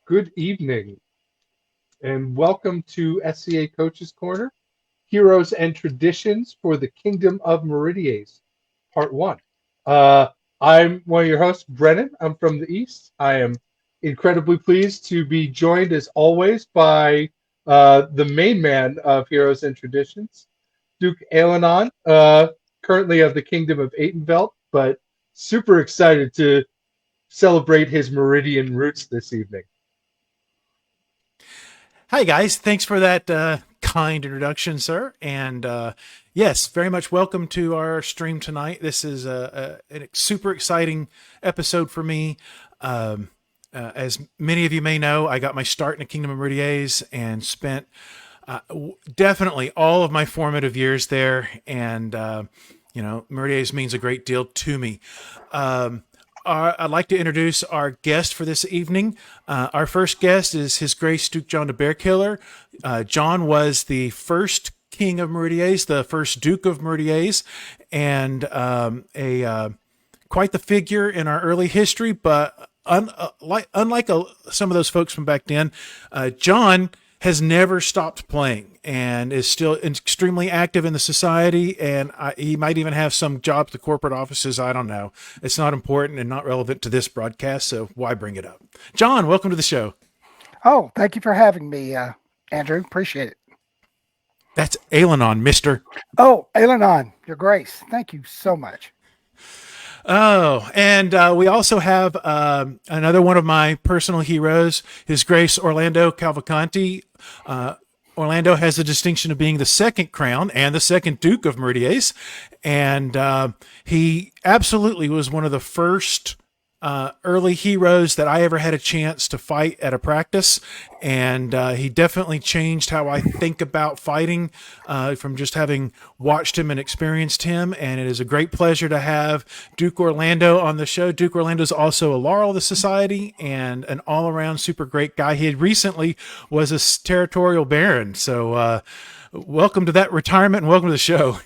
Good evening, and welcome to SCA Coaches Corner, Heroes and Traditions for the Kingdom of Meridies, Part 1. Uh, I'm one of your hosts, Brennan. I'm from the East. I am incredibly pleased to be joined, as always, by the main man of Heroes and Traditions, Duke Ailgheanan, currently of the Kingdom of Ailgheanan, but super excited to celebrate his Meridian roots this evening. Hi, guys. Thanks for that kind introduction, sir. And yes, very much welcome to our stream tonight. This is a super exciting episode for me. As many of you may know, I got my start in the Kingdom of Meridies and spent definitely all of my formative years there. And, Meridies means a great deal to me. I'd like to introduce our guest for this evening. Our first guest is His Grace Duke John the Bearkiller. John was the first king of Meridies, the first Duke of Meridies, and quite the figure in our early history. But unlike some of those folks from back then, John has never stopped playing and is still extremely active in the society. And he might even have some job at the corporate offices. I don't know. It's not important and not relevant to this broadcast, so why bring it up? John, welcome to the show. Oh, thank you for having me, Andrew. Appreciate it. That's Ailgheanan, mister. Oh, Ailgheanan, Your Grace. Thank you so much. Oh, and we also have another one of my personal heroes, His Grace Orlando Calvacanti. Orlando has the distinction of being the second crown and the second Duke of Meridies, and he absolutely was one of the first early heroes that I ever had a chance to fight at a practice, and he definitely changed how I think about fighting from just having watched him and experienced him. And it is a great pleasure to have Duke Orlando on the show. Duke Orlando is also a laurel of the society and an all-around super great guy. He recently was a territorial baron, so welcome to that retirement and welcome to the show.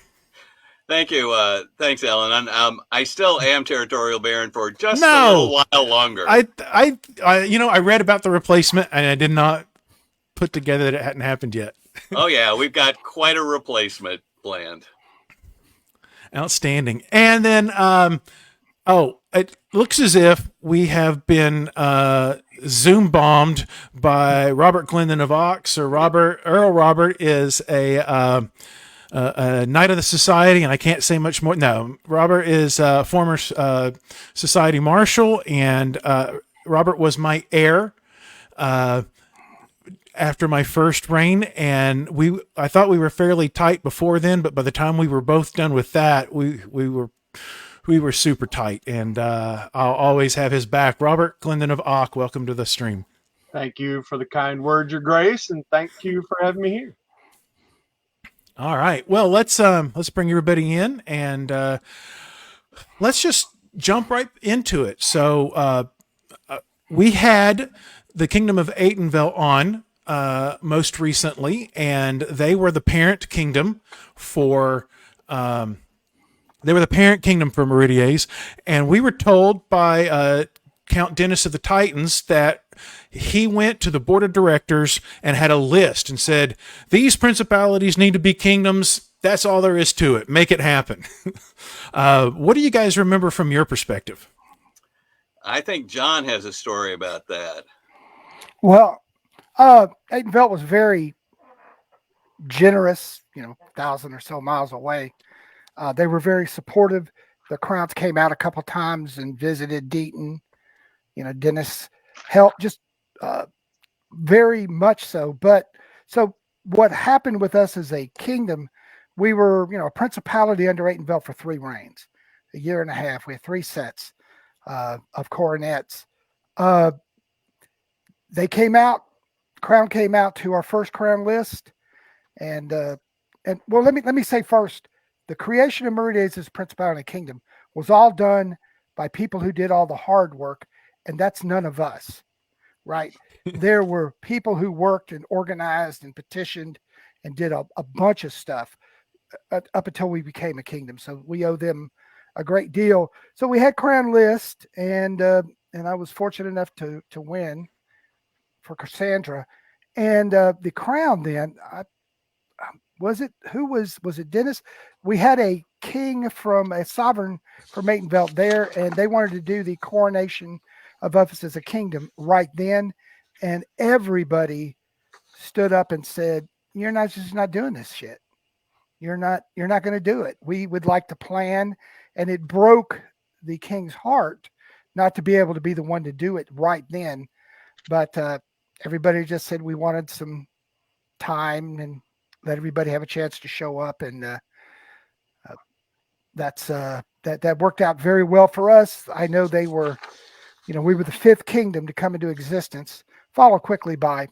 Thank you. Thanks, Ellen. I still am territorial baron for just a little while longer. I read about the replacement and I did not put together that it hadn't happened yet. Oh yeah, we've got quite a replacement planned. Outstanding. And then, it looks as if we have been Zoom bombed by Robert Glendon of Ox, or Earl Robert is a knight of the society, and I can't say much more. No, Robert is a former society marshal, and Robert was my heir after my first reign, and I thought we were fairly tight before then, but by the time we were both done with that, we were super tight, and I'll always have his back. Robert Glendon of Ock, welcome to the stream. Thank you for the kind words, Your Grace, and thank you for having me here. All right. Well, let's bring everybody in, and let's just jump right into it. So we had the Kingdom of Ailgheanan on most recently, and they were the parent kingdom for Meridies, and we were told by Count Dennis of the Titans that he went to the board of directors and had a list and said, these principalities need to be kingdoms. That's all there is to it. Make it happen. What do you guys remember from your perspective? I think John has a story about that. Well, Ailgheanan was very generous, 1,000 or so miles away. They were very supportive. The crowns came out a couple times and visited Deaton. Dennis helped just very much so. But so what happened with us as a kingdom, we were, a principality under Ailgheanan for 3 reigns, a year and a half. We had 3 sets of coronets. They came out, crown came out to our first crown list. And well, let me say first, the creation of Meridies as principality and kingdom was all done by people who did all the hard work. And that's none of us, right? There were people who worked and organized and petitioned and did a bunch of stuff up until we became a kingdom. So we owe them a great deal. So we had crown list, and I was fortunate enough to win. for Cassandra, and the crown. Then was it Dennis? We had a king from a sovereign from Maitenveld there, and they wanted to do the coronation of us as a kingdom right then, and everybody stood up and said, "You're not doing this shit. You're not going to do it. We would like to plan," and it broke the king's heart not to be able to be the one to do it right then. But everybody just said we wanted some time and let everybody have a chance to show up, and that worked out very well for us. I know they were, we were the fifth kingdom to come into existence, followed quickly by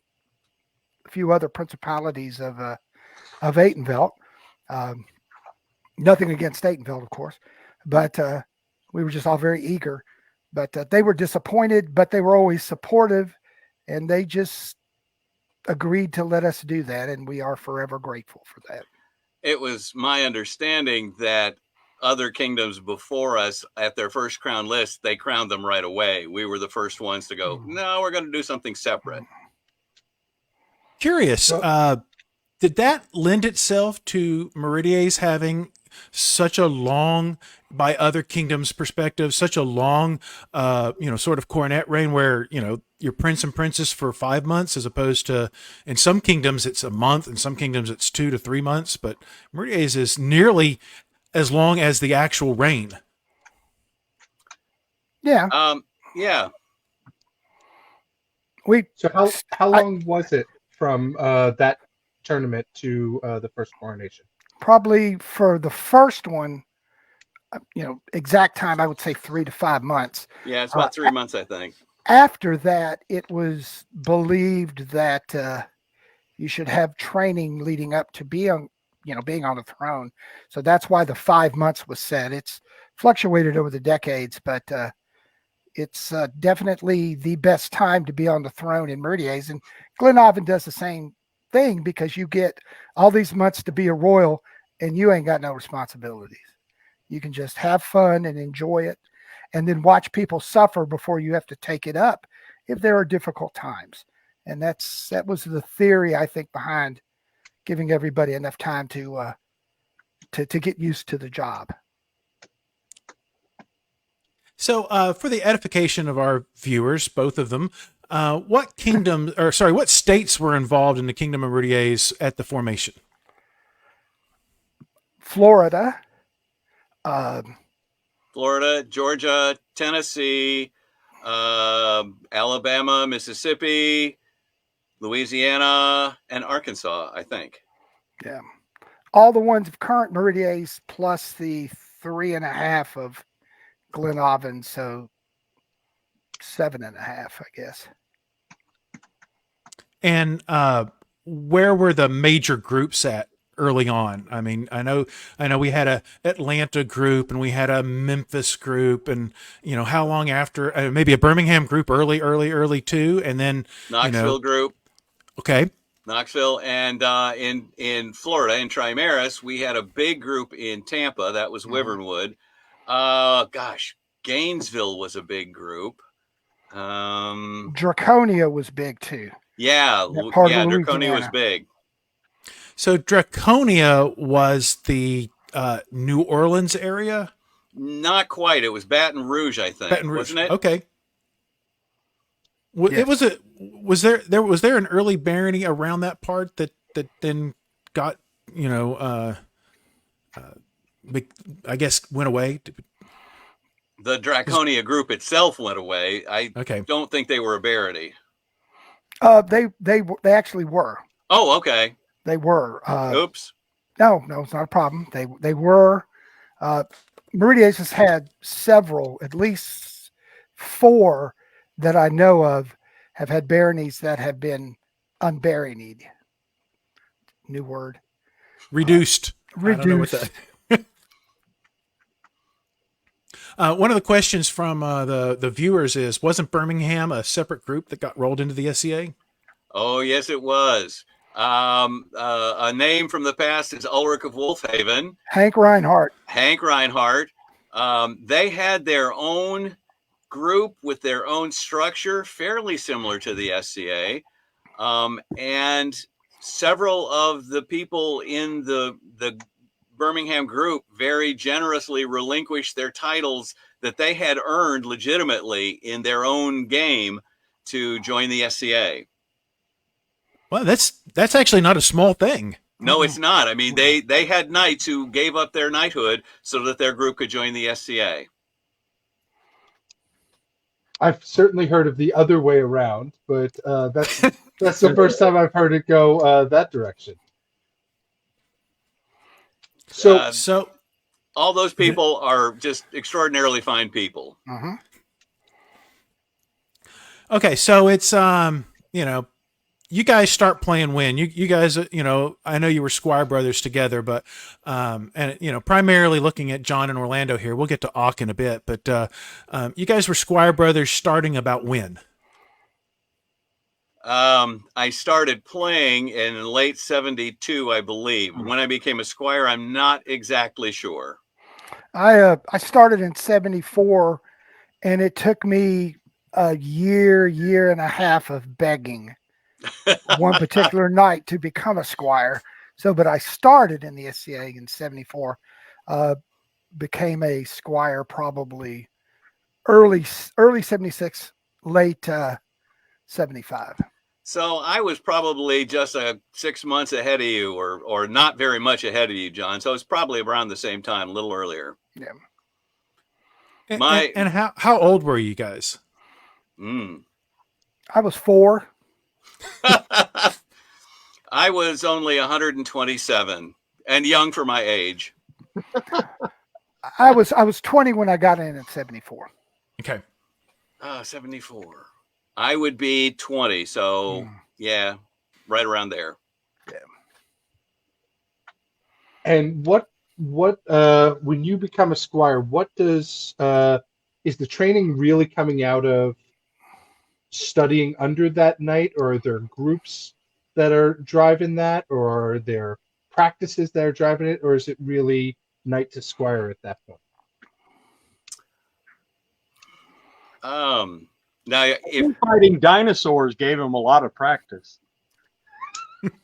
a few other principalities of Aitenveld. Nothing against Aitenveld, of course, but we were just all very eager. But they were disappointed, but they were always supportive, and they just agreed to let us do that, and we are forever grateful for that. It was my understanding that other kingdoms before us, at their first crown list, they crowned them right away. We were the first ones to go, no, we're going to do something separate. Curious, did that lend itself to Meridies having such a long, by other kingdoms' perspective, such a long, sort of coronet reign where, you're prince and princess for 5 months, as opposed to, in some kingdoms it's a month, in some kingdoms it's 2 to 3 months, but Meridies is nearly as long as the actual reign. Yeah. Yeah. So how long was it from that tournament to the first coronation? Probably for the first one, exact time, I would say 3 to 5 months. Yeah, it's about 3 months, I think. After that, it was believed that you should have training leading up to being on the throne. So that's why the 5 months was set. It's fluctuated over the decades, but it's definitely the best time to be on the throne in Meridies. And Glendon does the same thing, because you get all these months to be a royal and you ain't got no responsibilities. You can just have fun and enjoy it, and then watch people suffer before you have to take it up if there are difficult times. And that was the theory, I think, behind giving everybody enough time to get used to the job. So, for the edification of our viewers, both of them, what states were involved in the Kingdom of Meridies at the formation? Florida, Georgia, Tennessee, Alabama, Mississippi, Louisiana, and Arkansas, I think. Yeah. All the ones of current Meridies plus the 3.5 of Glendon, so 7.5, I guess. And where were the major groups at early on? I mean, I know we had a Atlanta group and we had a Memphis group, and how long after maybe a Birmingham group early too, and then Knoxville group. Okay. Knoxville, and in Florida, in Trimaris, we had a big group in Tampa. That was Wyvernwood. Gainesville was a big group. Draconia was big too. Yeah, Draconia was big. So Draconia was the New Orleans area? Not quite. It was Baton Rouge, I think. Baton Rouge, wasn't it? Okay. It was was there an early barony around that part that then got I guess went away? The Draconia group itself went away. I don't think they were a barony. They actually were. Oh, okay. They were. Oops. No, it's not a problem. They were. Meridies has had several, at least 4 that I know of, have had baronies that have been unbaronied. New word. Reduced. Reduced. One of the questions from the viewers is, wasn't Birmingham a separate group that got rolled into the SCA? Oh, yes, it was. A name from the past is Ulrich of Wolfhaven. Hank Reinhardt. They had their own group with their own structure, fairly similar to the SCA. And several of the people in the Birmingham group very generously relinquished their titles that they had earned legitimately in their own game to join the SCA. Well, that's actually not a small thing. No, it's not. I mean, they had knights who gave up their knighthood so that their group could join the SCA. I've certainly heard of the other way around, but that's the first time I've heard it go that direction. So all those people are just extraordinarily fine people. Uh-huh. okay, so it's you guys start playing when you guys, I know you were Squire brothers together, but and primarily looking at John and Orlando here. We'll get to Auk in a bit, but you guys were Squire brothers starting about when? I started playing in late 72, I believe. When I became a squire, I'm not exactly sure. I started in 74, and it took me a year and a half of begging one particular night to become a squire. But I started in the SCA in 74, became a squire probably early 76, late 75. So I was probably just 6 months ahead of you, or not very much ahead of you, John. So it's probably around the same time, a little earlier. Yeah. And how old were you guys? I was 4. I was only 127 and young for my age. I was 20 when I got in 74. Okay. 74. I would be 20. So yeah, right around there. Yeah. And what when you become a squire, what does is the training really coming out of studying under that knight, or are there groups that are driving that, or are there practices that are driving it, or is it really knight to squire at that point? Now, if Fighting dinosaurs gave him a lot of practice.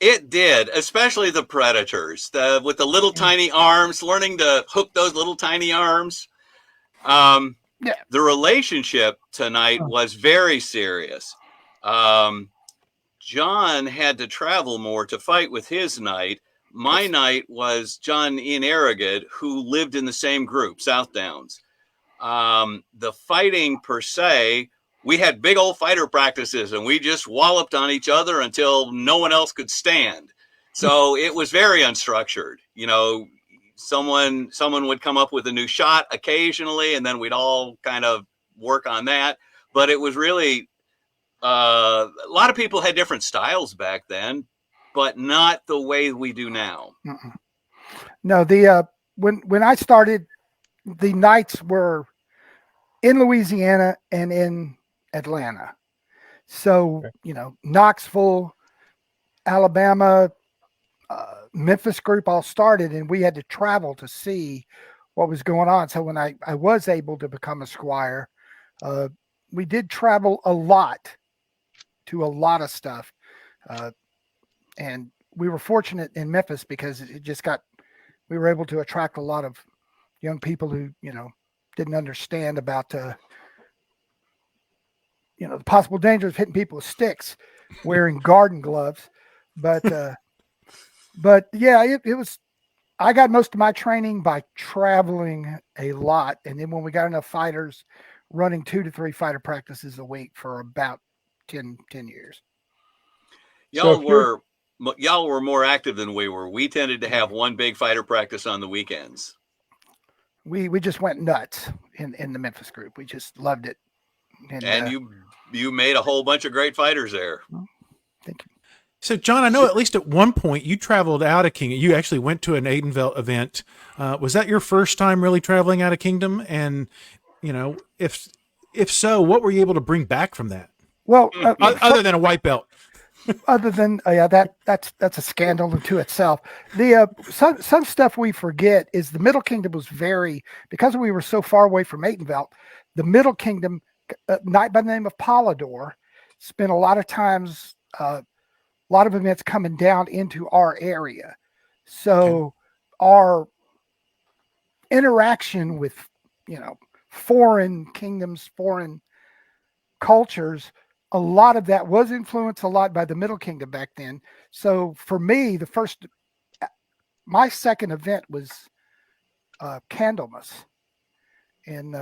it did, especially the predators, with the little tiny arms, learning to hook those little tiny arms. Yeah. The relationship tonight was very serious. John had to travel more to fight with his knight. My knight was John Ian Arrogate, who lived in the same group, South Downs. The fighting per se, we had big old fighter practices, and we just walloped on each other until no one else could stand. So it was very unstructured. Someone would come up with a new shot occasionally, and then we'd all kind of work on that. But it was really a lot of people had different styles back then, but not the way we do now. No, the when I started, the knights were in Louisiana and in Atlanta. So, Knoxville, Alabama, Memphis group all started, and we had to travel to see what was going on. So when I was able to become a squire, we did travel a lot to a lot of stuff. And we were fortunate in Memphis because we were able to attract a lot of young people who, didn't understand about, the possible danger of hitting people with sticks, wearing garden gloves. But yeah, it was, I got most of my training by traveling a lot. And then when we got enough fighters, running 2 to 3 fighter practices a week for about 10 years. Y'all were more active than we were. We tended to have one big fighter practice on the weekends. We just went nuts in the Memphis group. We just loved it. And you made a whole bunch of great fighters there. Thank you. So, John, I know at least at one point you traveled out of Kingdom. You actually went to an Aidenvelt event. Was that your first time really traveling out of Kingdom? And, if so, what were you able to bring back from that? Well, other than a white belt. Other than that's a scandal unto itself. The some stuff we forget is the Middle Kingdom was because we were so far away from Aidenvelt. The Middle Kingdom knight by the name of Polydor spent a lot of times, a lot of events coming down into our area. So our interaction with, foreign kingdoms, foreign cultures, a lot of that was influenced a lot by the Middle Kingdom back then. So for me, my second event was Candlemas, and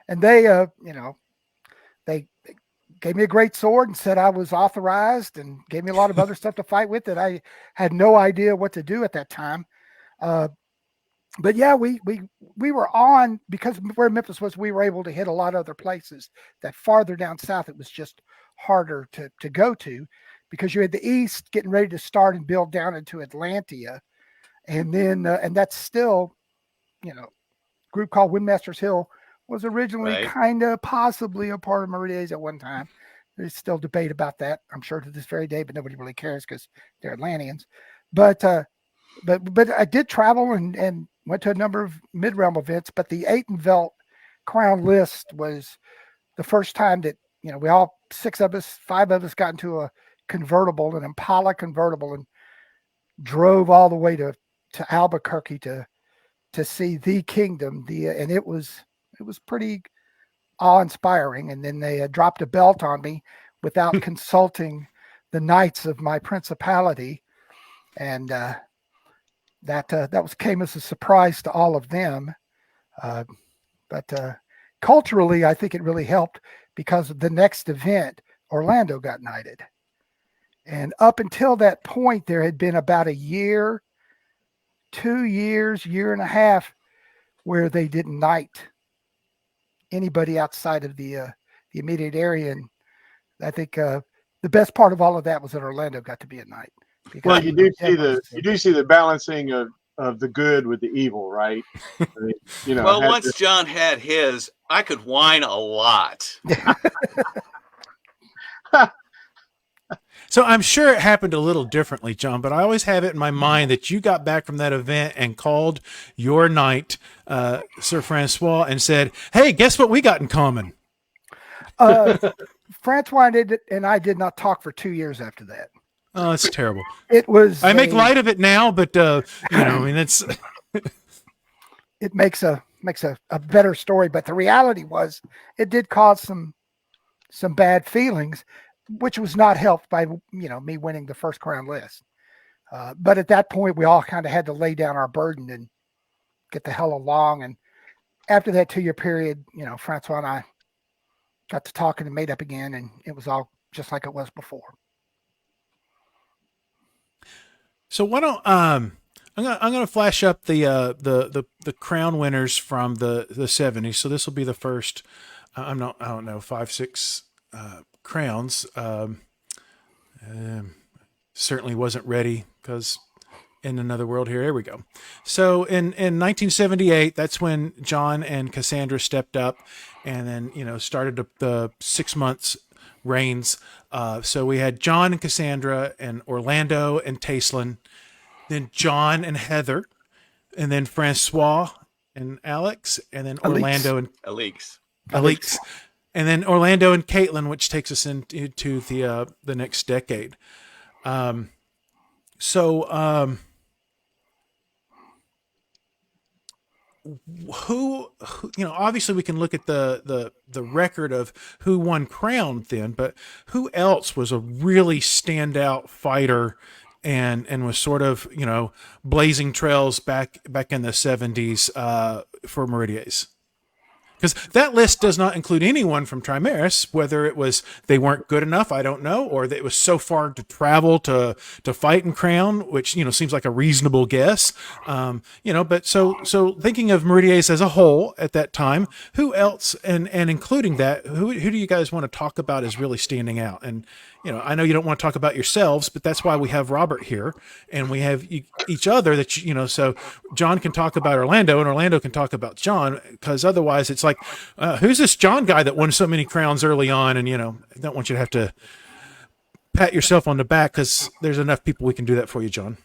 they they gave me a great sword and said I was authorized, and gave me a lot of other stuff to fight with that I had no idea what to do at that time. But yeah, we were on, because where Memphis was, we were able to hit a lot of other places that farther down south it was just harder to go to, because you had the east getting ready to start and build down into Atlantia, and then and that's still, a group called Windmaster's Hill was originally kind of possibly a part of Meridies at one time. There's still debate about that, I'm sure, to this very day, but nobody really cares because they're Atlanteans. But I did travel and went to a number of mid-realm events, but the Ailgheanan Crown list was the first time that, we all, five of us got into a convertible, an Impala convertible, and drove all the way to Albuquerque to see the kingdom. And it was pretty awe-inspiring. And then they dropped a belt on me without consulting the knights of my principality. And that came as a surprise to all of them. But culturally, I think it really helped, because of the next event, Orlando got knighted. And up until that point, there had been about a year, 2 years, year and a half, where they didn't knight anybody outside of the immediate area. And I think the best part of all of that was that Orlando got to be a knight. Well, you do see the balancing of the good with the evil, right? I mean, well, once John had his, I could whine a lot. So I'm sure it happened a little differently, John, but I always have it in my mind that you got back from that event and called your knight, Sir Francois, and said, "Hey, guess what we got in common?" Francois and I did not talk for 2 years after that. Oh, it's terrible. It was. I make light of it now, but I mean, it's. It makes a better story, but the reality was, it did cause some bad feelings, which was not helped by me winning the first crown list. But at that point, we all kind of had to lay down our burden and get the hell along. And after that 2 year period, Francois and I got to talking and made up again, and it was all just like it was before. So why don't I'm gonna flash up the crown winners from the 70s. So this will be the first. I don't know, 5, 6 crowns. Certainly wasn't ready because in another world here. Here we go. So in 1978, that's when John and Cassandra stepped up, and then started the 6 months reigns. So we had John and Cassandra, and Orlando and Taslin, then John and Heather, and then Francois and Alex, and then Orlando and Alex, and then Orlando and Caitlin, which takes us into the next decade. Who obviously we can look at the record of who won crown then, but who else was a really standout fighter and was sort of blazing trails back in the 70s for Meridies? Because that list does not include anyone from Trimaris, whether it was they weren't good enough, I don't know, or that it was so far to travel to fight in Crown, which seems like a reasonable guess. But so thinking of Meridies as a whole at that time, who else, and including that, who do you guys want to talk about as really standing out? And I know you don't want to talk about yourselves, but that's why we have Robert here, and we have each other. That so John can talk about Orlando, and Orlando can talk about John, because otherwise it's like, who's this John guy that won so many crowns early on? And I don't want you to have to pat yourself on the back, because there's enough people we can do that for you, John.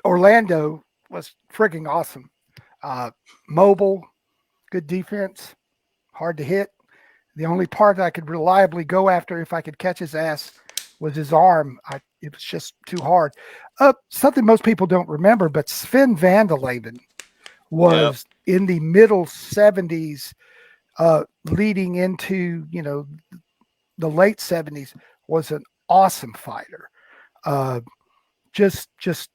Orlando was frigging awesome. Mobile, good defense, hard to hit. The only part I could reliably go after if I could catch his ass was his arm. It was just too hard. Something most people don't remember, but Sven Vandeleven was in the middle 70s, leading into, the late 70s, was an awesome fighter. Just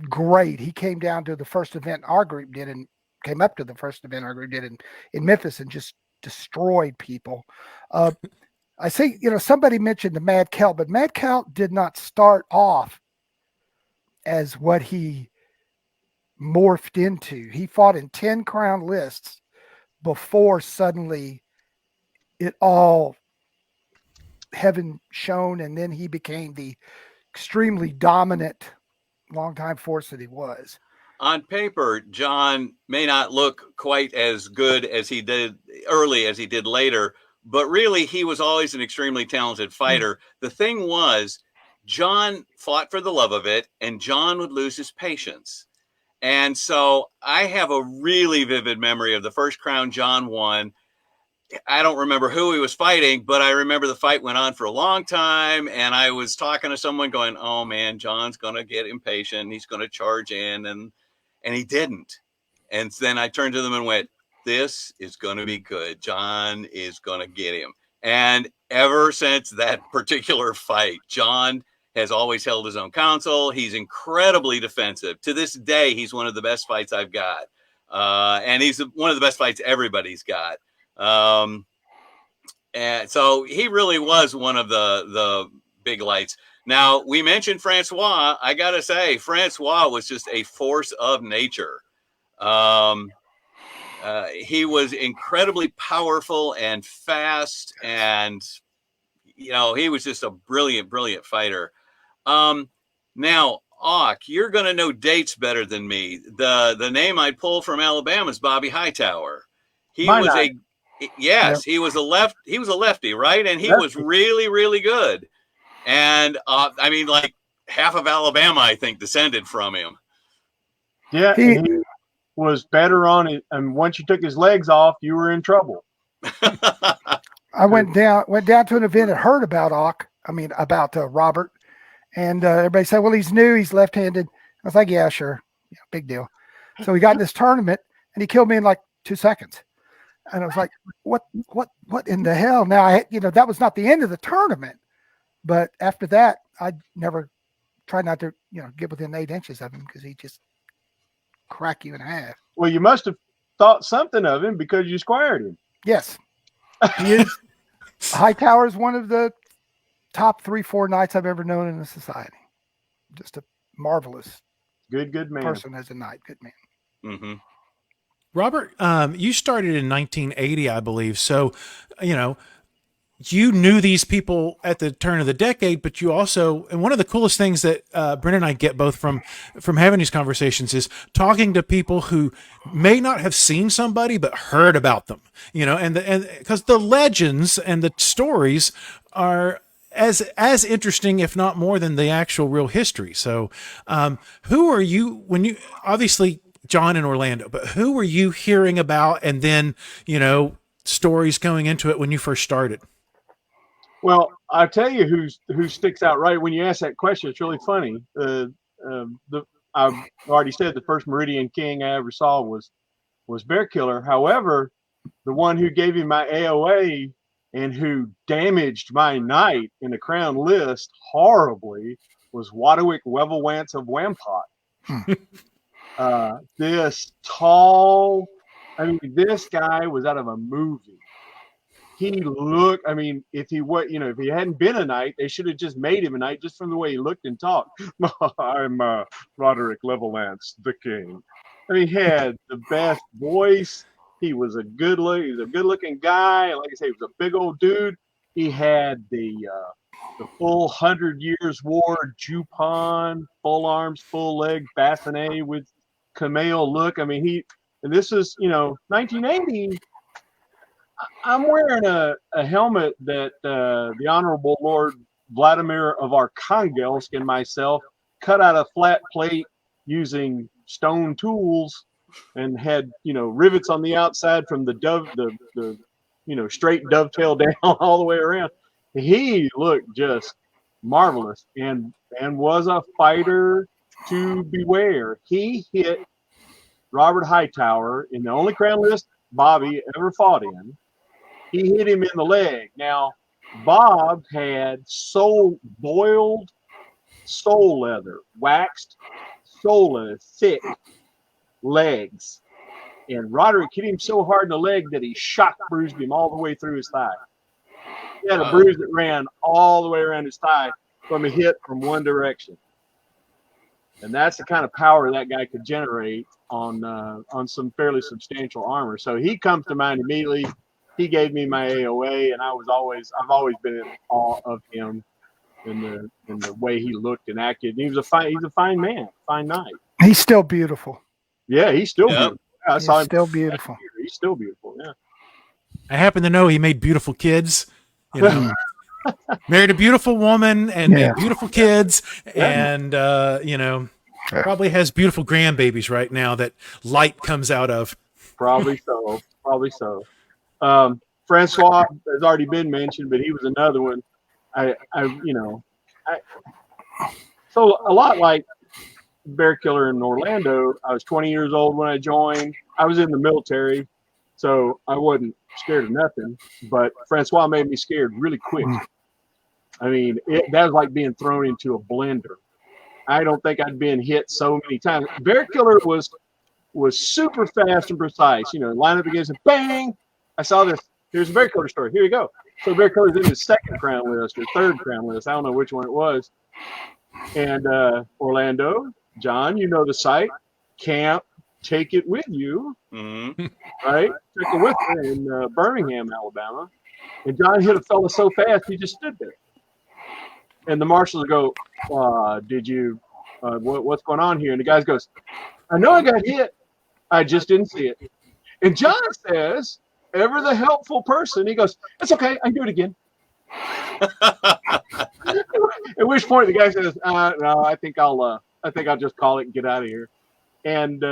great. He came down to the first event our group did and came up to the first event our group did in Memphis and just destroyed people. I see, somebody mentioned the Mad Celt, but Mad Celt did not start off as what he morphed into. He fought in 10 crown lists before suddenly it all heaven shone, and then he became the extremely dominant longtime force that he was. On paper, John may not look quite as good as he did early as he did later, but really he was always an extremely talented fighter. The thing was, John fought for the love of it, and John would lose his patience. And so I have a really vivid memory of the first crown John won. I don't remember who he was fighting, but I remember the fight went on for a long time. And I was talking to someone going, oh man, John's going to get impatient. He's going to charge in. And he didn't. And then I turned to them and went, this is going to be good. John is going to get him. And ever since that particular fight, John has always held his own counsel. He's incredibly defensive. To this day, he's one of the best fights I've got. And he's one of the best fights everybody's got. And so he really was one of the big lights. Now, we mentioned Francois. I got to say, Francois was just a force of nature. He was incredibly powerful and fast, and, he was just a brilliant, brilliant fighter. Now, Auk, you're going to know dates better than me. The name I pulled from Alabama is Bobby Hightower. He was a lefty, right? And he was really, really good. And like half of Alabama, I think, descended from him. Yeah, he was better on it. And once you took his legs off, you were in trouble. I went down to an event and heard about Robert. And everybody said, well, he's new. He's left-handed. I was like, yeah, sure. Yeah, big deal. So he got in this tournament and he killed me in like 2 seconds. And I was like, what in the hell? Now, that was not the end of the tournament. But after that, I never tried not to, get within 8 inches of him because he just crack you in half. Well, you must have thought something of him because you squared him. Yes. He is. Hightower is one of the top 3-4 knights I've ever known in the society. Just a marvelous good man person as a knight. Good man. Mm-hmm. Robert, you started in 1980, I believe. So, you knew these people at the turn of the decade, but you also, and one of the coolest things that Brennan and I get both from having these conversations is talking to people who may not have seen somebody but heard about them, and because the legends and the stories are as interesting, if not more, than the actual real history. So, who are you when you obviously John in Orlando, but who were you hearing about, and then stories going into it when you first started? Well, I'll tell you who sticks out right when you ask that question. It's really funny. I've already said the first Meridian king I ever saw was Bearkiller. However, the one who gave me my AOA and who damaged my knight in the crown list horribly was Wadwick Wevelwance of Wampot. This tall, this guy was out of a movie. He looked, if he hadn't been a knight, they should have just made him a knight just from the way he looked and talked. I'm Roderick Levelance, the king. He had the best voice. He was a good-looking guy. Like I say, he was a big old dude. He had the full 100 Years' War Jupon, full arms, full leg, bassinet with cameo look. And this is 1980. I'm wearing a helmet that the Honorable Lord Vladimir of Arkhangelsk and myself cut out of flat plate using stone tools, and had rivets on the outside from the straight dovetail down all the way around. He looked just marvelous and was a fighter to beware. He hit Robert Hightower in the only Crown list Bobby ever fought in. He hit him in the leg. Now, Bob had boiled sole leather, waxed sole leather, thick legs. And Roderick hit him so hard in the leg that he shock bruised him all the way through his thigh. He had a bruise that ran all the way around his thigh from a hit from one direction. And that's the kind of power that guy could generate on some fairly substantial armor. So he comes to mind immediately. He gave me my AOA, and I've always been in awe of him in the way he looked and acted. And he's a fine man, fine knight. He's still beautiful. Yeah, he's still beautiful. I saw him. Still beautiful. He's still beautiful. Yeah. I happen to know he made beautiful kids. Married a beautiful woman and made beautiful kids, and probably has beautiful grandbabies right now that light comes out of. Probably so. Francois has already been mentioned, but he was another one. So a lot like Bearkiller in Orlando, I was 20 years old when I joined. I was in the military, so I wasn't scared of nothing. But Francois made me scared really quick. I mean, that was like being thrown into a blender. I don't think I'd been hit so many times. Bearkiller was super fast and precise. Line up against him, bang! I saw this. Here's a Bearkiller story. Here you go. So Bearkiller's in his second Crown list or third Crown list. I don't know which one it was. And Orlando, John, you know the site. Camp, take it with you. Mm-hmm. Right? Take it with you in Birmingham, Alabama. And John hit a fella so fast, he just stood there. And the marshals go, did you, what's going on here? And the guy goes, I know I got hit. I just didn't see it. And John says, ever the helpful person, he goes, it's okay, I can do it again. At which point the guy says, no, I think I'll just call it and get out of here. And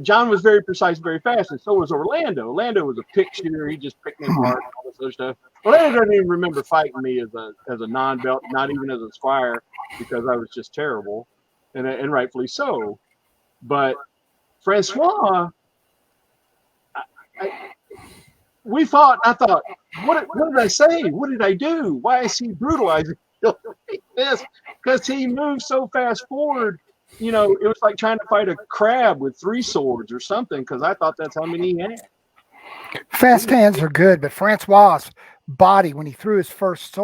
John was very precise, very fast, and so was Orlando. Orlando was a pick shooter. He just picked me hard and all this other stuff. Orlando doesn't even remember fighting me as a non-belt, not even as a squire, because I was just terrible, and rightfully so. But Francois, we fought. I thought, what did I say? What did I do? Why is he brutalizing like this? Because he moved so fast forward. It was like trying to fight a crab with 3 swords or something, because I thought that's how many he had. Fast hands are good, but Francois' body, when he threw his first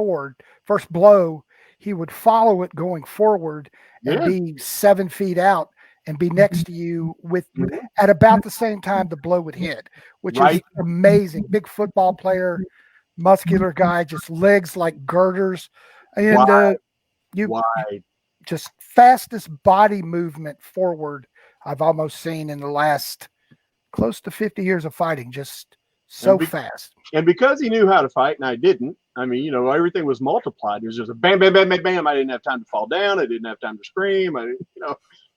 blow, he would follow it going forward and be 7 feet out and be next to you at about the same time the blow would hit, which is amazing. Big football player, muscular guy, just legs like girders. And wide. Just fastest body movement forward I've almost seen in the last close to 50 years of fighting. Just so fast. And because he knew how to fight and I didn't, everything was multiplied. It was just a bam, bam, bam, bam, bam. I didn't have time to fall down. I didn't have time to scream.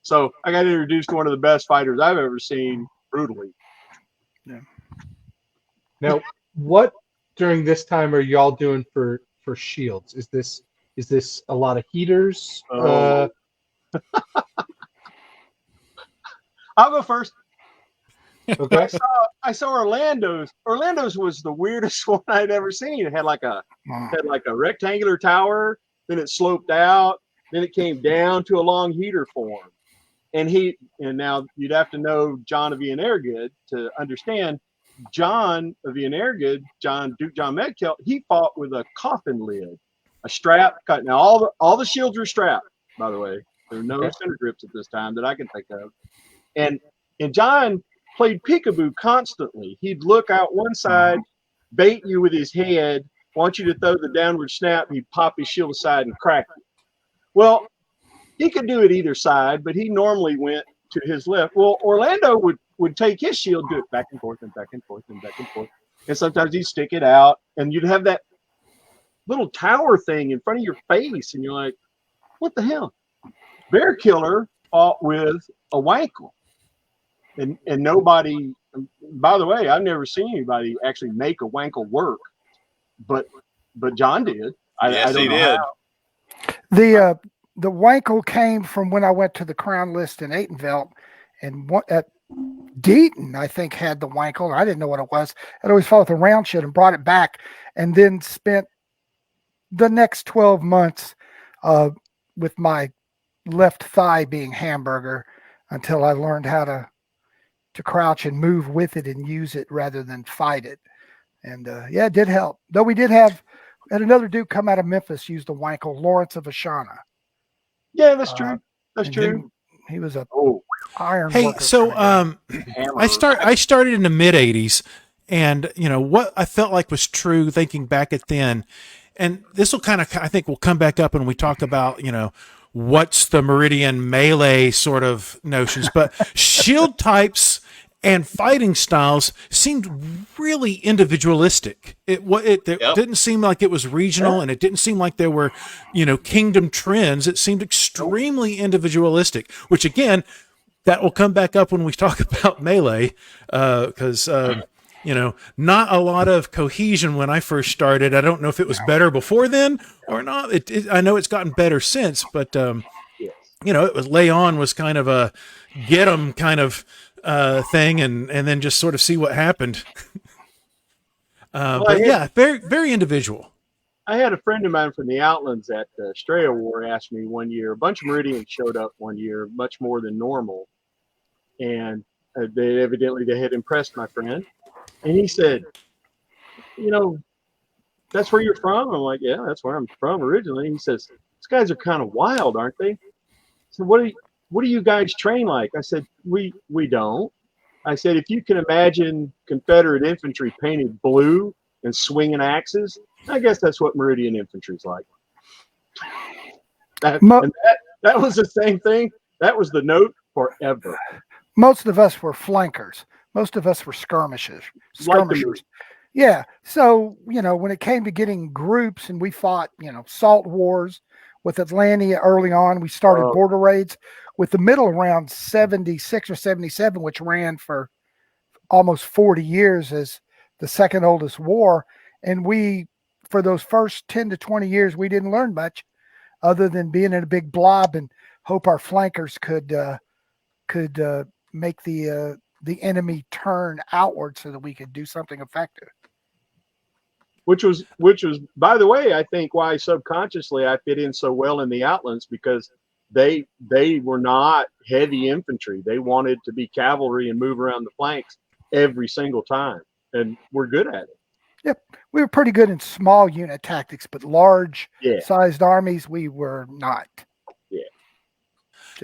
So I got introduced to one of the best fighters I've ever seen brutally. Yeah. Now, what during this time are y'all doing for shields? Is this a lot of heaters? I'll go first. Okay. I saw Orlando's. Orlando's was the weirdest one I'd ever seen. It had like a rectangular tower, then it sloped out, then it came down to a long heater form. And now you'd have to know John of Earl to understand. John of Earl, Duke John Medkelt, he fought with a coffin lid, a strap cut. Now all the shields were strapped, by the way. There were no center grips at this time that I can think of. And John played peekaboo constantly. He'd look out one side, bait you with his head, want you to throw the downward snap, he'd pop his shield aside and crack it. Well, he could do it either side, but he normally went to his left. Well, Orlando would take his shield, do it back and forth and back and forth and back and forth. And sometimes he'd stick it out, and you'd have that little tower thing in front of your face, and you're like, what the hell? Bearkiller fought with a wankle. And nobody by the way, I've never seen anybody actually make a wankle work, but John did. Yes, I don't he know did. how. The Wankel came from when I went to the Crown List in Aitenveld, and at Deaton, I think, had the Wankel. I didn't know what it was. I'd always followed the round shit and brought it back, and then spent the next 12 months with my left thigh being hamburger until I learned how to crouch and move with it and use it rather than fight it. And yeah, it did help. Though we did had another dude come out of Memphis use the Wankel, Lawrence of Ashana. Yeah, that's true. That's true. He was a Oh, iron Hey, worker. so hammer. I started in the mid '80s, and what I felt like was true thinking back at then, and this will kind of, I think, will come back up when we talk about what's the Meridian melee sort of notions, but shield types and fighting styles seemed really individualistic. It didn't seem like it was regional, and it didn't seem like there were, kingdom trends. It seemed extremely individualistic, which again, that will come back up when we talk about melee, because not a lot of cohesion when I first started. I don't know if it was better before then or not. I know it's gotten better since, but it was Leon was kind of a get 'em kind of thing, and then just sort of see what happened. But yeah, very, very individual. I had a friend of mine from the Outlands at the Straya War asked me one year, a bunch of Meridians showed up one year, much more than normal. And they had impressed my friend. And he said, that's where you're from? I'm like, yeah, that's where I'm from originally. He says, these guys are kind of wild, aren't they? So what do you guys train like? I said, we don't. I said, if you can imagine Confederate infantry painted blue and swinging axes, I guess that's what Meridian infantry's like. That was the same thing. That was the note forever. Most of us were flankers. Most of us were skirmishers. Yeah. So, when it came to getting groups and we fought, salt wars with Atlantia early on, we started border raids with the middle around 76 or 77, which ran for almost 40 years as the second oldest war. And for those first 10 to 20 years, we didn't learn much other than being in a big blob and hope our flankers could make the enemy turn outward so that we could do something effective. Which was, by the way, I think why subconsciously I fit in so well in the Outlands, because they were not heavy infantry. They wanted to be cavalry and move around the flanks every single time, and we're good at it. Yep, we were pretty good in small unit tactics, but large-sized armies, we were not. Yeah.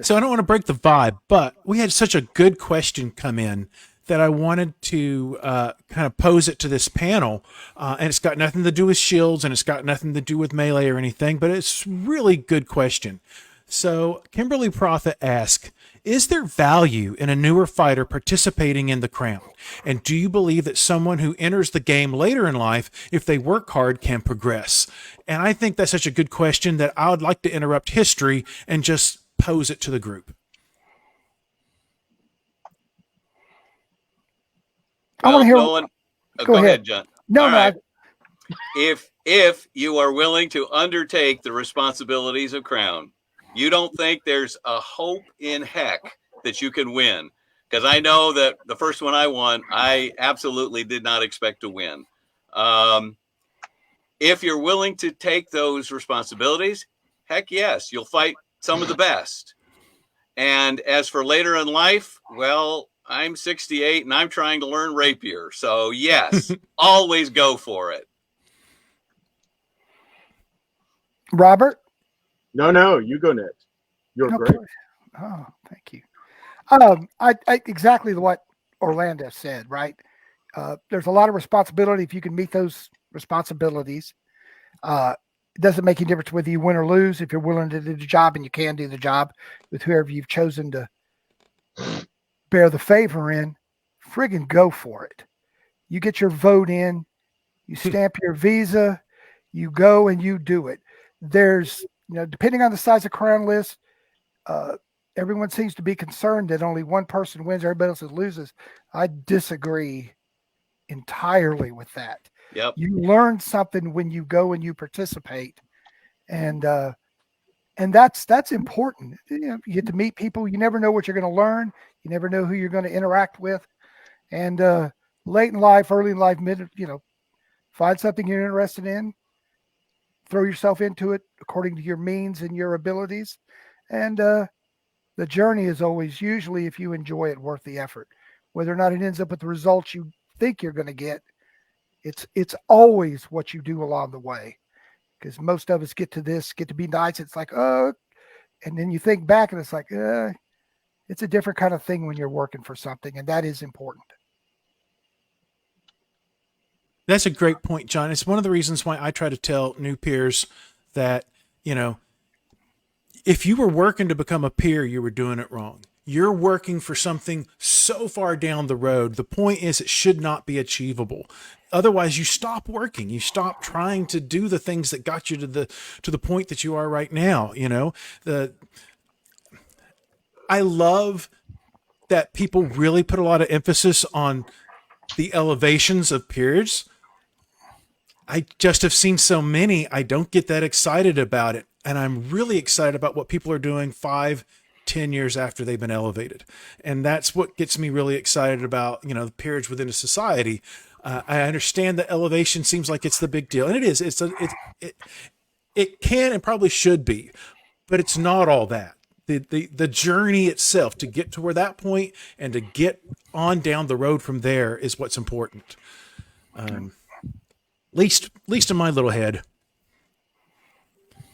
So I don't want to break the vibe, but we had such a good question come in that I wanted to kind of pose it to this panel, and it's got nothing to do with shields, and it's got nothing to do with melee or anything, but it's really good question. So Kimberly Prophet asks, is there value in a newer fighter participating in the crown? And do you believe that someone who enters the game later in life, if they work hard, can progress? And I think that's such a good question that I would like to interrupt history and just pose it to the group. I want to hear. Go ahead, John. No. Right. If you are willing to undertake the responsibilities of crown, you don't think there's a hope in heck that you can win? Because I know that the first one I won, I absolutely did not expect to win. If you're willing to take those responsibilities, heck yes, you'll fight some of the best. And as for later in life, well, I'm 68 and I'm trying to learn rapier. So yes, always go for it. Robert? No, you go next. You're great. Oh, thank you. I exactly what Orlando said, right? There's a lot of responsibility if you can meet those responsibilities. It doesn't make any difference whether you win or lose. If you're willing to do the job and you can do the job with whoever you've chosen to bear the favor in, friggin' go for it. You get your vote in, you stamp your visa, you go and you do it. There's, depending on the size of crown list, everyone seems to be concerned that only one person wins, everybody else loses. I disagree entirely with that. Yep. You learn something when you go and you participate, and that's important. You get to meet people. You never know what you're going to learn. You never know who you're going to interact with. And late in life, early in life, find something you're interested in. Throw yourself into it according to your means and your abilities. And the journey is always, usually, if you enjoy it, worth the effort. Whether or not it ends up with the results you think you're going to get, it's always what you do along the way. Because most of us get to be nice. It's like, oh, and then you think back and it's like, it's a different kind of thing when you're working for something. And that is important. That's a great point, John. It's one of the reasons why I try to tell new peers that, if you were working to become a peer, you were doing it wrong. You're working for something so far down the road. The point is, it should not be achievable. Otherwise, you stop working. You stop trying to do the things that got you to the point that you are right now. I love that people really put a lot of emphasis on the elevations of peers. I just have seen so many. I don't get that excited about it. And I'm really excited about what people are doing 5-10 years after they've been elevated. And that's what gets me really excited about, the peerage within a society. I understand that elevation seems like it's the big deal. And it is. It can and probably should be, but it's not all that. The journey itself to get to where that point and to get on down the road from there is what's important. Least in my little head.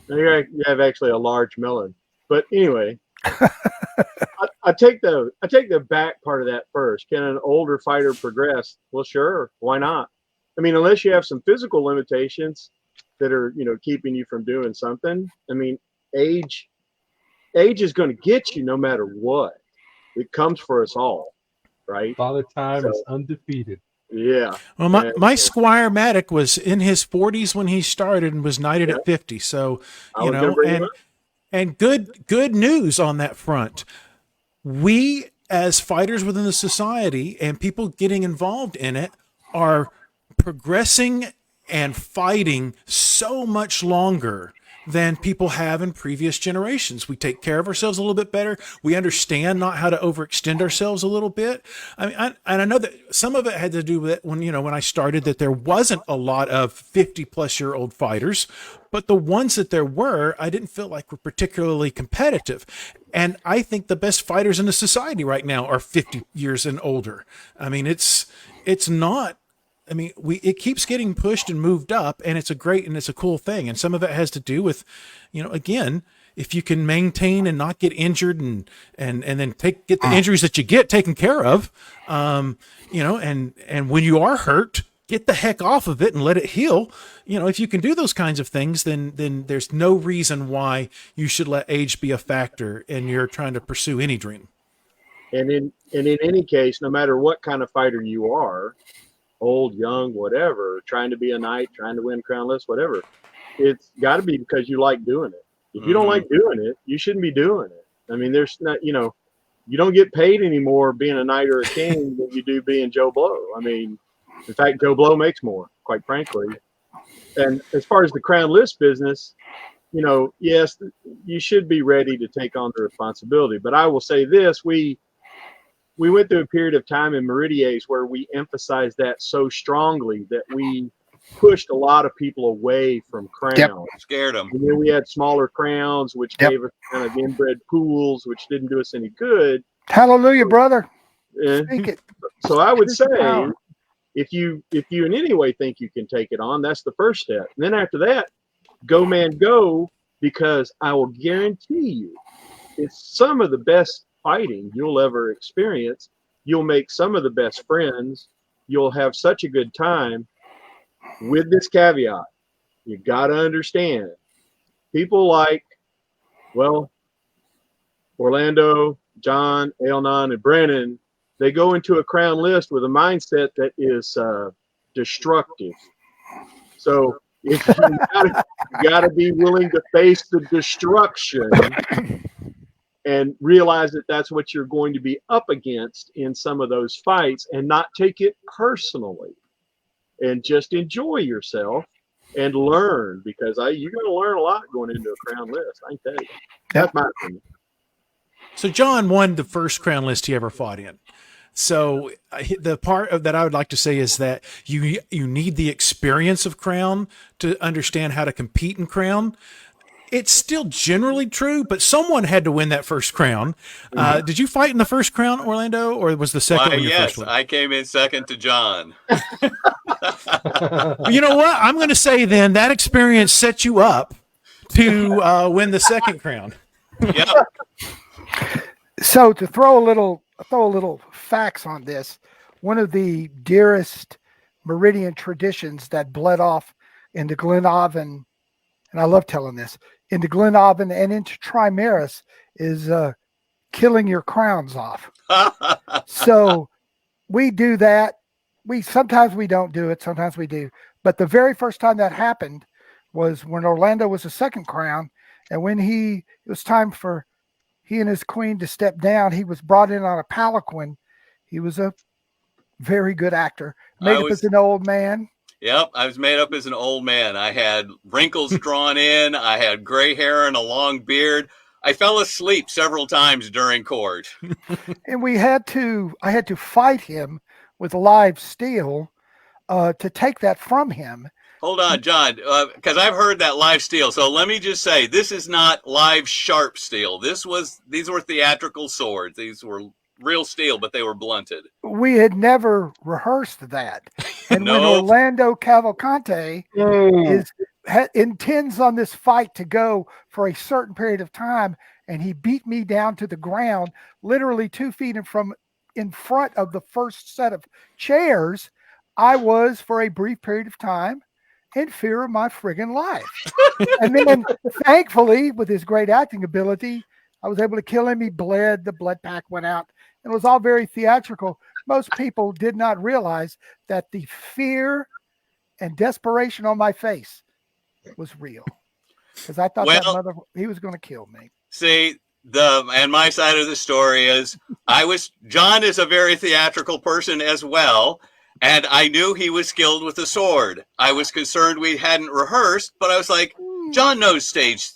You have actually a large melon, but anyway, I take the back part of that first. Can an older fighter progress? Well, sure. Why not? I mean, unless you have some physical limitations that are, keeping you from doing something. I mean, age is going to get you no matter what. It comes for us all, right? Father Time is undefeated. Yeah. Well, my Squire Maddock was in his 40s when he started and was knighted at 50. So, and good news on that front. We, as fighters within the society and people getting involved in it, are progressing and fighting so much longer than people have in previous generations. We take care of ourselves a little bit better. We understand not how to overextend ourselves a little bit. I mean, I know that some of it had to do with it when I started, that there wasn't a lot of 50-plus-year-old fighters, but the ones that there were, I didn't feel like were particularly competitive. And I think the best fighters in the society right now are 50 years and older. I mean, it's not. I mean, it keeps getting pushed and moved up, and it's a cool thing. And some of it has to do with, again, if you can maintain and not get injured and then get the injuries that you get taken care of, and when you are hurt, get the heck off of it and let it heal. If you can do those kinds of things, then there's no reason why you should let age be a factor and you're trying to pursue any dream. And in any case, no matter what kind of fighter you are, old, young, whatever, trying to be a knight, trying to win crown list, whatever, it's got to be because you like doing it. If you don't like doing it, you shouldn't be doing it. I mean, there's not, you don't get paid anymore being a knight or a king than you do being Joe Blow. I mean, in fact, Joe Blow makes more, quite frankly. And as far as the crown list business, yes, you should be ready to take on the responsibility. But I will say this, we went through a period of time in Meridies where we emphasized that so strongly that we pushed a lot of people away from crowns. Yep. Scared them. And then we had smaller crowns, which gave us kind of inbred pools, which didn't do us any good. Hallelujah, brother. Eh, Speak it. So I would say, Wow. if you in any way think you can take it on, that's the first step. And then after that, go man go, because I will guarantee you, it's some of the best fighting you'll ever experience. You'll make some of the best friends. You'll have such a good time. With this caveat, you got to understand, people like, Orlando, John, Ailgheanan, and Brennan, they go into a crown list with a mindset that is destructive. So if you, you got to be willing to face the destruction, and realize that that's what you're going to be up against in some of those fights, and not take it personally, and just enjoy yourself and learn, because you're going to learn a lot going into a crown list. I can tell you. That's my opinion. So John won the first crown list he ever fought in. So the part of that I would like to say is that you need the experience of crown to understand how to compete in crown. It's still generally true, but someone had to win that first crown. Did you fight in the first crown, Orlando, or was the second one your first one? I came in second to John. You know what? I'm going to say then that experience set you up to win the second crown. Yep. So to throw a little facts on this, one of the dearest Meridian traditions that bled off into Glendon, and I love telling this, into Glendon and into Trimaris is killing your crowns off. So we do that. Sometimes we don't do it, sometimes we do. But the very first time that happened was when Orlando was a second crown, and when it was time for he and his queen to step down, he was brought in on a palanquin. He was a very good actor, made up as an old man. Yep, I was made up as an old man. I had wrinkles drawn in. I had gray hair and a long beard. I fell asleep several times during court. And I had to fight him with live steel to take that from him. Hold on, John, because I've heard that live steel. So let me just say, this is not live sharp steel. These were theatrical swords. These were real steel, but they were blunted. We had never rehearsed that. And No. when Orlando Calvacanti intends on this fight to go for a certain period of time, and he beat me down to the ground, literally 2 feet in front of the first set of chairs, I was, for a brief period of time, in fear of my friggin' life. And then, thankfully, with his great acting ability, I was able to kill him. He bled. The blood pack went out. It was all very theatrical. Most people did not realize that the fear and desperation on my face was real, because I thought he was going to kill me. See, and my side of the story is John is a very theatrical person as well. And I knew he was skilled with the sword. I was concerned we hadn't rehearsed, but I was like, John knows stage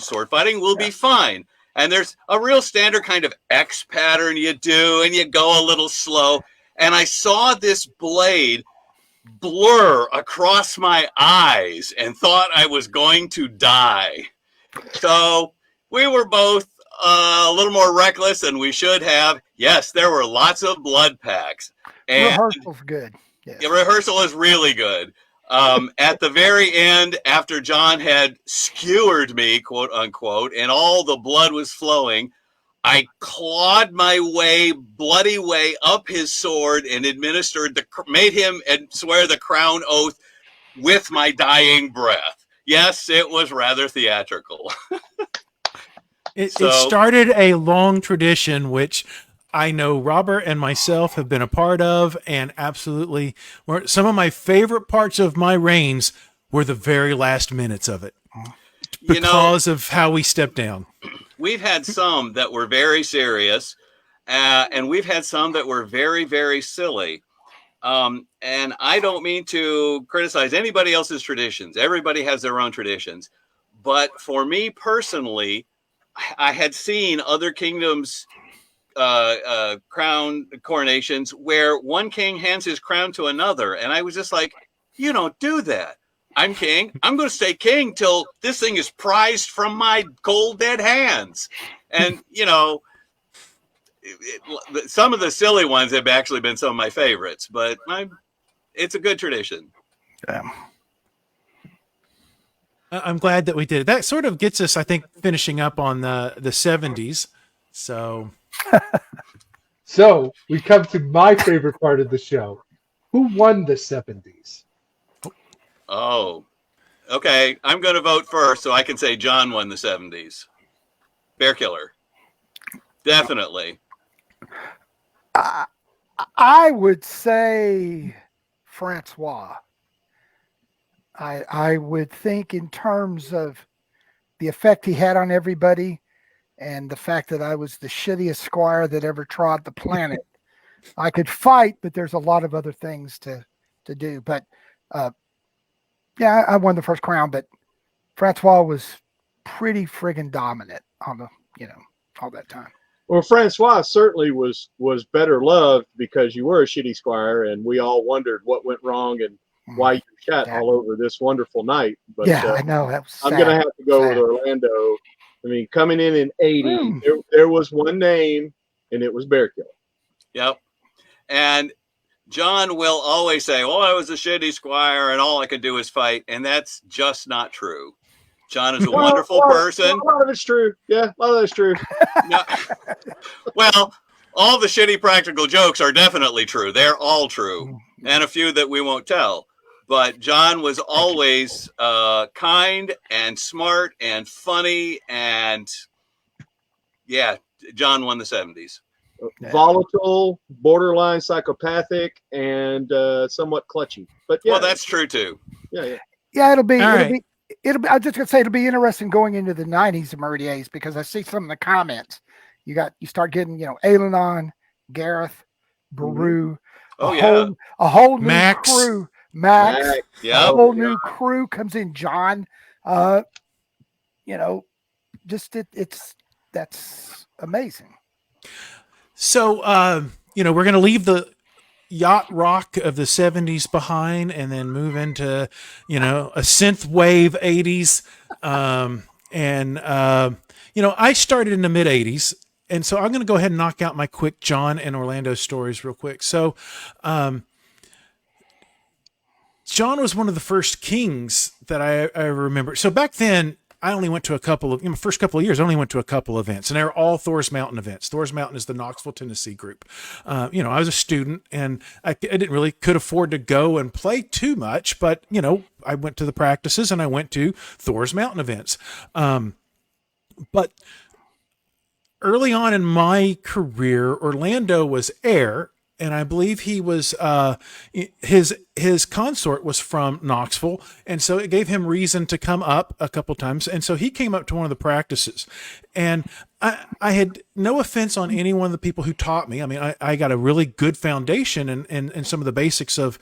sword fighting. We'll be fine. And there's a real standard kind of X pattern you do, and you go a little slow. And I saw this blade blur across my eyes and thought I was going to die. So we were both a little more reckless than we should have. Yes, there were lots of blood packs. And rehearsal's good. Yes. The rehearsal is really good. At the very end, after John had skewered me, quote unquote, and all the blood was flowing, I clawed my bloody way up his sword and made him swear the crown oath with my dying breath. Yes, it was rather theatrical. It started a long tradition, which I know Robert and myself have been a part of, and absolutely some of my favorite parts of my reigns were the very last minutes of it because of how we stepped down. We've had some that were very serious, and we've had some that were very, very silly. And I don't mean to criticize anybody else's traditions. Everybody has their own traditions. But for me personally, I had seen other kingdoms' crown coronations where one king hands his crown to another, and I was just like, you don't do that. I'm king. I'm going to stay king till this thing is prized from my cold dead hands. And some of the silly ones have actually been some of my favorites, but it's a good tradition. Yeah. I'm glad that we did it. That sort of gets us, I think, finishing up on the 70s. So we come to my favorite part of the show. Who won the 70s? Oh, okay. I'm going to vote first so I can say John won the 70s. Bearkiller. Definitely. I would say Francois. I would think in terms of the effect he had on everybody and the fact that I was the shittiest squire that ever trod the planet. I could fight, but there's a lot of other things to do. But yeah, I won the first crown, but Francois was pretty friggin' dominant on the, all that time. Well, Francois certainly was better loved because you were a shitty squire, and we all wondered what went wrong and why you shat all over this wonderful night. But yeah, I know that was sad. I'm gonna have to go with Orlando. I mean, coming in 80, there was one name, and it was Bearkiller. Yep. And John will always say, "Oh, I was a shitty squire, and all I could do is fight," and that's just not true. John is a wonderful person. A lot of it's true. Yeah, a lot of it's true. No, well, all the shitty practical jokes are definitely true. They're all true, and a few that we won't tell. But John was always kind and smart and funny, and yeah, John won the 70s. Volatile, borderline psychopathic, and somewhat clutchy. But yeah, well, that's true too. Yeah. It'll be. I was just gonna say it'll be interesting going into the 90s of Meridies because I see some of the comments. You start getting, Ailgheanan, Gareth, Baru, a whole new Max. crew. Max, Yeah, a whole new crew comes in. John, that's amazing. So, we're going to leave the yacht rock of the 70s behind and then move into, a synth wave 80s. I started in the mid 80s. And so I'm going to go ahead and knock out my quick John and Orlando stories real quick. So, John was one of the first kings that I remember. So back then, I only went to a couple of, first couple of years, I only went to a couple of events, and they were all Thor's Mountain events. Thor's Mountain is the Knoxville, Tennessee group. I was a student, and I could afford to go and play too much, but, I went to the practices and I went to Thor's Mountain events. But early on in my career, Orlando was heir, and I believe he was his consort was from Knoxville, and so it gave him reason to come up a couple times, and so he came up to one of the practices, and I had no offense on any one of the people who taught me. I mean, I got a really good foundation and some of the basics of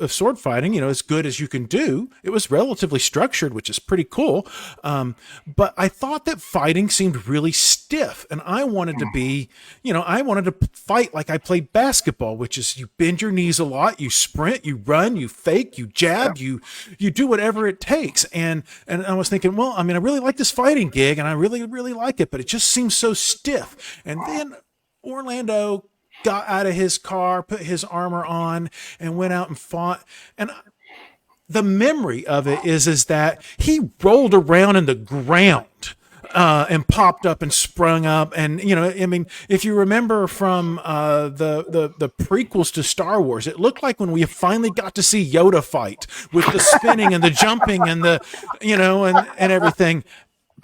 sword fighting, as good as you can do. It was relatively structured, which is pretty cool. But I thought that fighting seemed really stiff, and I wanted to be, I wanted to fight like I played basketball, which is you bend your knees a lot, you sprint, you run, you fake, you jab, you do whatever it takes. And I was thinking, well, I mean, I really like this fighting gig, and I really, really like it, but it just seems so stiff. And then Orlando got out of his car, put his armor on, and went out and fought. And the memory of it is that he rolled around in the ground and popped up and sprung up. And, if you remember from the prequels to Star Wars, it looked like when we finally got to see Yoda fight with the spinning and the jumping and the, and everything.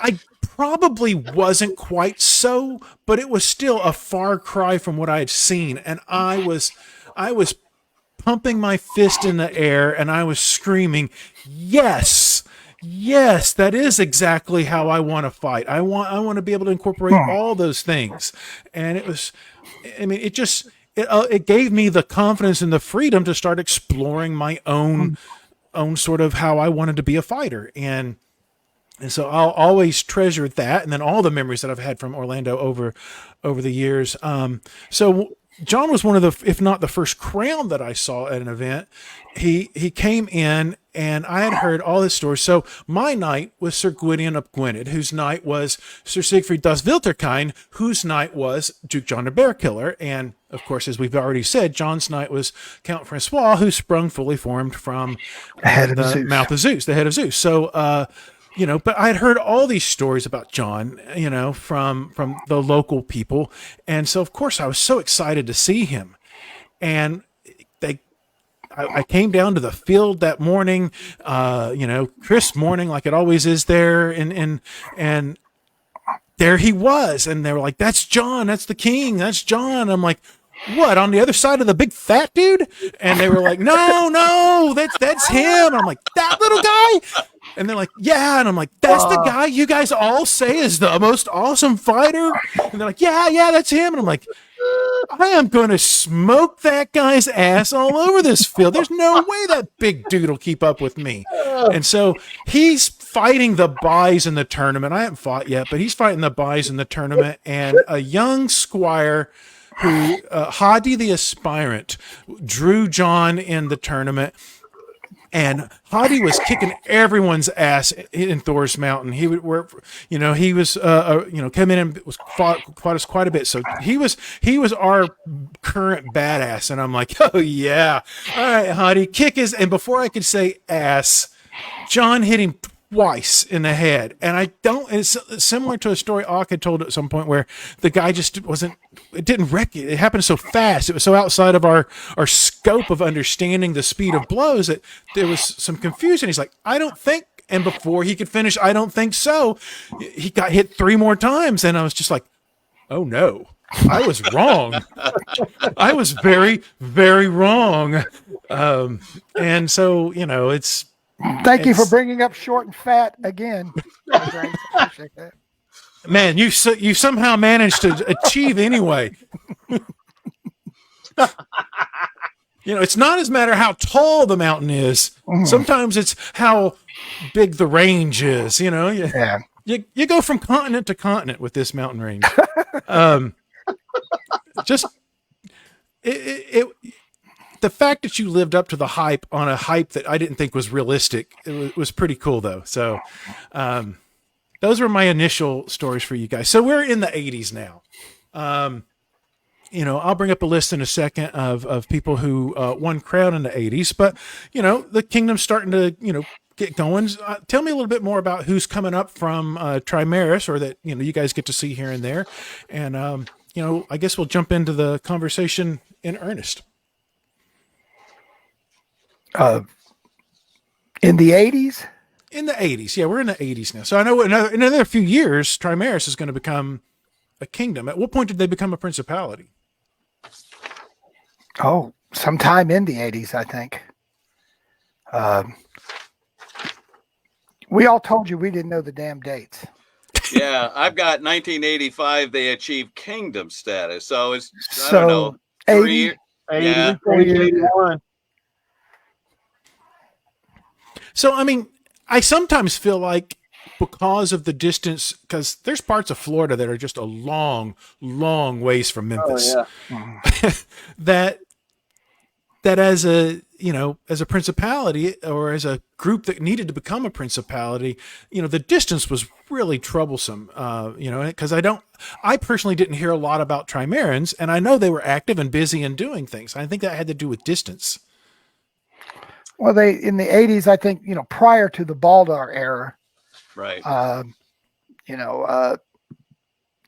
I probably wasn't quite so, but it was still a far cry from what I had seen. And I was pumping my fist in the air and I was screaming, yes, that is exactly how I want to fight. I want to be able to incorporate all those things. And it gave me the confidence and the freedom to start exploring my own sort of how I wanted to be a fighter. And so I'll always treasure that, and then all the memories that I've had from Orlando over the years. So John was one of the, if not the first crown that I saw at an event. He came in, and I had heard all his stories. So my knight was Sir Gwydion of Gwynedd, whose knight was Sir Siegfried das Wilterkind, whose knight was Duke John the Bearkiller. And of course, as we've already said, John's knight was Count Francois, who sprung fully formed from the mouth of Zeus, the head of Zeus. So, but I had heard all these stories about John, from the local people. And so, of course, I was so excited to see him. And I came down to the field that morning, crisp morning, like it always is there. And there he was. And they were like, that's John, that's the king, that's John. I'm like, what, on the other side of the big fat dude? And they were like, no, that's him. And I'm like, that little guy? And they're like, yeah. And I'm like, that's the guy you guys all say is the most awesome fighter? And they're like, yeah, that's him. And I'm like, I am going to smoke that guy's ass all over this field. There's no way that big dude will keep up with me. And so he's fighting the buys in the tournament. I haven't fought yet, but he's fighting the buys in the tournament. And a young squire who, Hadi the Aspirant, drew John in the tournament. And Hadi was kicking everyone's ass in Thor's Mountain. He would work, he was, come in and fought us quite a bit. So he was our current badass. And I'm like, oh yeah, all right, Hadi, kick his. And before I could say ass, John hit him twice in the head. And it's similar to a story Auk had told at some point where the guy just it happened so fast. It was so outside of our scope of understanding the speed of blows that there was some confusion. He's like, I don't think, and before he could finish, I don't think so, he got hit 3 more times. And I was just like, oh no, I was wrong. I was very, very wrong. And so, it's, Thank you for bringing up short and fat again. I appreciate that. Man, you somehow managed to achieve anyway. It's not as matter how tall the mountain is. Sometimes it's how big the range is. You go from continent to continent with this mountain range. The fact that you lived up to the hype on a hype that I didn't think was realistic, it was pretty cool though. So, those were my initial stories for you guys. So we're in the 80s now. I'll bring up a list in a second of people who won crown in the 80s, but the kingdom's starting to, get going. Tell me a little bit more about who's coming up from Trimaris, or that, you guys get to see here and there. And, I guess we'll jump into the conversation in earnest. In the 80s? In the 80s. Yeah, we're in the 80s now. So I know in another few years, Trimaris is going to become a kingdom. At what point did they become a principality? Oh, sometime in the 80s, I think. We all told you we didn't know the damn dates. Yeah, I've got 1985. They achieved kingdom status. So it's, I don't know, 80, 81. So, I sometimes feel like because of the distance, because there's parts of Florida that are just a long, long ways from Memphis, that as a principality or as a group that needed to become a principality, the distance was really troublesome, because I personally didn't hear a lot about Trimarans, and I know they were active and busy and doing things. I think that had to do with distance. Well, in the 80s, I think, prior to the Baldar era, right. Let's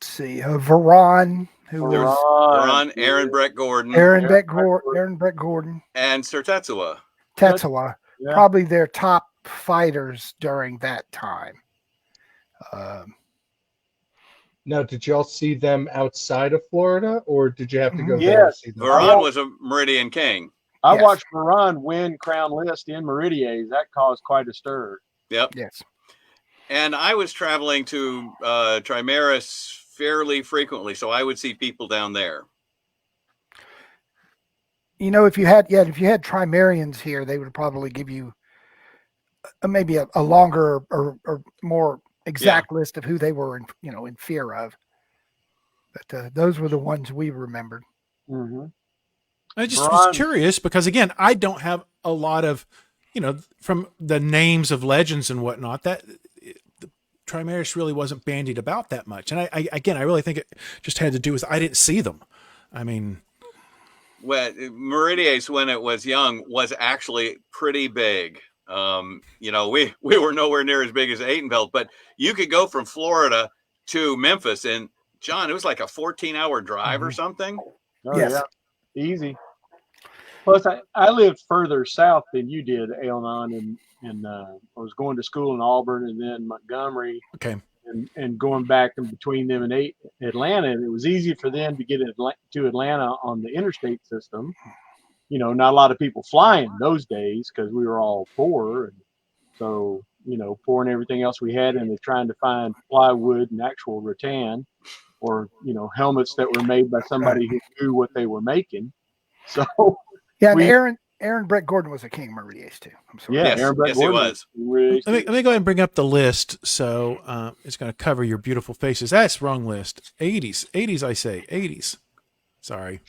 see, Varan, Varan, Aaron Brett Gordon, Aaron Brett Gordon, and Sir Tetsuo. Probably their top fighters during that time. Now, did y'all see them outside of Florida, or did you have to go there to see them? Varan was a Meridian king. I watched Varan win Crown List in Meridies. That caused quite a stir. Yep. Yes. And I was traveling to Trimaris fairly frequently, so I would see people down there. If you had Trimarians here, they would probably give you maybe a longer or more exact list of who they were in fear of. But those were the ones we remembered. Mm-hmm. I just was curious because, again, I don't have a lot of, from the names of legends and whatnot, that the Trimaris really wasn't bandied about that much. And I really think it just had to do with I didn't see them. Well, Meridies, when it was young, was actually pretty big. We were nowhere near as big as Aitenveld, but you could go from Florida to Memphis, and John, it was like a 14-hour drive or something. Oh, yes. Yeah. Easy. Plus, I lived further south than you did, Ailgheanan, and I was going to school in Auburn and then Montgomery. Okay. and going back and between them and Atlanta, and it was easy for them to get to Atlanta on the interstate system. You know, not a lot of people flying those days because we were all poor, and so you know, pouring everything else we had into trying to find plywood and actual rattan, or you know, helmets that were made by somebody who knew what they were making. So yeah, and Aaron Brett Gordon was a king of Meridies too. I'm sorry. yeah, Yes, Aaron Brett yes, he Gordon was. really- Let me go ahead and bring up the list. So it's going to cover your beautiful faces. That's wrong list. 80s, I say 80s. Sorry,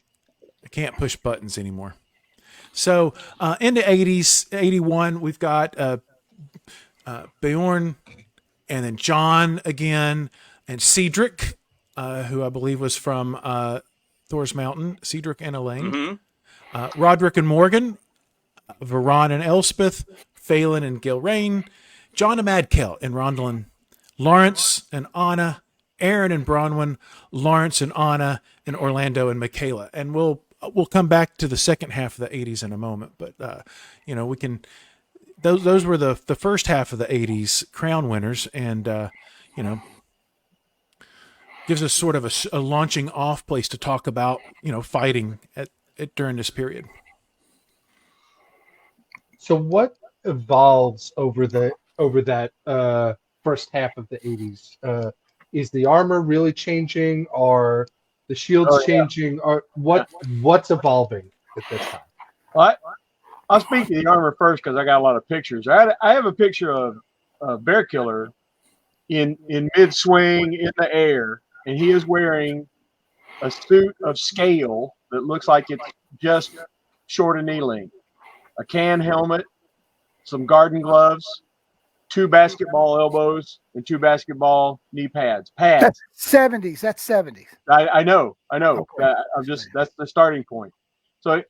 I can't push buttons anymore. So in the 80s, 81, we've got Bjorn, and then John again, and Cedric, who I believe was from Thor's Mountain. Cedric and Elaine. Mm-hmm. Roderick and Morgan, Varon and Elspeth, Phelan and Gilrain, John and Madkel and Rondalyn, Lawrence and Anna, Aaron and Bronwyn, Lawrence and Anna, and Orlando and Michaela. And we'll come back to the second half of the 80s in a moment, but you know, we can. Those were the first half of the 80s crown winners, and you know, gives us sort of a launching off place to talk about, you know, fighting during this period. So what evolves over that first half of the 80s? Is the armor really changing? Are the shields changing? Or what's evolving at this time? Well, I'll speak to the armor first because I got a lot of pictures. I have a picture of Bearkiller in mid swing in the air, and he is wearing a suit of scale that looks like it's just short of knee length, a can helmet, some garden gloves, 2 basketball elbows, and 2 basketball knee pads. That's 70s. That's 70s. I know. Okay. That's the starting point. So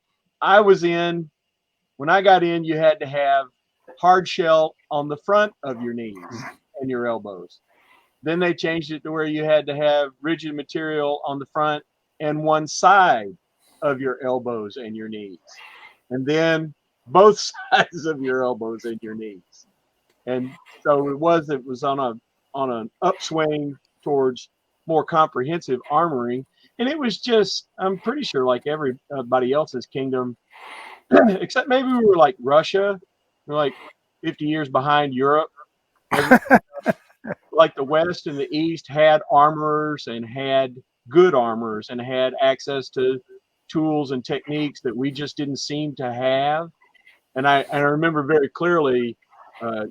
when I got in, you had to have hard shell on the front of your knees and your elbows. Then they changed it to where you had to have rigid material on the front and one side of your elbows and your knees. And then both sides of your elbows and your knees. And so it was on an upswing towards more comprehensive armoring. And it was just, I'm pretty sure like everybody else's kingdom, except maybe we were like Russia, we're like 50 years behind Europe. Like the West and the East had armorers and had good armorers and had access to tools and techniques that we just didn't seem to have. And I remember very clearly,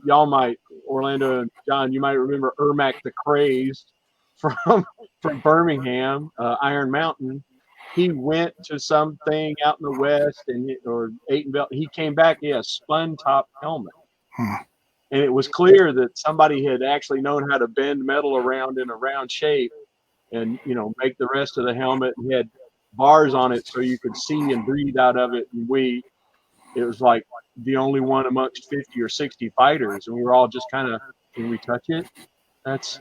y'all might, Orlando and John, you might remember Ermac the Crazed from Birmingham, Iron Mountain. He went to something out in the West or Aytonville. He came back, he had a spun top helmet. And it was clear that somebody had actually known how to bend metal around in a round shape and, you know, make the rest of the helmet. He had bars on it so you could see and breathe out of it. And it was like the only one amongst 50 or 60 fighters. And we were all just kind of, can we touch it? That's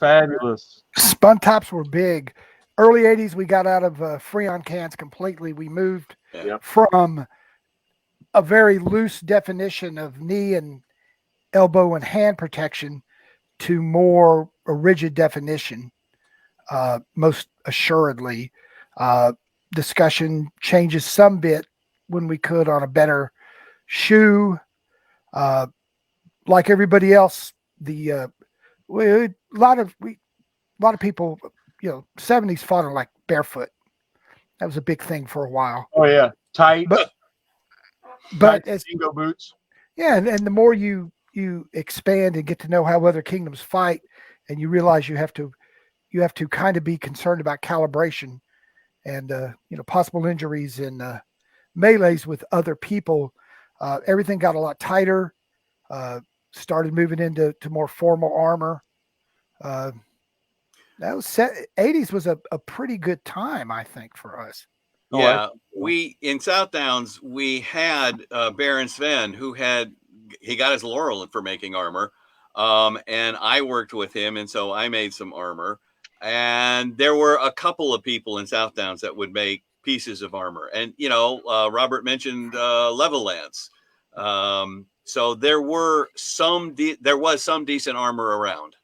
fabulous. Spun tops were big. Early 80s, we got out of Freon cans completely. We moved from a very loose definition of knee and elbow and hand protection to more a rigid definition, most assuredly. Discussion changes some bit when we could on a better shoe. Like everybody else, a lot of people, you know, 70s fought on like barefoot. That was a big thing for a while. Oh yeah, tight. But as dingo boots. Yeah, and the more you expand and get to know how other kingdoms fight, and you realize you have to kind of be concerned about calibration and you know, possible injuries and melees with other people. Everything got a lot tighter. Started moving into more formal armor. That was 80s was a pretty good time, I think, for us. Yeah, we in South Downs we had Baron Sven, who he got his laurel for making armor, and I worked with him, and so I made some armor. And there were a couple of people in South Downs that would make pieces of armor, and you know, Robert mentioned Level Lance, so there was some decent armor around.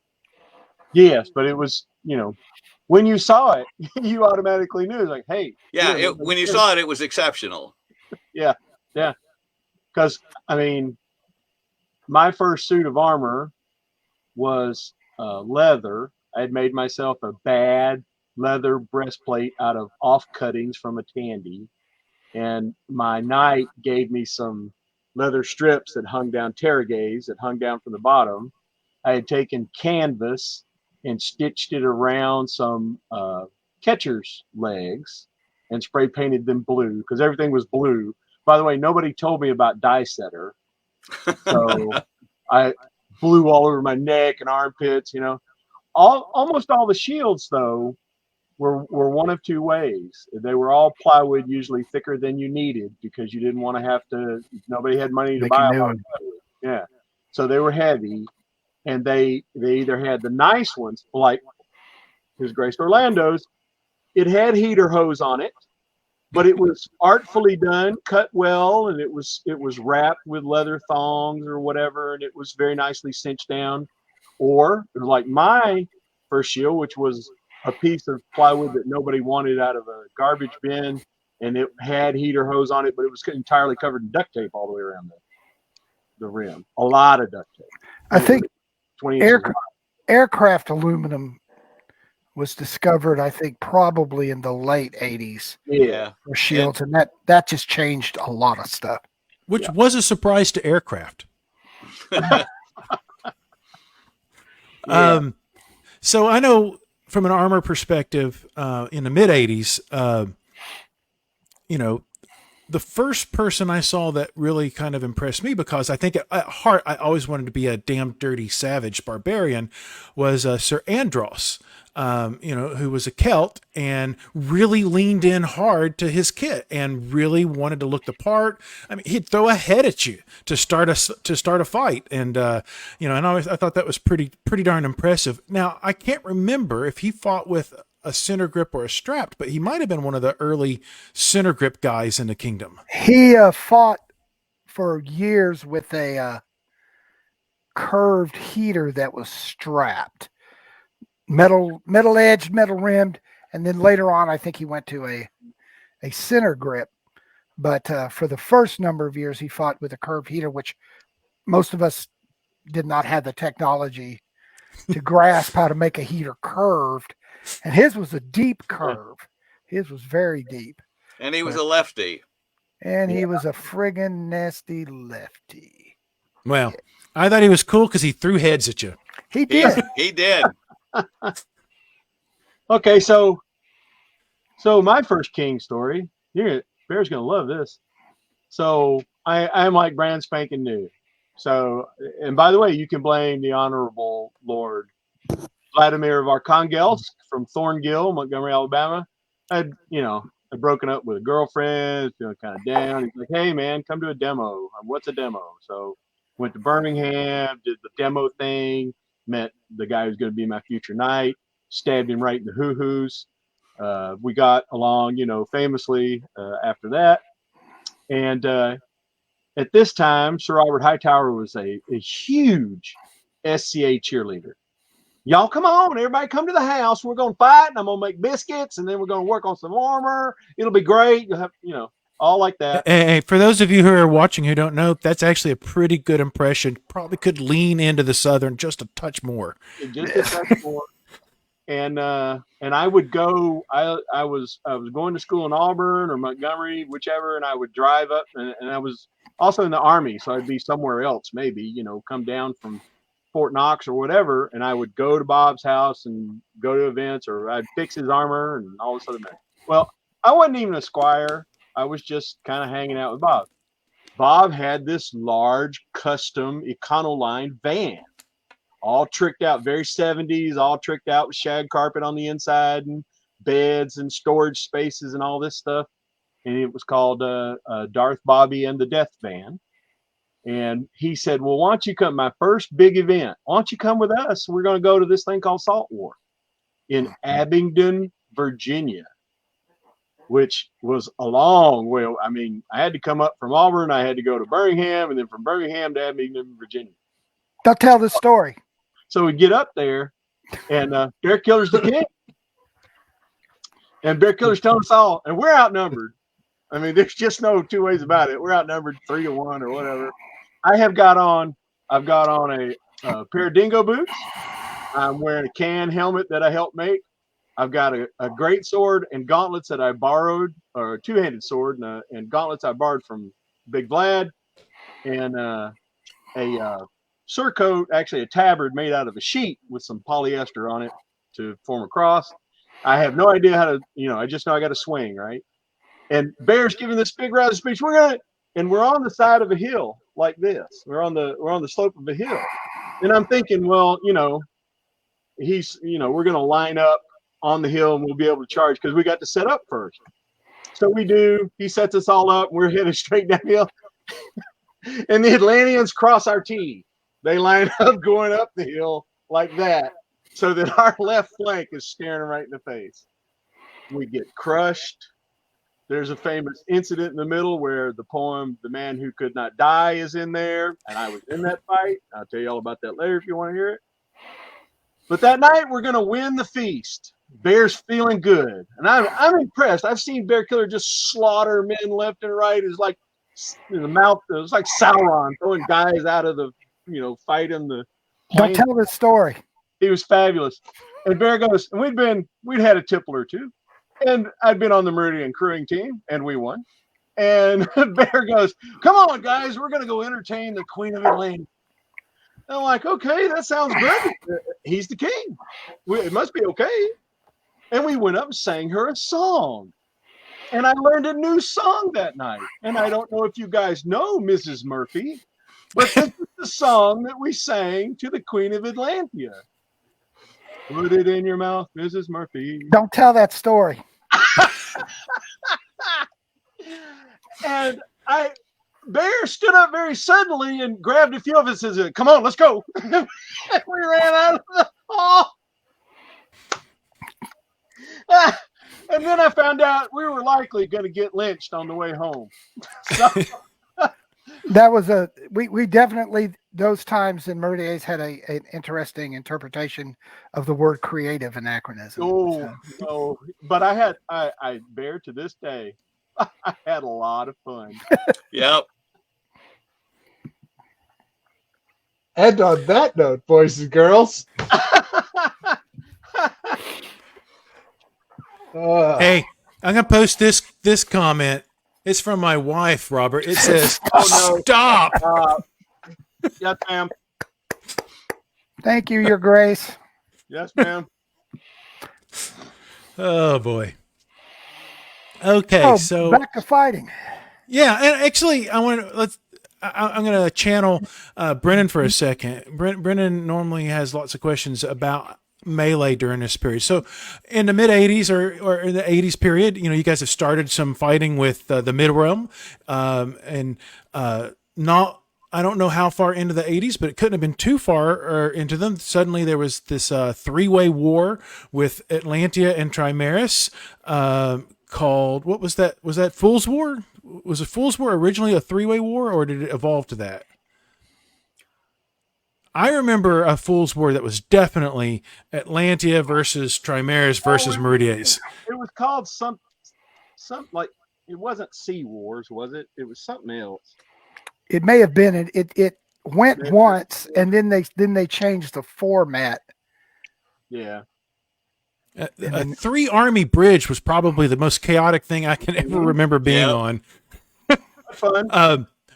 Yes, but it was, when you saw it, you automatically knew. It's like, hey, Yeah, here, when you saw it, it was exceptional. yeah, yeah. Because I mean, my first suit of armor was leather. I had made myself a bad leather breastplate out of off cuttings from a tandy, and my knight gave me some leather strips that hung down, terragaze that hung down from the bottom. I had taken canvas and stitched it around some catcher's legs and spray painted them blue because everything was blue. By the way, nobody told me about dye setter, so I blew all over my neck and armpits. Almost all the shields though were one of two ways. They were all plywood, usually thicker than you needed because you didn't want to have to. Nobody had money to Make a buy a new lot of one. plywood. Yeah, so they were heavy, and they either had the nice ones like His Grace Orlando's. It had heater hose on it, but it was artfully done, cut well, and it was wrapped with leather thongs or whatever, and it was very nicely cinched down. Or it was like my first shield, which was a piece of plywood that nobody wanted out of a garbage bin, and it had heater hose on it, but it was entirely covered in duct tape all the way around the rim. A lot of duct tape. I And it think was 20 inches wide. aircraft aluminum was discovered, I think, probably in the late 80s Yeah. for shields, and that just changed a lot of stuff. Which was a surprise to aircraft. Yeah. So I know from an armor perspective, in the mid 80s, the first person I saw that really kind of impressed me, because I think at heart I always wanted to be a damn dirty savage barbarian, was Sir Andros, who was a Celt and really leaned in hard to his kit and really wanted to look the part. I mean, he'd throw a head at you to start a fight, and and I thought that was pretty darn impressive. Now I can't remember if he fought with a center grip or a strapped, but he might have been one of the early center grip guys in the kingdom. He fought for years with a curved heater that was strapped, metal edged, metal rimmed, and then later on, I think he went to a center grip. But for the first number of years, he fought with a curved heater, which most of us did not have the technology to grasp how to make a heater curved. And his was a deep curve. His was very deep. And he was a lefty. And he was a friggin' nasty lefty. Well, I thought he was cool because he threw heads at you. He did. He did. Okay, so my first king story. Bear's gonna love this. So I'm like brand spanking new. So, and by the way, you can blame the Honorable Lord Vladimir of Archangelsk from Thorngill, Montgomery, Alabama. I'd broken up with a girlfriend, feeling kind of down. He's like, hey man, come to a demo. What's a demo? So went to Birmingham, did the demo thing, met the guy who's going to be my future knight, stabbed him right in the hoo-hoos. We got along, famously after that. And at this time, Sir Robert Hightower was a huge SCA cheerleader. Y'all come on, everybody come to the house. We're going to fight, and I'm going to make biscuits, and then we're going to work on some armor. It'll be great. You'll have, all like that. Hey, for those of you who are watching who don't know, that's actually a pretty good impression. Probably could lean into the Southern just a touch more. Just a touch more. And I would go. I was going to school in Auburn or Montgomery, whichever, and I would drive up, and I was also in the Army, so I'd be somewhere else, maybe come down from Fort Knox or whatever, and I would go to Bob's house and go to events, or I'd fix his armor and all this other mess. Well, I wasn't even a squire. I was just kind of hanging out with Bob. Bob had this large custom Econoline van, all tricked out, very 70s, all tricked out with shag carpet on the inside and beds and storage spaces and all this stuff. And it was called Darth Bobby and the Death Van. And he said, well, why don't you come, my first big event, why don't you come with us? We're going to go to this thing called Salt War in Abingdon, Virginia, which was a long way. I mean, I had to come up from Auburn. I had to go to Birmingham, and then from Birmingham to Abingdon, Virginia. Don't tell this story. So we get up there, And Bearkiller's the king. And Bearkiller's telling us all, and we're outnumbered. I mean, there's just no two ways about it. We're outnumbered 3-1 or whatever. I've got on a pair of dingo boots. I'm wearing a can helmet that I helped make. I've got a great sword and gauntlets that I borrowed, or a two-handed sword and gauntlets I borrowed from Big Vlad, and a surcoat, actually a tabard made out of a sheet with some polyester on it to form a cross. I have no idea how to, I just know I got to swing, right? And Bear's giving this big rousing speech. We're on the side of a hill like this. We're on the slope of a hill, and I'm thinking, well, we're going to line up on the hill and we'll be able to charge because we got to set up first. So we do. He sets us all up. We're headed straight downhill. And the Atlanteans cross our T. They line up going up the hill like that so that our left flank is staring right in the face. We get crushed. There's a famous incident in the middle where the poem, The Man Who Could Not Die, is in there. And I was in that fight. I'll tell you all about that later if you want to hear it. But that night, we're going to win the feast. Bear's feeling good. And I'm impressed. I've seen Bearkiller just slaughter men left and right. It's like in the mouth. It was like Sauron throwing guys out of the, fight in the plane. Don't tell this story. He was fabulous. And Bear goes, and we'd had a tipple or two. And I'd been on the Meridian crewing team, and we won. And Bear goes, come on, guys, we're going to go entertain the Queen of Ailgheanan. And I'm like, okay, that sounds great. He's the king. It must be okay. And we went up and sang her a song. And I learned a new song that night. And I don't know if you guys know Mrs. Murphy, but this is the song that we sang to the Queen of Atlantia. Put it in your mouth, Mrs. Murphy. Don't tell that story. And Bear stood up very suddenly and grabbed a few of us and said, come on, let's go. We ran out of the hall. And then I found out we were likely going to get lynched on the way home. So, that was we definitely, those times in Meridies had an interesting interpretation of the word creative anachronism. No, but I Bear to this day, I had a lot of fun. Yep. And on that note, boys and girls. Hey, I'm gonna post this comment. It's from my wife, Robert. It says, Oh, no. "Stop." Yes, ma'am. Thank you, Your Grace. Yes, ma'am. Oh boy. Okay, Oh, so back to fighting. yeah, and actually, I'm going to channel Brennan for a second. Brennan normally has lots of questions about melee during this period. So in the mid 80s or in the 80s period, you guys have started some fighting with the mid realm, and I don't know how far into the 80s, but it couldn't have been too far into them. Suddenly there was this three-way war with Atlantia and Trimaris, called, what was that? Was that Fool's War? Was it Fool's War originally a three-way war, or did it evolve to that? I remember a Fool's War that was definitely Atlantia versus Trimaris versus Meridies. It was called some like, it wasn't Sea Wars, was it? It was something else. It may have been. It went once, and then they changed the format. Yeah. A three-army bridge was probably the most chaotic thing I can ever remember being on. Fun.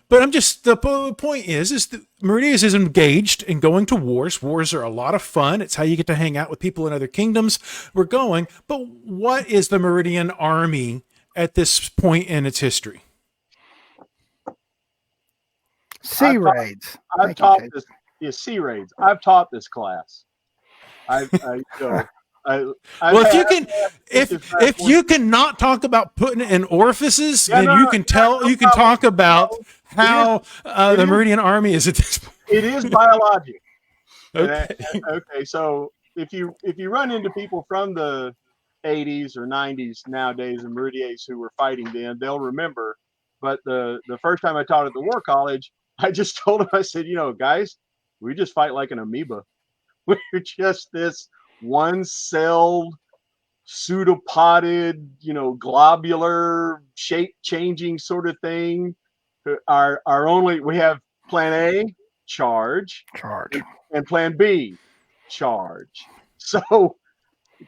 But I'm just, the point is that Meridies is engaged in going to wars. Wars are a lot of fun. It's how you get to hang out with people in other kingdoms. We're going. But what is the Meridian army at this point in its history? Sea raids. I've taught this. Yeah, sea raids. I've taught this class. If you can not talk about putting it in orifices, then you can talk about how the Meridian army is at this point. It is biologic. Okay. Okay. So if you run into people from the 80s or 90s nowadays in Meridies who were fighting then, they'll remember. But the first time I taught at the War College, I just told them, I said, guys, we just fight like an amoeba. We're just this one-celled, pseudopoded, globular shape changing sort of thing. Our only, we have plan A, charge, and plan B, charge. So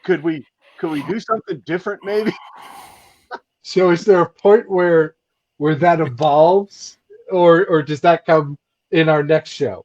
could we do something different maybe? So is there a point where that evolves, or does that come in our next show?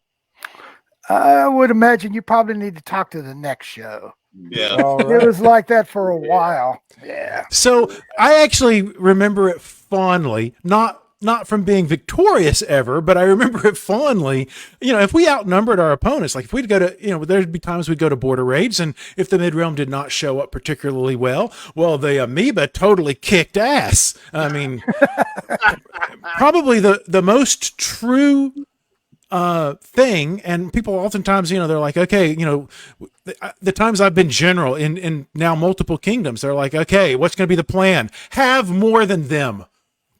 I would imagine you probably need to talk to the next show. Yeah. All It right. was like that for a while. Yeah. So I actually remember it fondly, not from being victorious ever, but I remember it fondly. If we outnumbered our opponents, like if we'd go to, there'd be times we'd go to border raids, and if the mid-realm did not show up particularly well, the amoeba totally kicked ass. I mean, probably the most true thing, and people oftentimes, they're like, okay, the times I've been general in now multiple kingdoms, they're like, okay, what's going to be the plan? Have more than them.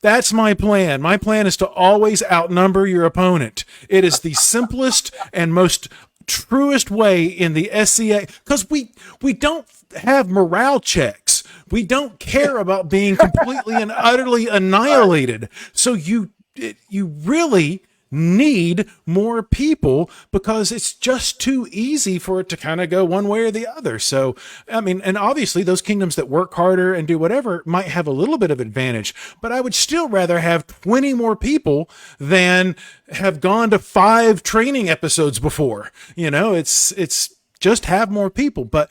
That's my plan. My plan is to always outnumber your opponent. It is the simplest and most truest way in the SCA, because we don't have morale checks. We don't care about being completely and utterly annihilated. So you really need more people, because it's just too easy for it to kind of go one way or the other. So, I mean, and obviously those kingdoms that work harder and do whatever might have a little bit of advantage, but I would still rather have 20 more people than have gone to 5 training episodes before. It's just have more people, but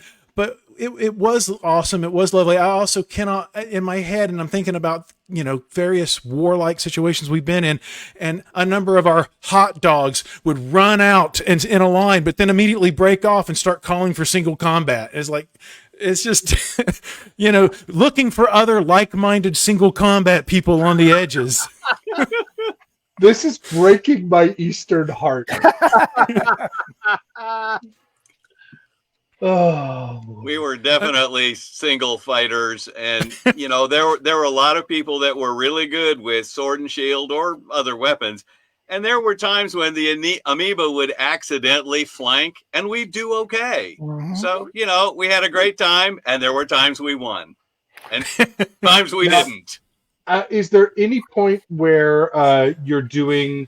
it was awesome. It was lovely. I also cannot, in my head, and I'm thinking about, various warlike situations we've been in, and a number of our hot dogs would run out and in a line, but then immediately break off and start calling for single combat. It's just, looking for other like-minded single combat people on the edges. This is breaking my Eastern heart. Oh, We were definitely single fighters, and there were a lot of people that were really good with sword and shield or other weapons, and there were times when the amoeba would accidentally flank, and we'd do okay. Mhm. So we had a great time, and there were times we won, and times we didn't. is there any point where you're doing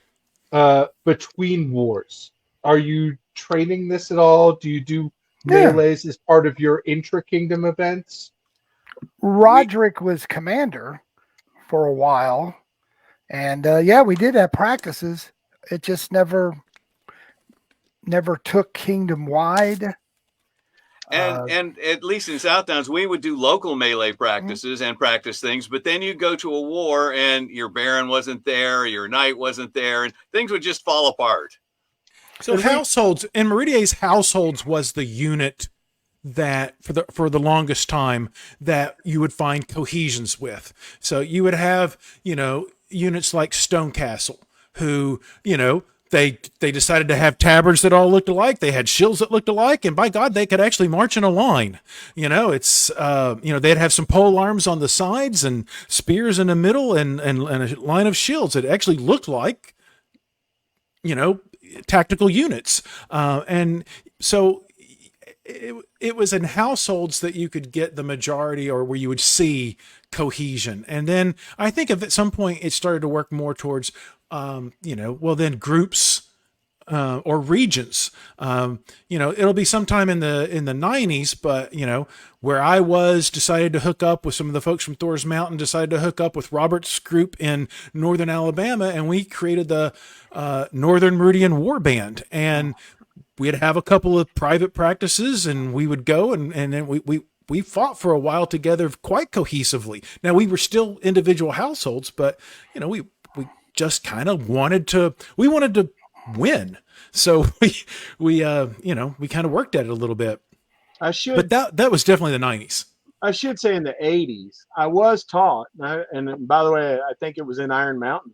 between wars? Are you training this at all? Do you do melees as part of your intra-kingdom events? Roderick was commander for a while, and we did have practices. It just never took kingdom wide. And at least in South Downs, we would do local melee practices and practice things, but then you go to a war and your baron wasn't there, your knight wasn't there, and things would just fall apart. So households, in Meridies, households was the unit that for the longest time that you would find cohesions with. So you would have, units like Stonecastle, who, they decided to have tabards that all looked alike. They had shields that looked alike, and by God, they could actually march in a line. They'd have some pole arms on the sides and spears in the middle and a line of shields. It actually looked like, tactical units. And so it was in households that you could get the majority, or where you would see cohesion. And then I think at some point it started to work more towards, then groups or regions. It'll be sometime in the 90s, but where I was decided to hook up with some of the folks from Thor's Mountain, decided to hook up with Robert's group in northern Alabama, and we created the Northern Meridian War Band. And we'd have a couple of private practices, and we would go and then we fought for a while together quite cohesively. Now, we were still individual households, but we just kind of wanted to win. So we kind of worked at it a little bit. But that was definitely the 90s. I should say in the 80s, I was taught, and by the way, I think it was in Iron Mountain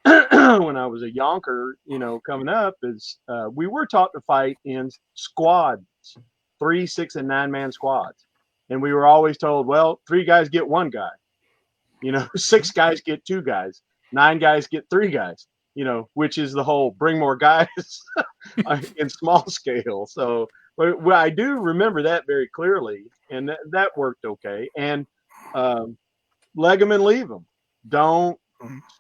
when I was a yonker, coming up, is we were taught to fight in squads, 3, 6, and 9-man squads. And we were always told, well, 3 guys get 1 guy, 6 guys get 2 guys, 9 guys get 3 guys, which is the whole bring more guys in small scale. So Well, I do remember that very clearly, and that worked okay. And leg them and leave them. Don't,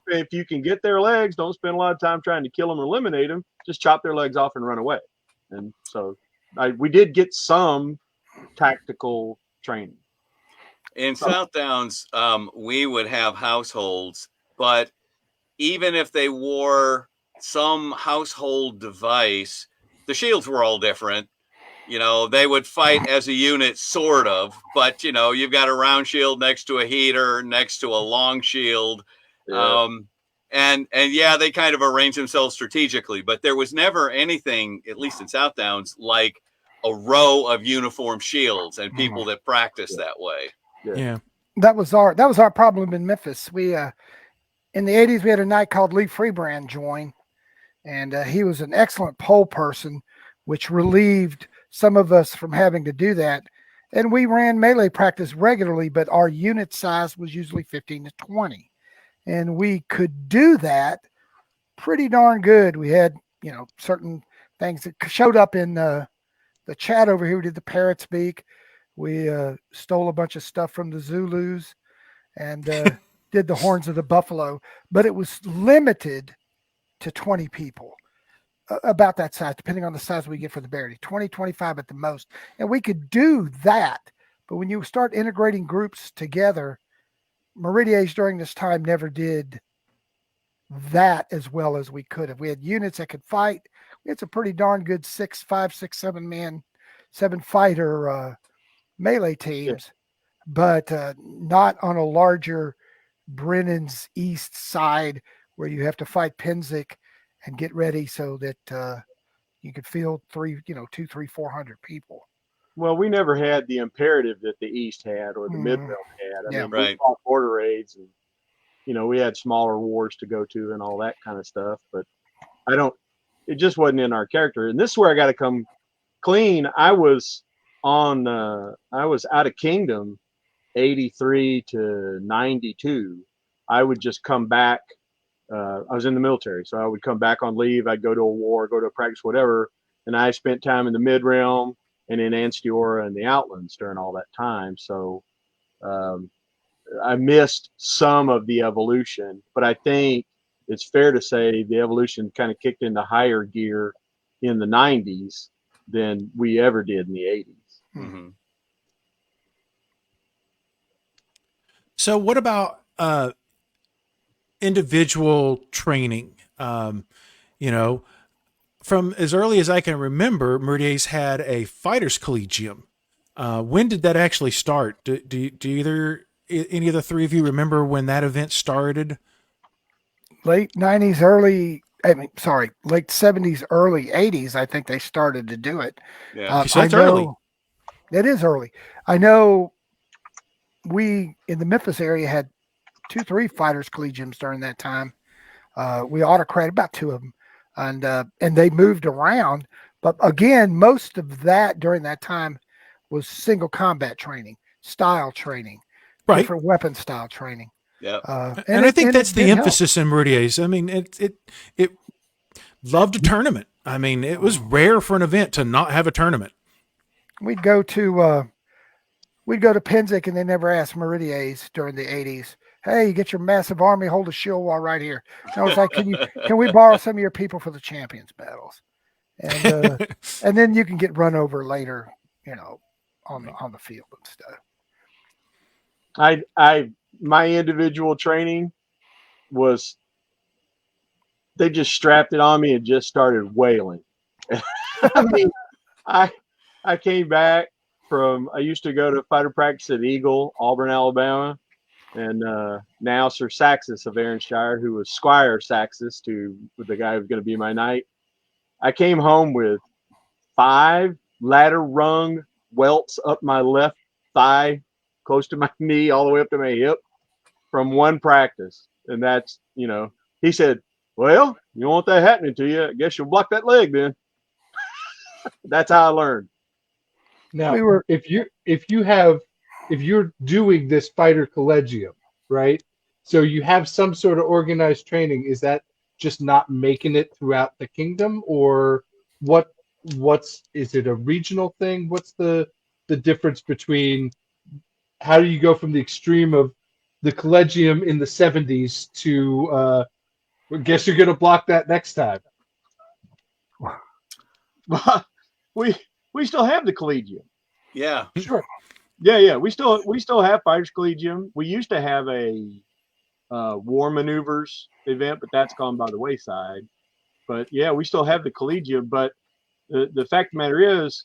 if you can get their legs, don't spend a lot of time trying to kill them or eliminate them. Just chop their legs off and run away. And so we did get some tactical training. In South Downs, we would have households, but even if they wore some household device, the shields were all different. You know, they would fight as a unit, sort of, but you know, you've got a round shield next to a heater, next to a long shield. Yeah. And yeah, they kind of arranged themselves strategically, but there was never anything, at least in South Downs, like a row of uniform shields and people that practice that way. Yeah. That was our problem in Memphis. We in the 80s we had a knight called Lee Freebrand join, and he was an excellent pole person, which relieved some of us from having to do that. And we ran melee practice regularly, but our unit size was usually 15 to 20. And we could do that pretty darn good. We had, you know, certain things that showed up in the chat over here. We did the parrot speak. We stole a bunch of stuff from the Zulus and did the horns of the buffalo, but it was limited to 20 people, about that size, depending on the size we get for the Meridies, 20, 25 at the most. And we could do that. But when you start integrating groups together, Meridies during this time never did that as well as we could have. We had units that could fight. It's a pretty darn good 5, 6, 7 man, 7 fighter melee teams, but not on a larger Brennan's east side where you have to fight Penzic and get ready so that you could field 200, 300, 400 people. Well, we never had the imperative that the East had or the Midrealm had. I mean, right. we fought border raids and, you know, we had smaller wars to go to and all that kind of stuff, but it just wasn't in our character. And this is where I got to come clean. I was out of Kingdom 83 to 92. I would just come back. I was in the military, so I would come back on leave. I'd go to a war, go to a practice, whatever. And I spent time in the Midrealm and in Anstiora and the Outlands during all that time. So I missed some of the evolution, but I think it's fair to say the evolution kind of kicked into higher gear in the 90s than we ever did in the 80s. Mm-hmm. So what about individual training? You know, from as early as I can remember, Meridies had a fighters collegium. When did that actually start? Do any of the three of you remember when that event started? Late 90s, late 70s, early 80s, I think they started to do it. Yeah. So that's early. It is early. I know we, in the Memphis area, had 2-3 fighters collegiums during that time. We autocrated about 2 of them, and they moved around. But again, most of that during that time was single combat training, style training, right? Different weapon style training. Yeah, and I think that's the emphasis in Meridies. I mean, it loved a tournament. I mean, it was rare for an event to not have a tournament. We'd go to Penzic, and they never asked Meridies during the 80s. Hey, you get your massive army, hold a shield wall right here. And I was like, can we borrow some of your people for the champions battles? And and then you can get run over later, you know, on the field and stuff. My individual training was, they just strapped it on me and just started wailing. I mean, I came back from, I used to go to fighter practice at Eagle, Auburn, Alabama, and now Sir Saxus of Aaronshire, who was Squire Saxus, with the guy who's going to be my knight. I came home with 5 ladder rung welts up my left thigh, close to my knee, all the way up to my hip from one practice. And that's, you know, he said, well, you don't want that happening to you. I guess you'll block that leg then. That's how I learned. Now, if you're doing this fighter collegium, right? So you have some sort of organized training. Is that just not making it throughout the kingdom, or what is it a regional thing? What's the difference between how do you go from the extreme of the collegium in the 70s to I guess you're going to block that next time? But we still have the collegium. Yeah. Sure. Yeah. We still have Fighters Collegium. We used to have a war maneuvers event, but that's gone by the wayside. But yeah, we still have the collegium. But the fact of the matter is,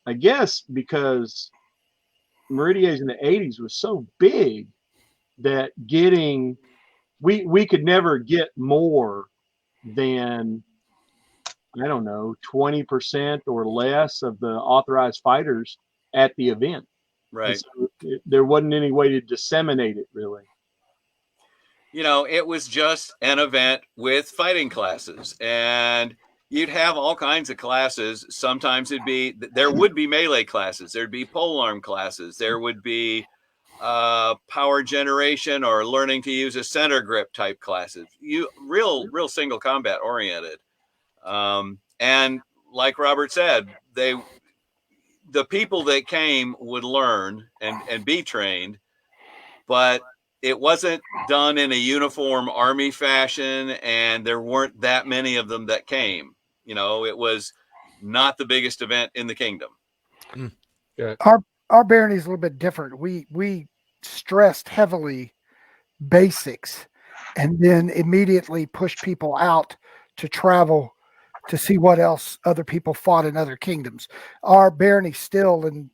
I guess because Meridies in the 80s was so big that we could never get more than, I don't know, 20% or less of the authorized fighters at the event. Right. So there wasn't any way to disseminate it, really. It was just an event with fighting classes, and you'd have all kinds of classes. Sometimes there would be melee classes, there'd be polearm classes, there would be power generation or learning to use a center grip type classes. Real single combat oriented. And like Robert said, the people that came would learn and be trained, but it wasn't done in a uniform army fashion, and there weren't that many of them that came. It was not the biggest event in the kingdom. Yeah. Our barony is a little bit different. We stressed heavily basics, and then immediately pushed people out to travel to see what else other people fought in other kingdoms. Our barony still in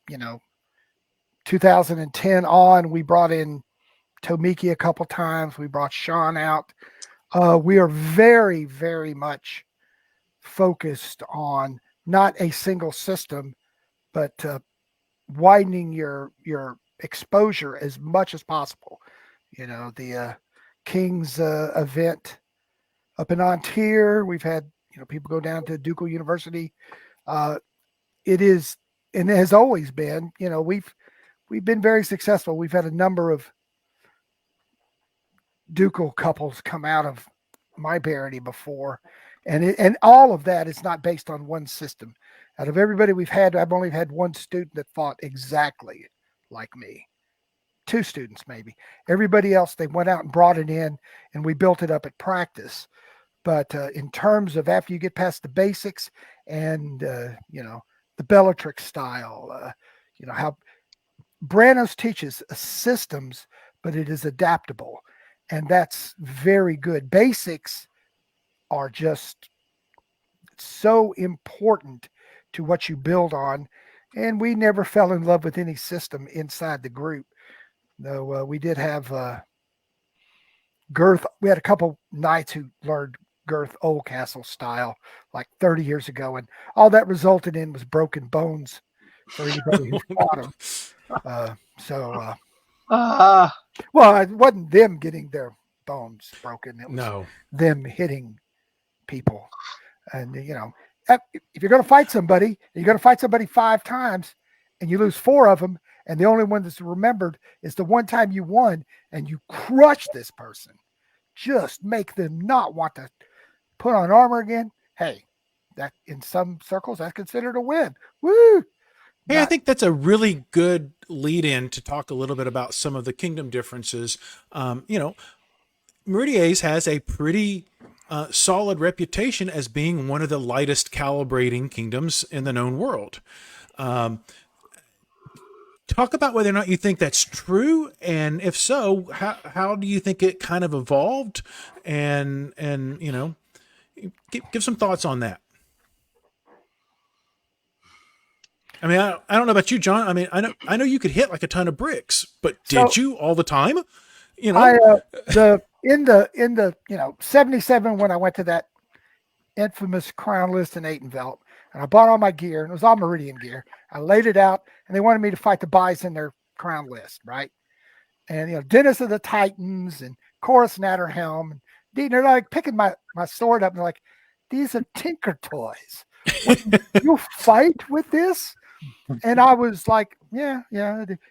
2010 on, we brought in Tomiki a couple times. We brought Sean out. We are very, very much focused on not a single system, but widening your exposure as much as possible. The King's event up in Ontario, we've had people go down to Ducal University. It is, and it has always been. We've been very successful. We've had a number of Ducal couples come out of my barony before, and all of that is not based on one system. Out of everybody we've had, I've only had one student that fought exactly like me. 2 students maybe. Everybody else, they went out and brought it in, and we built it up at practice. But in terms of after you get past the basics and the Bellatrix style, how Brannos teaches systems, but it is adaptable. And that's very good. Basics are just so important to what you build on. And we never fell in love with any system inside the group. Though we did have Girth. We had a couple knights who learned Girth Oldcastle style like 30 years ago. And all that resulted in was broken bones for anybody who fought them. Well, it wasn't them getting their bones broken. It was them hitting people. And, if you're going to fight somebody, you're going to fight somebody 5 times and you lose 4 of them. And the only one that's remembered is the one time you won and you crushed this person. Just make them not want to put on armor again. Hey, that in some circles, that's considered a win. Woo! Hey, I think that's a really good lead in to talk a little bit about some of the kingdom differences. Meridies has a pretty solid reputation as being one of the lightest calibrating kingdoms in the known world. Talk about whether or not you think that's true, and if so, how do you think it kind of evolved? And give some thoughts on that. I mean, I don't know about you, John. I mean, I know you could hit like a ton of bricks, but did you all the time? In the 77 when I went to that infamous crown list in Aitenvelt, and I bought all my gear, and it was all Meridian gear. I laid it out, and they wanted me to fight the buys in their crown list, right? And Dennis of the Titans and Chorus Natterhelm, and they're like picking my sword up, and they're like, "These are Tinker toys. You fight with this?" And I was like, yeah,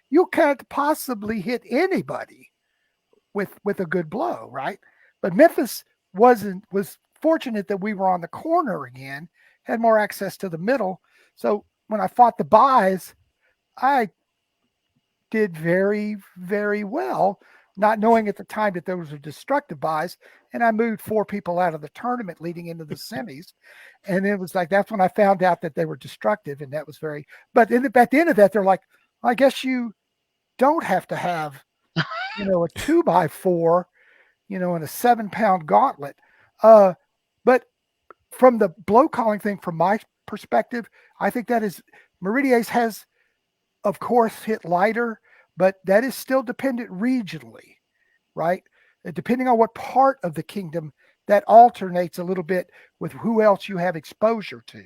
you can't possibly hit anybody with a good blow, right? But Memphis was fortunate that we were on the corner again, had more access to the middle. So when I fought the buys, I did very, very well, not knowing at the time that those were destructive buys. And I moved 4 people out of the tournament leading into the semis. And it was like, that's when I found out that they were destructive. And that was but at the end of that, they're like, I guess you don't have to have, a 2x4, in a 7-pound gauntlet. But from the blow calling thing, from my perspective, I think that is Meridies has, of course, hit lighter, but that is still dependent regionally, right? Depending on what part of the kingdom, that alternates a little bit with who else you have exposure to.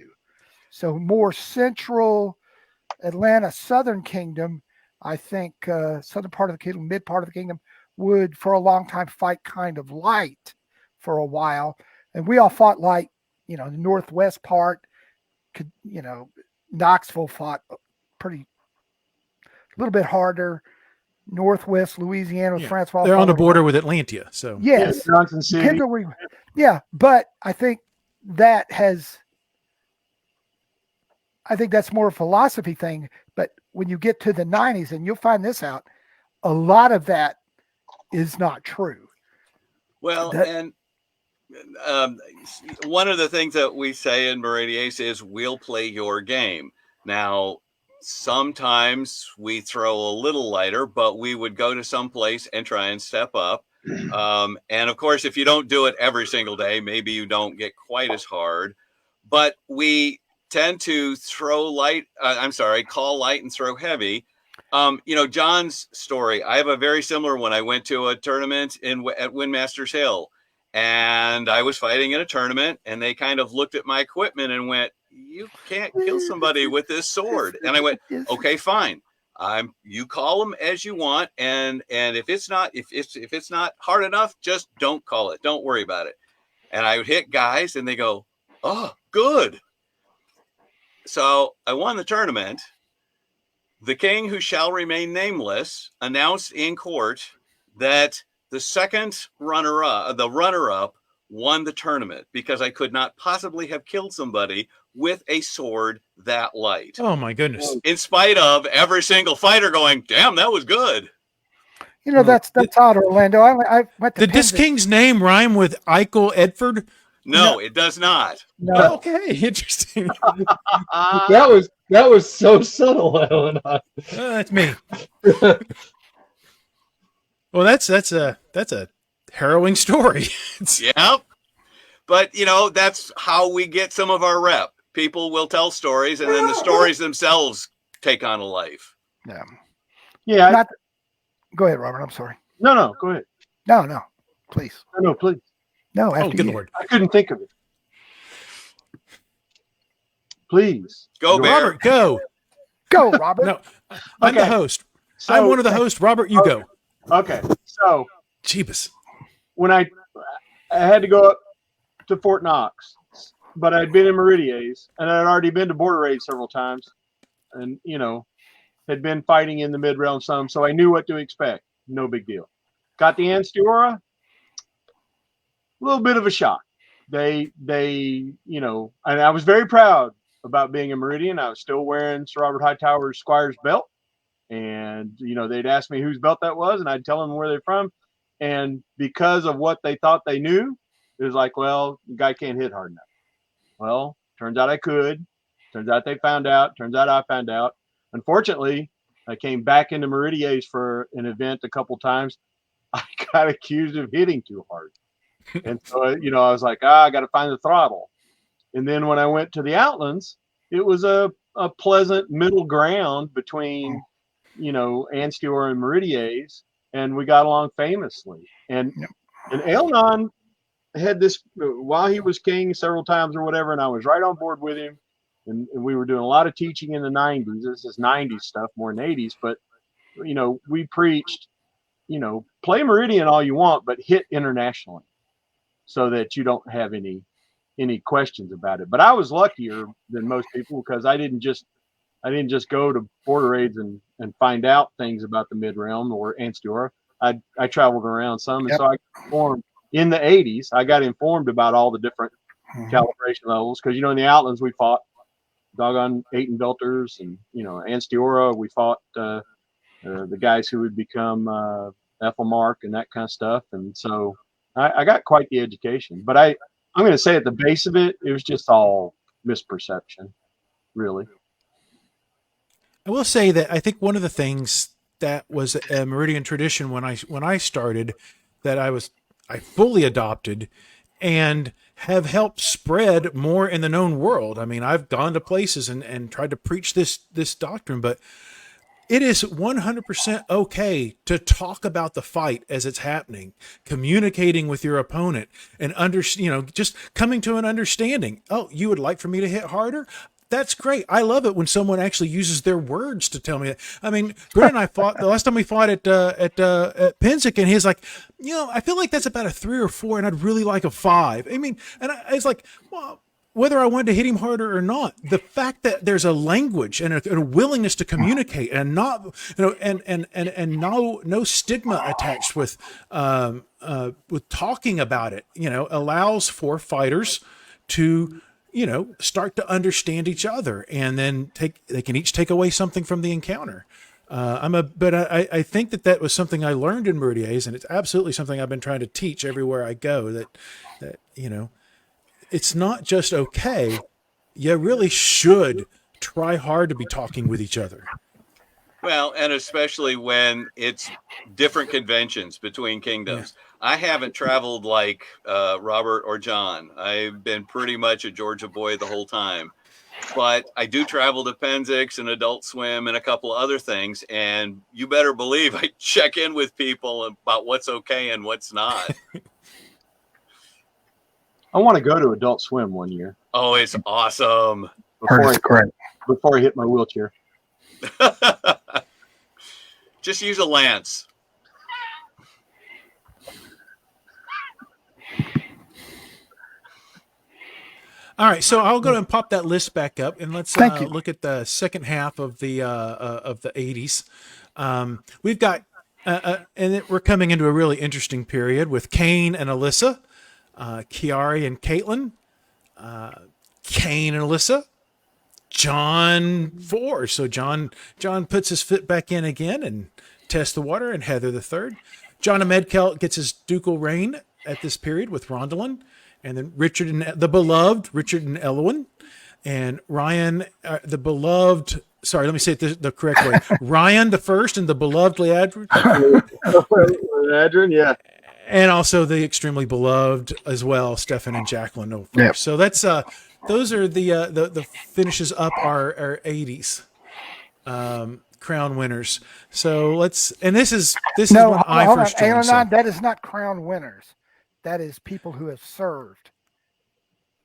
So more central Atlanta, southern kingdom, I think southern part of the kingdom, mid part of the kingdom would for a long time fight kind of light for a while. And we all fought light, the northwest part could, Knoxville fought a little bit harder. Northwest Louisiana, Yeah. Francois. They're on the border with Atlantia. So yes, Johnson City. But I think that's more a philosophy thing. But when you get to the 90s, and you'll find this out, a lot of that is not true. Well, and one of the things that we say in Meridies is we'll play your game. Now, sometimes we throw a little lighter, but we would go to some place and try and step up. And of course, if you don't do it every single day, maybe you don't get quite as hard. But we tend to call light and throw heavy. John's story, I have a very similar one. I went to a tournament at Windmaster's Hill, and I was fighting in a tournament, and they kind of looked at my equipment and went, "You can't kill somebody with this sword." And I went, "Okay, fine. You call them as you want, and if it's not hard enough, just don't call it. Don't worry about it." And I would hit guys, and they go, "Oh, good." So I won the tournament. The king, who shall remain nameless, announced in court that the runner-up, won the tournament because I could not possibly have killed somebody with a sword that light. oh my goodness. In spite of every single fighter going, "Damn, that was good." That's odd, Orlando. I went to Did this king's name rhyme with Eichel Edford? No, it does not. No. Okay, interesting. That was so subtle, Ellen. That's me. Well, that's a harrowing story. Yep. But, that's how we get some of our rep. People will tell stories, and then the stories themselves take on a life. Yeah. Yeah. Go ahead, Robert. I'm sorry. No, go ahead. No, please. No, please. No, Oh, after good you. Lord. I couldn't think of it. Please. Go, Bear. Robert, go. Go, Robert. No, I'm the Okay. host. So- I'm one of the hosts. Robert, you go. Okay. So Jeebus. when I had to go up to Fort Knox, but I'd been in Meridies, and I'd already been to border raids several times, and had been fighting in the mid realm some, so I knew what to expect. No big deal. Got the Anstiora, a little bit of a shock. They and I was very proud about being a Meridian. I was still wearing Sir Robert Hightower's Squire's belt, and they'd ask me whose belt that was, and I'd tell them where they're from, and because of what they thought they knew, it was like, well, the guy can't hit hard enough. Well, turns out I could. Turns out they found out. Turns out I found out. Unfortunately, I came back into Meridies for an event a couple times. I got accused of hitting too hard. And so, I was like, I got to find the throttle. And then when I went to the Outlands, it was a pleasant middle ground between, Anstiora and Meridies, and we got along famously. And Ailgheanan had this while he was king several times or whatever, and I was right on board with him. And we were doing a lot of teaching in the 90s. This is 90s stuff more than 80s. But, we preached, play Meridian all you want, but hit internationally so that you don't have any questions about it. But I was luckier than most people because I didn't just go to border raids and find out things about the mid realm or Anstiora. I traveled around some, and so I got informed in the 80s. I got informed about all the different calibration levels. Because, in the Outlands, we fought doggone Aiton Belters and, Anstiora. We fought the guys who would become Ethelmark and that kind of stuff. And so I got quite the education. But I'm going to say at the base of it, it was just all misperception, really. I will say that I think one of the things that was a Meridian tradition when I started that I fully adopted and have helped spread more in the known world. I mean, I've gone to places and tried to preach this doctrine, but it is 100% okay to talk about the fight as it's happening, communicating with your opponent, and just coming to an understanding. Oh, you would like for me to hit harder? That's great. I love it when someone actually uses their words to tell me that. I mean, Brennan and I fought the last time we fought at Pensick, and he's like, I feel like that's about a 3 or 4, and I'd really like a 5. I mean, and it's like, well, whether I wanted to hit him harder or not, the fact that there's a language and a willingness to communicate and not, and no stigma attached with talking about it, allows for fighters to, start to understand each other, and then they can each take away something from the encounter. But I think that was something I learned in Meridies, and it's absolutely something I've been trying to teach everywhere I go, that it's not just okay. You really should try hard to be talking with each other. Well, and especially when it's different conventions between kingdoms. Yeah. I haven't traveled like Robert or John. I've been pretty much a Georgia boy the whole time. But I do travel to Penzix and Adult Swim and a couple of other things. And you better believe I check in with people about what's okay and what's not. I want to go to Adult Swim one year. Oh, it's awesome. Before I hit my wheelchair. Just use a lance. All right, so I'll go and pop that list back up, and let's look at the second half of the 80s. We've got, we're coming into a really interesting period with Kane and Alyssa, Kiari and Caitlin, Kane and Alyssa, John 4. So John puts his foot back in again and tests the water, and Heather the third. John of Medkelt gets his ducal reign at this period with Rondalyn, and then Richard and the beloved Richard and Elwyn, and Ryan, the beloved. Sorry, let me say it the correct way. Ryan the first and the beloved Leadrin. Leadrin, yeah. And also the extremely beloved as well, Stefan and Jacqueline. Yep. So that's those are the finishes up our 80s crown winners. So this is when I first joined. Ailgheanan, that is not crown winners. That is people who have served.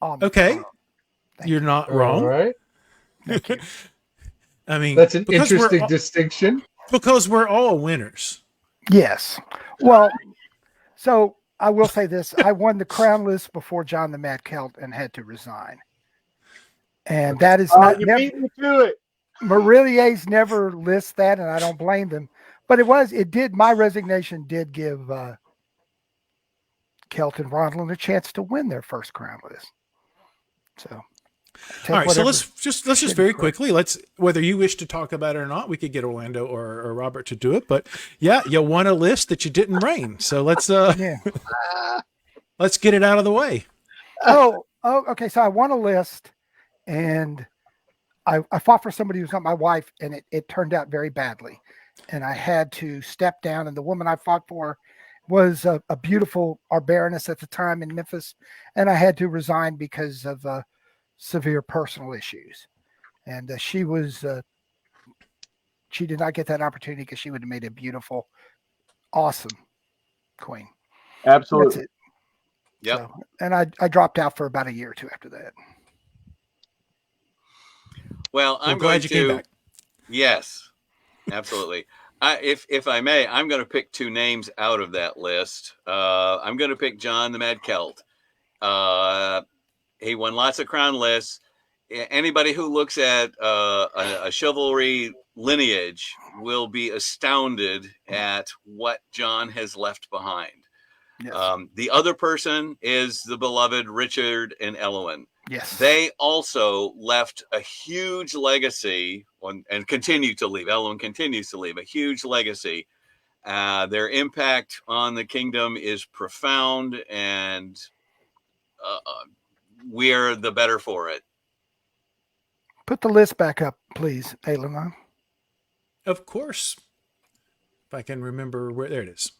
Okay, you're not wrong. All right. Thank you. I mean, that's an interesting distinction. Because we're all winners. Yes. Well, so I will say this. I won the crown list before John the Mad Celt and had to resign. And that is not... You beat me to it. Meridies never lists that, and I don't blame them. But my resignation did give Celt and Rondalyn a chance to win their first crown list. So... All right, so let's just very quickly, whether you wish to talk about it or not, we could get Orlando or Robert to do it. But yeah, you won a list that you didn't reign, so let's let's get it out of the way. Oh, okay. So I won a list, and I fought for somebody who's not my wife, and it turned out very badly, and I had to step down. And the woman I fought for was a beautiful Baroness at the time in Memphis, and I had to resign because of severe personal issues, and she did not get that opportunity because she would have made a beautiful, awesome queen. Absolutely. That's it. Yep. So, and I dropped out for about a year or two after that. Well, I'm glad you came back. Yes, absolutely. If I may, I'm going to pick 2 names out of that list. I'm going to pick John the Mad Celt. He won lots of crown lists. Anybody who looks at a chivalry lineage will be astounded at what John has left behind. Yes. The other person is the beloved Richard and Elowen. Yes. They also left a huge legacy and continue to leave. Elowen continues to leave a huge legacy. Their impact on the kingdom is profound, and we're the better for it. Put the list back up, please, Ailgheanan. Of course. If I can remember where, there it is.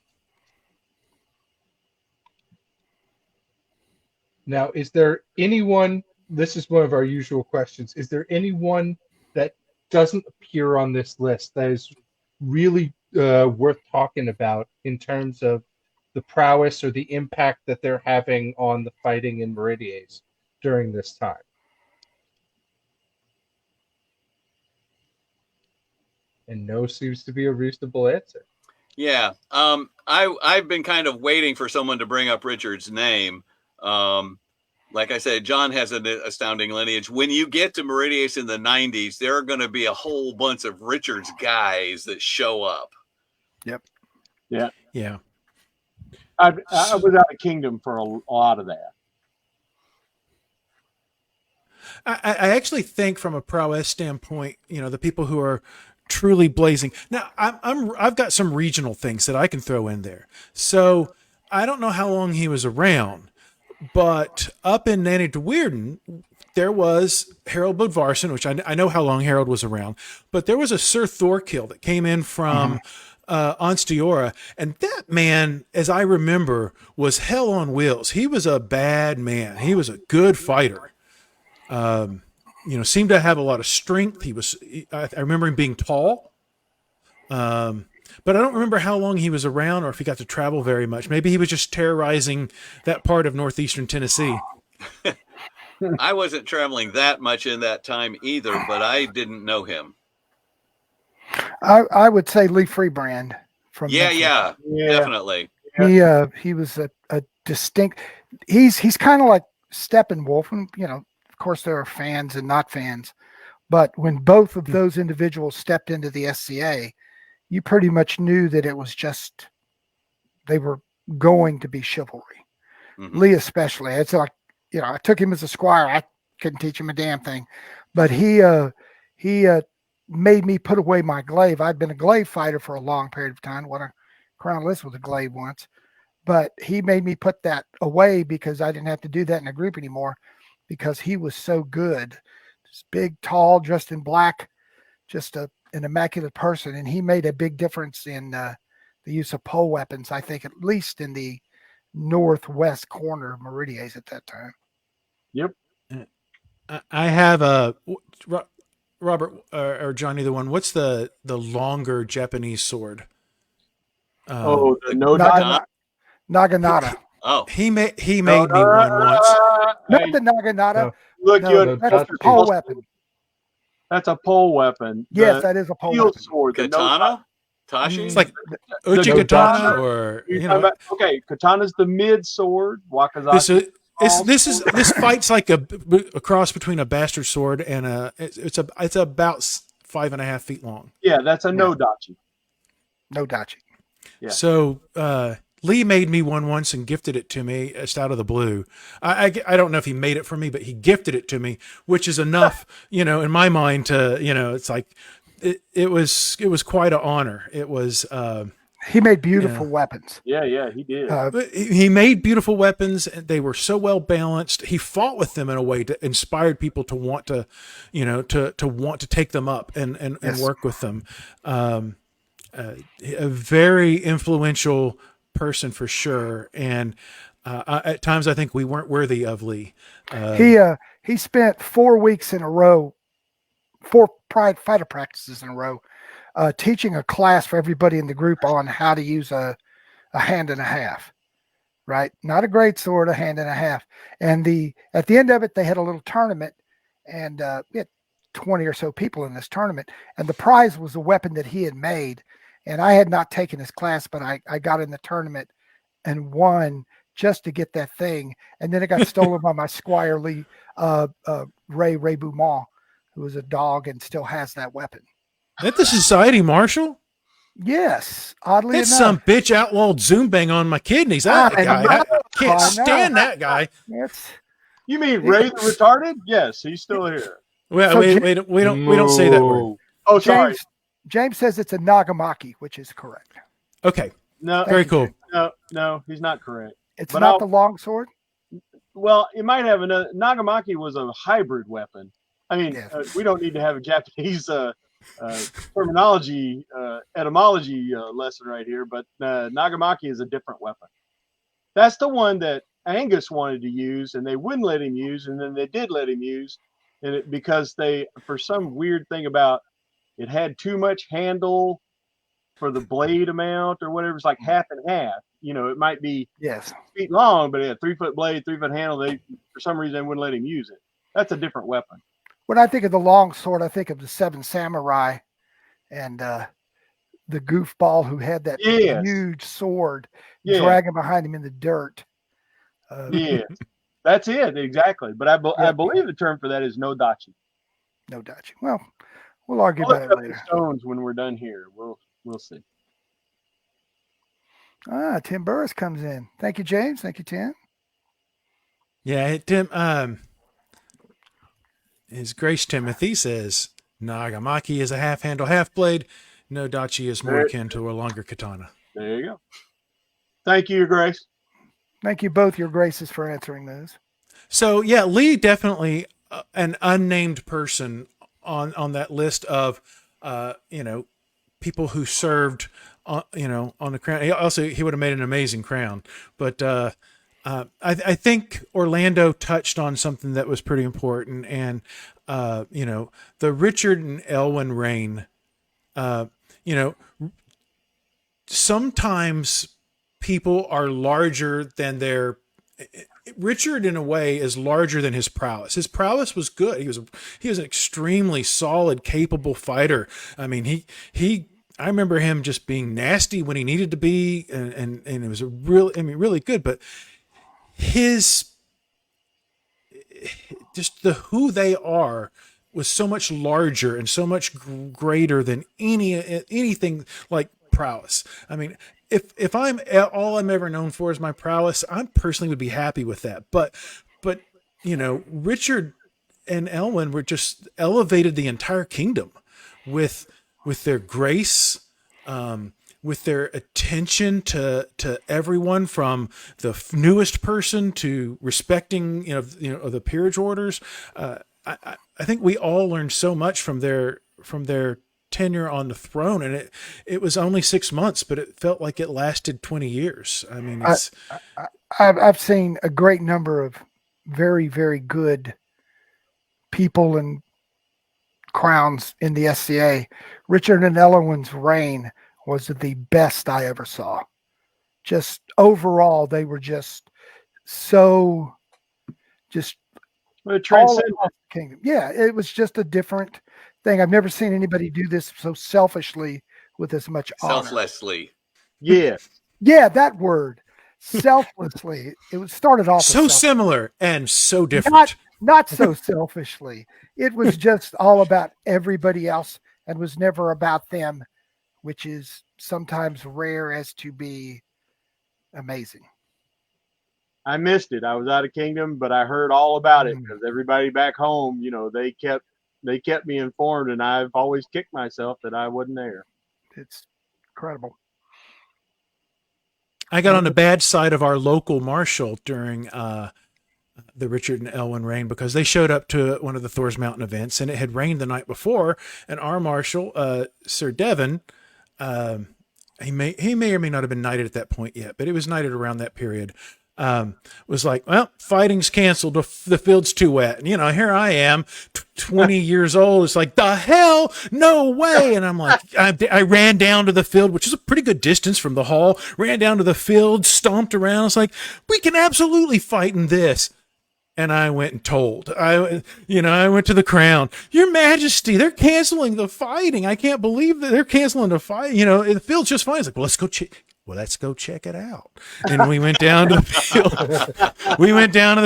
Now, is there anyone, this is one of our usual questions, is there anyone that doesn't appear on this list that is really worth talking about in terms of the prowess or the impact that they're having on the fighting in Meridies during this time? And no seems to be a reasonable answer. Yeah. I've been kind of waiting for someone to bring up Richard's name. Like I said, John has an astounding lineage. When you get to Meridies in the 90s, there are going to be a whole bunch of Richard's guys that show up. Yep. Yeah. Yeah. I was out of kingdom for a lot of that. I actually think from a prowess standpoint, the people who are truly blazing. Now, I've got some regional things that I can throw in there. So I don't know how long he was around, but up in Nanny-de-Weirden, there was Harold Bodvarsson, which I know how long Harold was around, but there was a Sir Thorkill that came in from Onsteora, and that man, as I remember, was hell on wheels. He was a bad man. He was a good fighter. Seemed to have a lot of strength. I remember him being tall. But I don't remember how long he was around or if he got to travel very much. Maybe he was just terrorizing that part of northeastern Tennessee. I wasn't traveling that much in that time either, but I didn't know him. I would say Lee Freebrand from Yeah, definitely. He was a distinct. He's kind of like Steppenwolf, and of course there are fans and not fans, but when both of those individuals stepped into the SCA, you pretty much knew that it was just they were going to be chivalry. Mm-hmm. Lee especially. It's like I took him as a squire. I couldn't teach him a damn thing, but he made me put away my glaive. I'd been a glaive fighter for a long period of time. Won a crown list with a glaive once, but he made me put that away because I didn't have to do that in a group anymore because he was so good. This big, tall, dressed in black, just an immaculate person. And he made a big difference in the use of pole weapons, I think, at least in the northwest corner of Meridies at that time. Yep. I have a Robert or John, either one. What's the longer Japanese sword? The Naginata. Oh, he made me one once. Not the Naginata. No. Look, that's a pole weapon. That's a pole weapon. Yes, that is a pole weapon. Sword, katana, Tashi. It's like uchi katana, or katana's the mid sword. Wakazaki. This fight's like a cross between a bastard sword and it's about 5.5 feet long. Yeah, that's a nodachi. Nodachi. Yeah. So Lee made me one once and gifted it to me just out of the blue. I don't know if he made it for me, but he gifted it to me, which is enough, in my mind to, it's like it was quite an honor. It was. He made beautiful weapons. Yeah, he did. He made beautiful weapons. They were so well balanced. He fought with them in a way that inspired people to want to, to want to take them up and work with them. A very influential person for sure. And at times I think we weren't worthy of Lee. He spent 4 weeks in a row, 4 fighter practices in a row, teaching a class for everybody in the group on how to use a hand and a half, right? Not a great sword, a hand and a half. And at the end of it, they had a little tournament, and we had 20 or so people in this tournament. And the prize was a weapon that he had made. And I had not taken his class, but I got in the tournament and won just to get that thing. And then it got stolen by my squire, Ray Beaumont, who was a dog and still has that weapon. At the Society Marshal? Yes, oddly It's enough. some bitch outlawed Zoom bang on my kidneys. That I guy, know, I can't I know. stand that guy. It's You mean Ray the retarded? Yes, he's still here. Well, So we don't say that word. Moo. Oh, sorry. James says it's a Nagamaki, which is correct. Okay, No, very you, cool. James. no, he's not correct. It's But not I'll- the longsword. Well, it might have another. Nagamaki was a hybrid weapon. I mean, Yes. we don't need to have a Japanese terminology, etymology lesson right here, but Nagamaki is a different weapon. That's the one that Angus wanted to use, and they wouldn't let him use, and then they did let him use, and because they, for some weird thing about it, had too much handle for the blade amount or whatever. It's like half and half. You know, it might be Yes. feet long, but it had 3-foot blade, 3-foot handle. They, for some reason, they wouldn't let him use it. That's a different weapon. When I think of the longsword, I think of the Seven Samurai and the goofball who had that Yes. huge sword Yeah. dragging behind him in the dirt. Yeah, that's it exactly. But I Yeah. believe the term for that is no dachi. No Dutch. Well, we'll argue I'll about look it up the later. stones when we're done here. We'll see. Tim Burris comes in. Thank you, James. Thank you, Tim. Yeah, Tim. His Grace Timothy says Nagamaki is a half handle, half blade. No dachi is more akin to a longer katana. There you go. Thank you, Your Grace. Thank you both, your graces, for answering those. So yeah, Lee definitely an unnamed person on that list of people who served on the crown. He would have made an amazing crown, but I think Orlando touched on something that was pretty important, and the Richard and Elwyn reign. Sometimes people are larger than their. Richard, in a way, is larger than his prowess. His prowess was good. He was an extremely solid, capable fighter. I mean, I remember him just being nasty when he needed to be, and it was really good. But his just the who they are was so much larger and so much greater than anything like prowess. I mean, if I'm all I'm ever known for is my prowess, I personally would be happy with that. But Richard and Elwyn were just elevated the entire kingdom with their grace, with their attention to everyone from the newest person to respecting the peerage orders. I think we all learned so much from their tenure on the throne, and it was only 6 months, but it felt like it lasted 20 years. I mean, I've seen a great number of very, very good people and crowns in the SCA. Richard and Elwyn's reign was the best I ever saw. Just overall, they were just so Well, it transcended. all across the kingdom. Yeah, it was just a different thing. I've never seen anybody do this so selfishly with as much honor. Selflessly. Yeah. Yeah, that word. Selflessly. It started off so as similar and so different. not so selfishly. It was just all about everybody else and was never about them, which is sometimes rare as to be amazing. I missed it. I was out of kingdom, but I heard all about it because everybody back home, they kept me informed, and I've always kicked myself that I wasn't there. It's incredible. I got on the bad side of our local marshal during the Richard and Elwyn reign because they showed up to one of the Thor's Mountain events, and it had rained the night before, and our marshal, Sir Devon, he may or may not have been knighted at that point yet, but he was knighted around that period. Was like, well, fighting's canceled. The field's too wet. And, here I am, 20 years old. It's like, the hell? No way. And I'm like, I ran down to the field, which is a pretty good distance from the hall, ran down to the field, stomped around. It's like, we can absolutely fight in this. And I went and told, I went to the crown, Your Majesty, they're canceling the fighting. I can't believe that they're canceling the fight. The field's just fine. It's like, well, let's go check it out. And we went down to the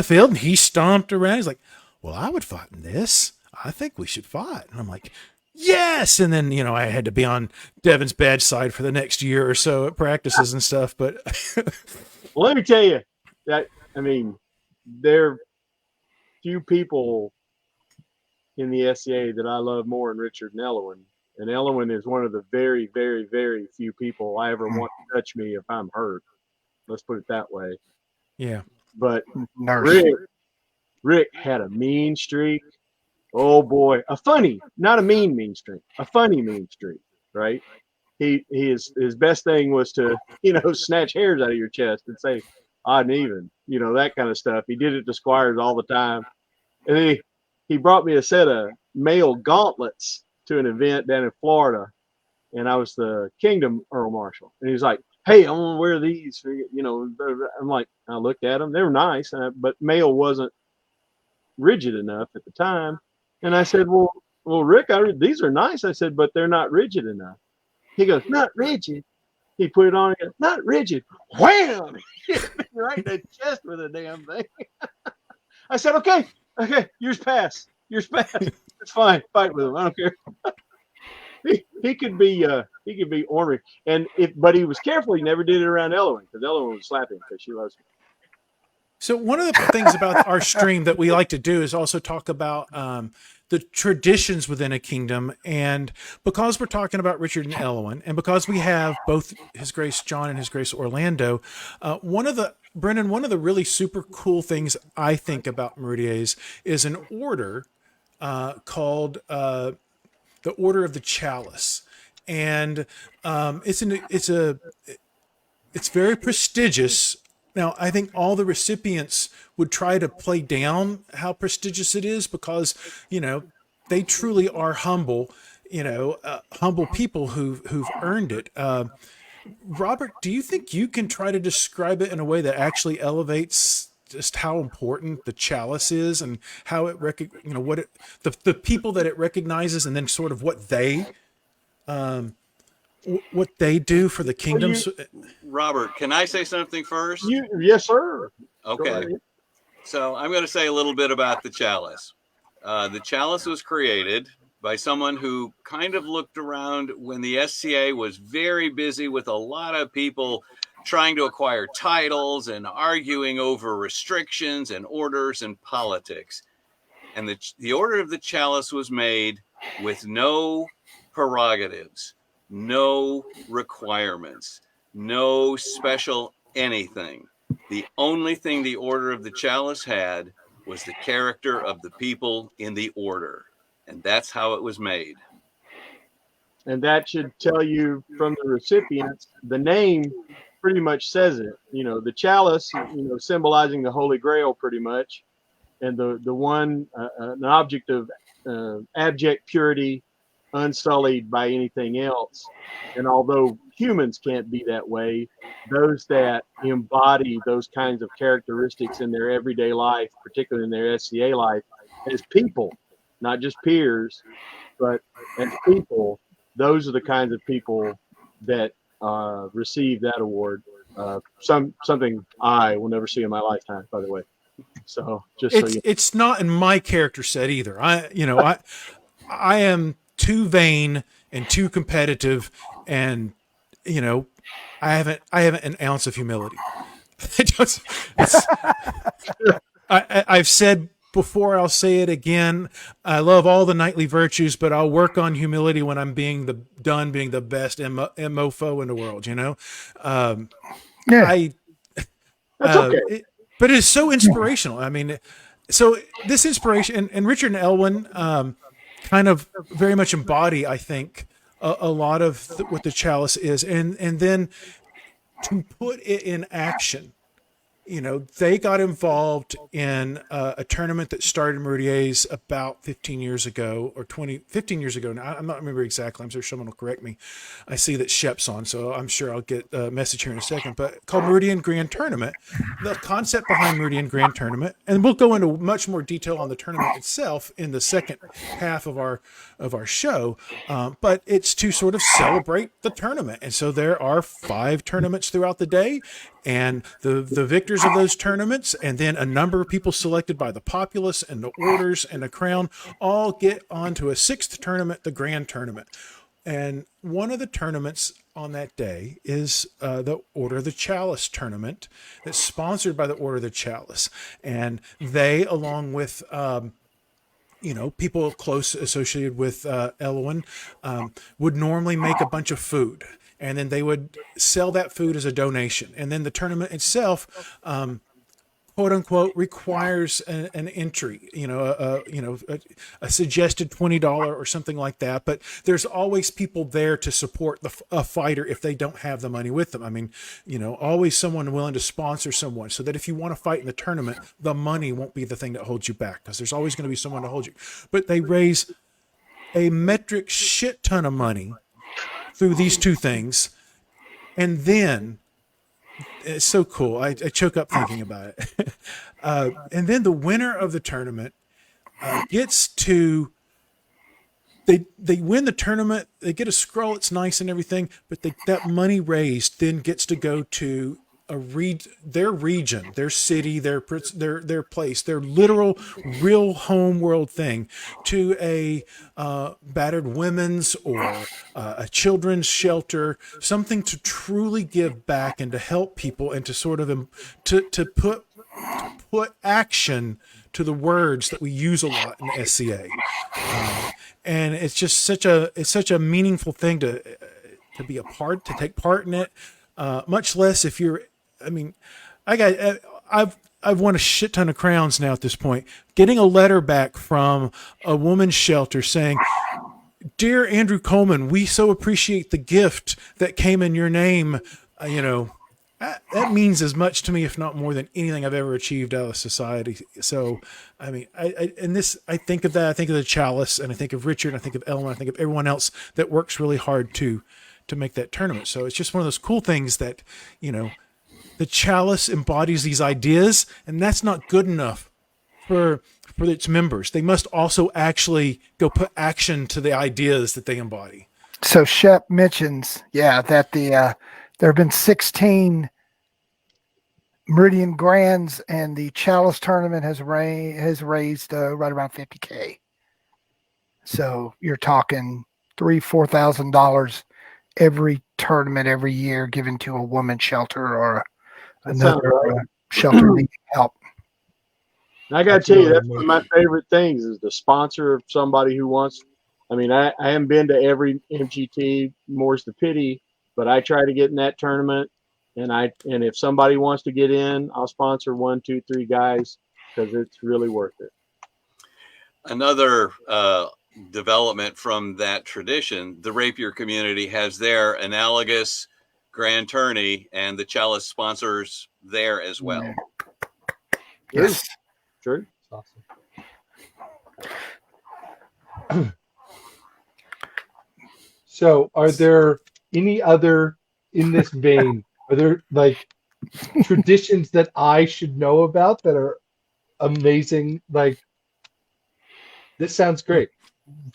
field. And he stomped around. He's like, well, I would fight in this. I think we should fight. And I'm like, yes. And then, I had to be on Devin's bad side for the next year or so at practices and stuff. But Well, let me tell you that, I mean, there are few people in the SCA that I love more than Richard and Elwin. And Elwin is one of the very, very, very few people I ever want to touch me if I'm hurt. Let's put it that way. yeah. But Nurse. Rick had a mean streak. Oh boy, a funny, not a mean streak, a funny mean streak, right? His best thing was to, snatch hairs out of your chest and say odd and even, that kind of stuff. He did it to squires all the time. And he brought me a set of male gauntlets to an event down in Florida, and I was the Kingdom Earl Marshal. And he's like, "Hey, I want to wear these." I'm like, I looked at them; they were nice, but male wasn't rigid enough at the time. And I said, "Well, Rick, these are nice." I said, "But they're not rigid enough." He goes, "Not rigid." He put it on and goes, "Not rigid." Wham! Right in the chest with a damn thing. I said, okay, years pass. It's fine. Fight with him. I don't care. he could be ornery, but he was careful. He never did it around Elwin, because Elwin would slap him because she loves him. So one of the things about our stream that we like to do is also talk about the traditions within a kingdom. And because we're talking about Richard and Elwin, and because we have both His Grace John and His Grace Orlando, one of the really super cool things I think about Meridies is an order called the Order of the Chalice. And it's very prestigious. Now, I think all the recipients would try to play down how prestigious it is because, they truly are humble, humble people who've earned it. Robert, do you think you can try to describe it in a way that actually elevates just how important the chalice is and how it the people that it recognizes, and then sort of what they do for the kingdoms? Robert, can I say something first? Yes, sir. Okay. So I'm going to say a little bit about the chalice. The chalice was created by someone who kind of looked around when the SCA was very busy with a lot of people trying to acquire titles and arguing over restrictions and orders and politics. And the Order of the Chalice was made with no prerogatives, no requirements, no special anything. The only thing the Order of the Chalice had was the character of the people in the order. And that's how it was made. And that should tell you from the recipients, the name pretty much says it. The chalice, symbolizing the Holy Grail pretty much. And the one, an object of abject purity, unsullied by anything else. And although humans can't be that way, those that embody those kinds of characteristics in their everyday life, particularly in their SCA life, as people, not just peers, but as people, those are the kinds of people that receive that award. Something I will never see in my lifetime, by the way. So it's not in my character set either. I am too vain and too competitive, and I haven't an ounce of humility. I've said before, I'll say it again. I love all the knightly virtues, but I'll work on humility when I'm being the best mofo in the world. that's okay. But it is so inspirational. I mean, so this inspiration and Richard and Elwin kind of very much embody, I think, a lot of what the chalice is, and then to put it in action. They got involved in a tournament that started Meridies about 15 years ago or 15 years ago. Now, I'm not remember exactly. I'm sure someone will correct me. I see that Shep's on, so I'm sure I'll get a message here in a second. But called Meridian Grand Tournament. The concept behind Meridian Grand Tournament, and we'll go into much more detail on the tournament itself in the second half of our show. But it's to sort of celebrate the tournament, and so there are 5 tournaments throughout the day, and the victors managers of those tournaments, and then a number of people selected by the populace and the orders and the crown all get onto a sixth tournament, the grand tournament. And one of the tournaments on that day is the Order of the Chalice tournament that's sponsored by the Order of the Chalice. And they, along with, people close associated with Elwyn, would normally make a bunch of food. And then they would sell that food as a donation. And then the tournament itself, quote unquote, requires an entry, a suggested $20 or something like that. But there's always people there to support a fighter if they don't have the money with them. I mean, always someone willing to sponsor someone, so that if you want to fight in the tournament, the money won't be the thing that holds you back, because there's always going to be someone to hold you. But they raise a metric shit ton of money through these two things. And then it's so cool. I choke up thinking about it. And then the winner of the tournament gets to, they win the tournament. They get a scroll. It's nice and everything, but that money raised then gets to go to their region, their city, their place, their literal, real home world thing, to a battered women's or a children's shelter, something to truly give back and to help people, and to sort of to put action to the words that we use a lot in SCA. And it's just such a meaningful thing to be a part, to take part in it. Much less if you're, I've won a shit ton of crowns now at this point. Getting a letter back from a woman's shelter saying, "Dear Andrew Coleman, we so appreciate the gift that came in your name." That means as much to me, if not more, than anything I've ever achieved out of society. So, I think of that. I think of the Chalice, and I think of Richard, and I think of Ellen, I think of everyone else that works really hard to make that tournament. So it's just one of those cool things that, the Chalice embodies these ideas, and that's not good enough for its members. They must also actually go put action to the ideas that they embody. So Shep mentions, that there have been 16 Meridian Grands, and the Chalice tournament has raised right around $50K. So you're talking $3,000-$4,000 every tournament every year given to a woman's shelter or another shelter needing help. And I got to tell you, that's one of my favorite things is the sponsor of somebody who wants. I haven't been to every MGT, more's the pity, but I try to get in that tournament. And if somebody wants to get in, I'll sponsor 1, 2, 3 guys, because it's really worth it. Another development from that tradition, the Rapier community has their analogous grand tourney, and the Chalice sponsors there as well. Yes. True. That's awesome. So, are there any other, in this vein, are there like traditions that I should know about that are amazing? Like, this sounds great.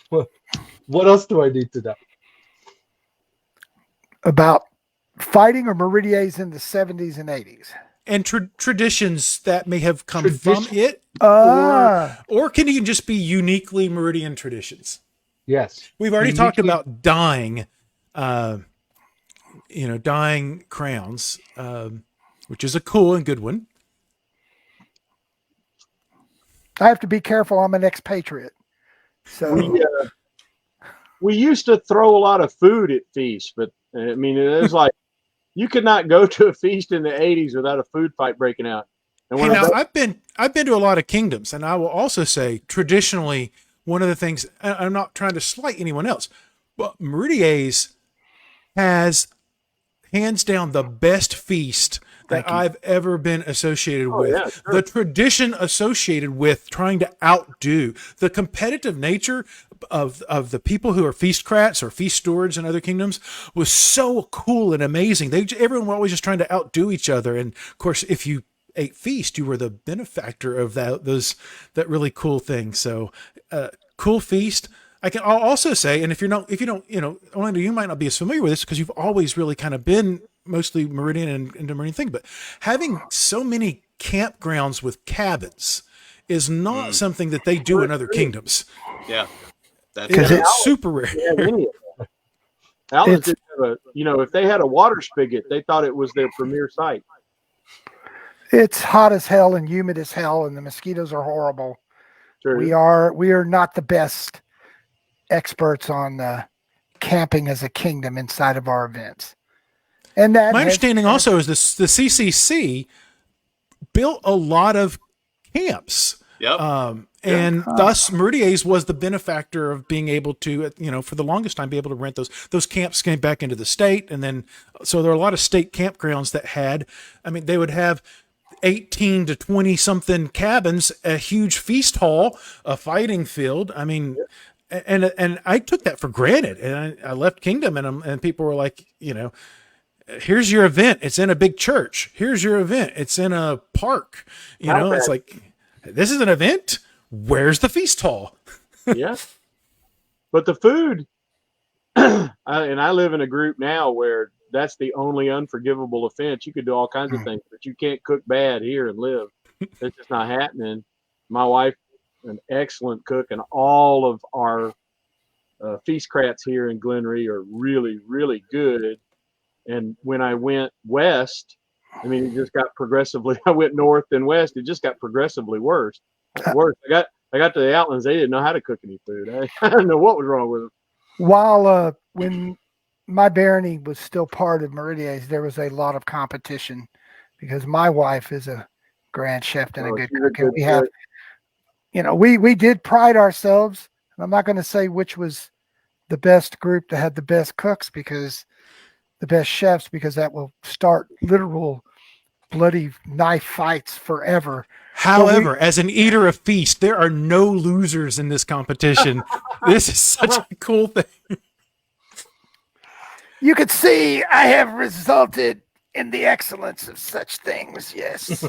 What else do I need to know? About fighting or Meridies in the 70s and 80s. And traditions that may have come from it, or can even just be uniquely Meridian traditions. Yes. We've already talked about dyeing crowns, which is a cool and good one. I have to be careful. I'm an expatriate. So we used to throw a lot of food at feasts, but it was like you could not go to a feast in the 80s without a food fight breaking out. And I've been to a lot of kingdoms, and I will also say traditionally one of the things, I'm not trying to slight anyone else, but Meridies has hands down the best feast that I've ever been associated with. Yeah, sure. The tradition associated with trying to outdo the competitive nature of the people who are feastcrats or feast stewards in other kingdoms was so cool and amazing. Everyone was always just trying to outdo each other. And of course, if you ate feast, you were the benefactor of that really cool thing. So cool feast. I'll also say, and if you don't, Orlando, you might not be as familiar with this because you've always really kind of been mostly Meridian and the Marine thing, but having so many campgrounds with cabins is not something that they do in other kingdoms. Yeah. That's Because true. It's super rare. They have any of that. Alice It's- didn't have if they had a water spigot, they thought it was their premier site. It's hot as hell and humid as hell, and the mosquitoes are horrible. True. We are not the best experts on camping as a kingdom inside of our events. And that My has- understanding also is this: the CCC built a lot of camps. Yep. And thus Meridies was the benefactor of being able to, for the longest time, be able to rent those camps came back into the state. And then, so there are a lot of state campgrounds that they would have 18 to 20 something cabins, a huge feast hall, a fighting field. I mean, and I took that for granted. And I left Kingdom and people were like, here's your event. It's in a big church. Here's your event. It's in a park. It's like, this is an event. Where's the feast hall? Yeah. But the food, and I live in a group now where that's the only unforgivable offense. You could do all kinds of things, but you can't cook bad here and live. It's just not happening. My wife, an excellent cook, and all of our feast crats here in Glenree are really, really good. And when I went west, it just got progressively. I went north and west. It just got progressively worse. Worse. I got to the Outlands. They didn't know how to cook any food. I didn't know what was wrong with them. While when my barony was still part of Meridies, there was a lot of competition because my wife is a grand chef and a good cook, and we have, we did pride ourselves. And I'm not going to say which was the best group that had the best cooks because the best chefs, because that will start literal bloody knife fights forever. However, as an eater of feast, there are no losers in this competition. This is such a cool thing. You could see I have resulted in the excellence of such things. Yes.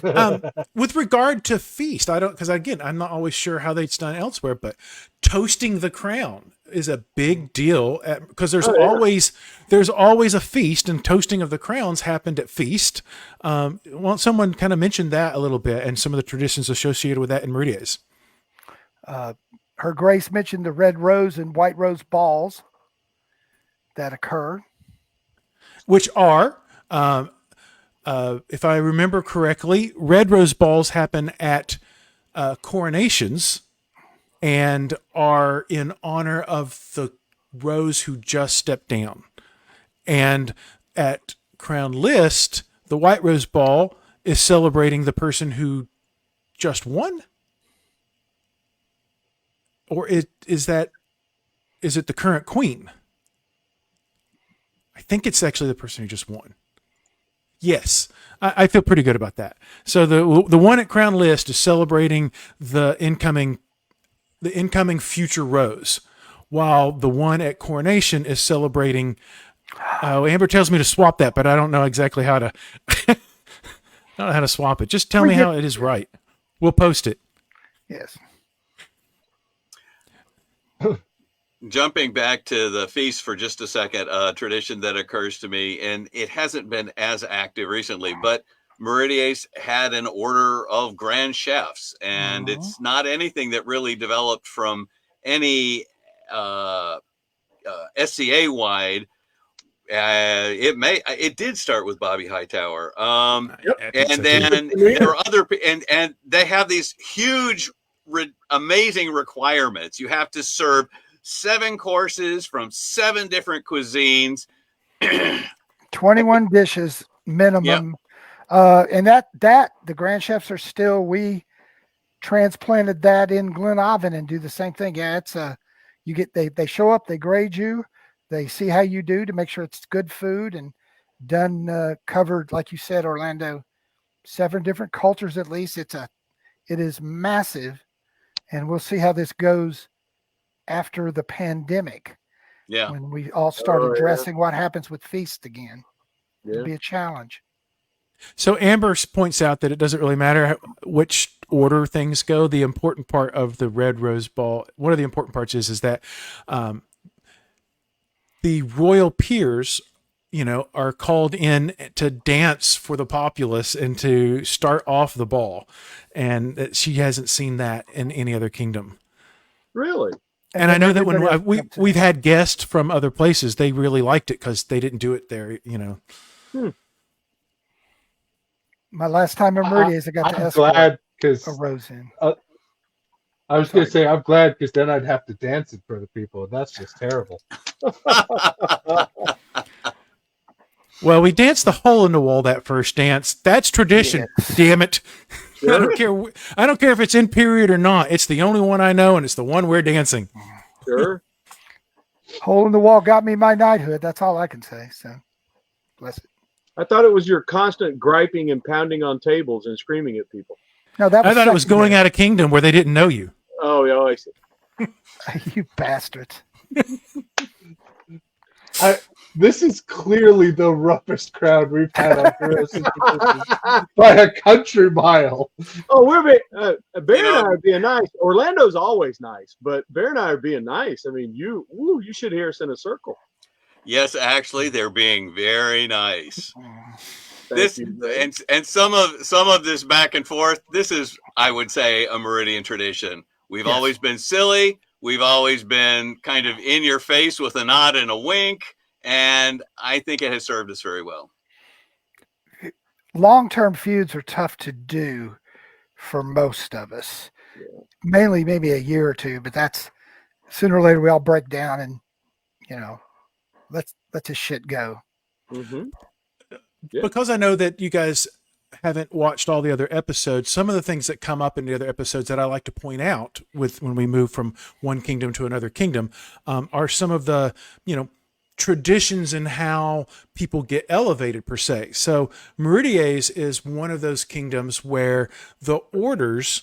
With regard to feast, because again, I'm not always sure how it's done elsewhere, but toasting the crown is a big deal because there's always a feast, and toasting of the crowns happened at feast. Someone kind of mentioned that a little bit and some of the traditions associated with that in Meridies. Her Grace mentioned the red rose and white rose balls that occur, which are, if I remember correctly, red rose balls happen at coronations and are in honor of the rose who just stepped down. And at Crown List, the white rose ball is celebrating the person who just won. Or is it the current queen? I think it's actually the person who just won. Yes, I feel pretty good about that. So the one at Crown List is celebrating the incoming future rose, while the one at Coronation is celebrating. Amber tells me to swap that, but I don't know exactly how to. I don't know how to swap it. Just tell me how it is right. We'll post it. Yes. Jumping back to the feast for just a second, a tradition that occurs to me, and it hasn't been as active recently, but Meridies had an order of grand chefs, and it's not anything that really developed from any SCA wide. It did start with Bobby Hightower, and then there are other, and they have these huge, amazing requirements. You have to serve 7 courses from 7 different cuisines, 21 dishes minimum. Yep. And that the grand chefs are still, we transplanted that in Glenavon and do the same thing. Yeah, it's they show up, they grade you, they see how you do to make sure it's good food and done, covered, like you said, Orlando, 7 different cultures at least. It is massive, and we'll see how this goes after the pandemic. Yeah, when we all start addressing what happens with feast again. It'll be a challenge. So Amber points out that it doesn't really matter which order things go. The important part of the Red Rose Ball, one of the important parts is that the royal peers are called in to dance for the populace and to start off the ball. And that she hasn't seen that in any other kingdom. Really? And I then know that when everybody else comes we've in. had guests from other places, they really liked it because they didn't do it there, My last time in Meridies, I got to I'm escort glad because a rose in. I was going to say I'm glad because then I'd have to dance in front of people, and that's just terrible. Well, we danced the hole in the wall that first dance. That's tradition. Yes. Damn it. Sure. I don't care if it's in period or not. It's the only one I know, and it's the one we're dancing. Sure. Hole in the wall got me my knighthood. That's all I can say. So, bless it. I thought it was your constant griping and pounding on tables and screaming at people. No, that was I thought it was going secondary. out of kingdom where they didn't know you. Oh, yeah, I see. You bastards. This is clearly the roughest crowd we've had on Heroes and Traditions by a country mile. Oh, Bear and I are being nice. Orlando's always nice, but Bear and I are being nice. I mean, you should hear us in a circle. Yes, actually, they're being very nice. Thank you, Bear. And some of this back and forth. This is, I would say, a Meridian tradition. We've Yes. always been silly. We've always been kind of in your face with a nod and a wink, and I think it has served us very well. Long-term feuds are tough to do for most of us. Mainly maybe a year or two, but that's sooner or later we all break down and let this shit go. Mm-hmm. Yeah. Because I know that you guys haven't watched all the other episodes, some of the things that come up in the other episodes that I like to point out when we move from one kingdom to another kingdom are some of the, traditions and how people get elevated per se. So Meridies is one of those kingdoms where the orders,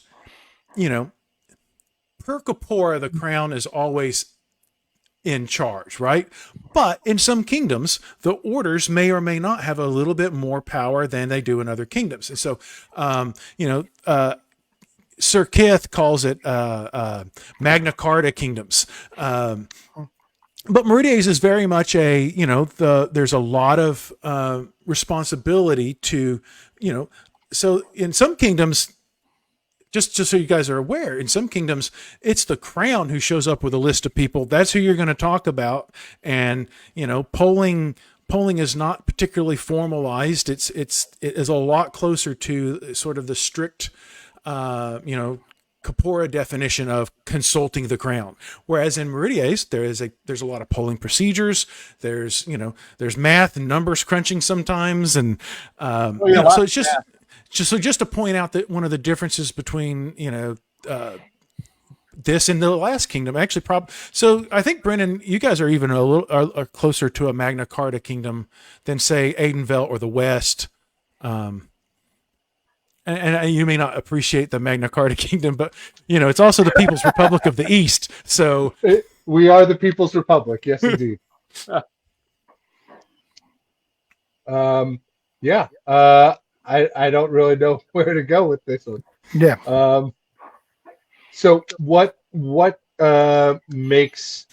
per corpora, the crown is always in charge, right? But in some kingdoms, the orders may or may not have a little bit more power than they do in other kingdoms. And so, Sir Kith calls it Magna Carta kingdoms. But Meridies is very much there's a lot of responsibility to, so in some kingdoms, just so you guys are aware, in some kingdoms, it's the crown who shows up with a list of people. That's who you're going to talk about. And, polling is not particularly formalized. It is a lot closer to sort of the strict, corpora definition of consulting the crown. Whereas in Meridies, there's a lot of polling procedures. There's math and numbers crunching sometimes. And, so it's just to point out that one of the differences between, this and the last kingdom actually so I think Brennan, you guys are even a little are closer to a Magna Carta kingdom than say Aidenvelt or the West. And you may not appreciate the Magna Carta kingdom, but it's also the People's Republic of the East. So We are the People's Republic. Yes, indeed. I don't really know where to go with this one. Yeah. So what makes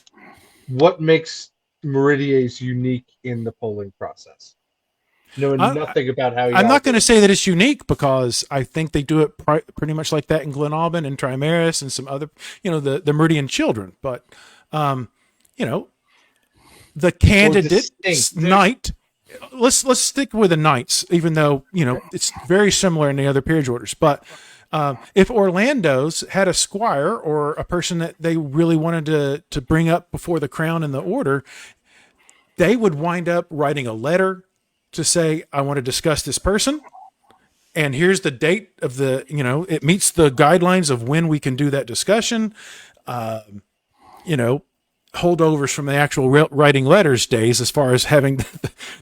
Meridies unique in the polling process? Knowing nothing about how I'm not going to say that it's unique because I think they do it pretty much like that in Glendon and Trimaris and some other, the Meridian children. But, the candidate knight. Let's stick with the knights, even though it's very similar in the other peerage orders. But if Orlando's had a squire or a person that they really wanted to bring up before the crown and the order, they would wind up writing a letter to say, I want to discuss this person. And here's the date of it meets the guidelines of when we can do that discussion. Holdovers from the actual writing letters days as far as having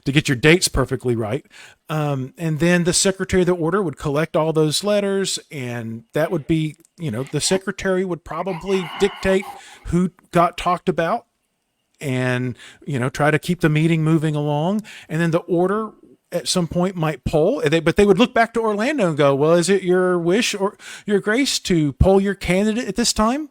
to get your dates perfectly right. And then the secretary of the order would collect all those letters, and that would be, the secretary would probably dictate who got talked about and, try to keep the meeting moving along. And then the order at some point might poll, but they would look back to Orlando and go, well, is it your wish or your grace to poll your candidate at this time?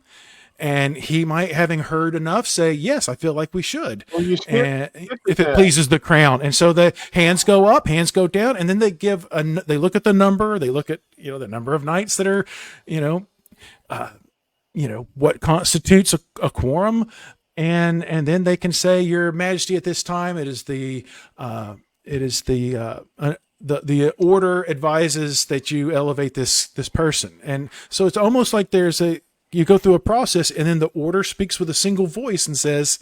And he might, having heard enough, say, yes, I feel like we should. Well, you stick And with if it that. pleases the crown. And so the hands go up, hands go down, and then they they look at the number, they look at, the number of knights that are, what constitutes a quorum. And then they can say, Your Majesty, at this time, the order advises that you elevate this person. And so it's almost like you go through a process, and then the order speaks with a single voice and says,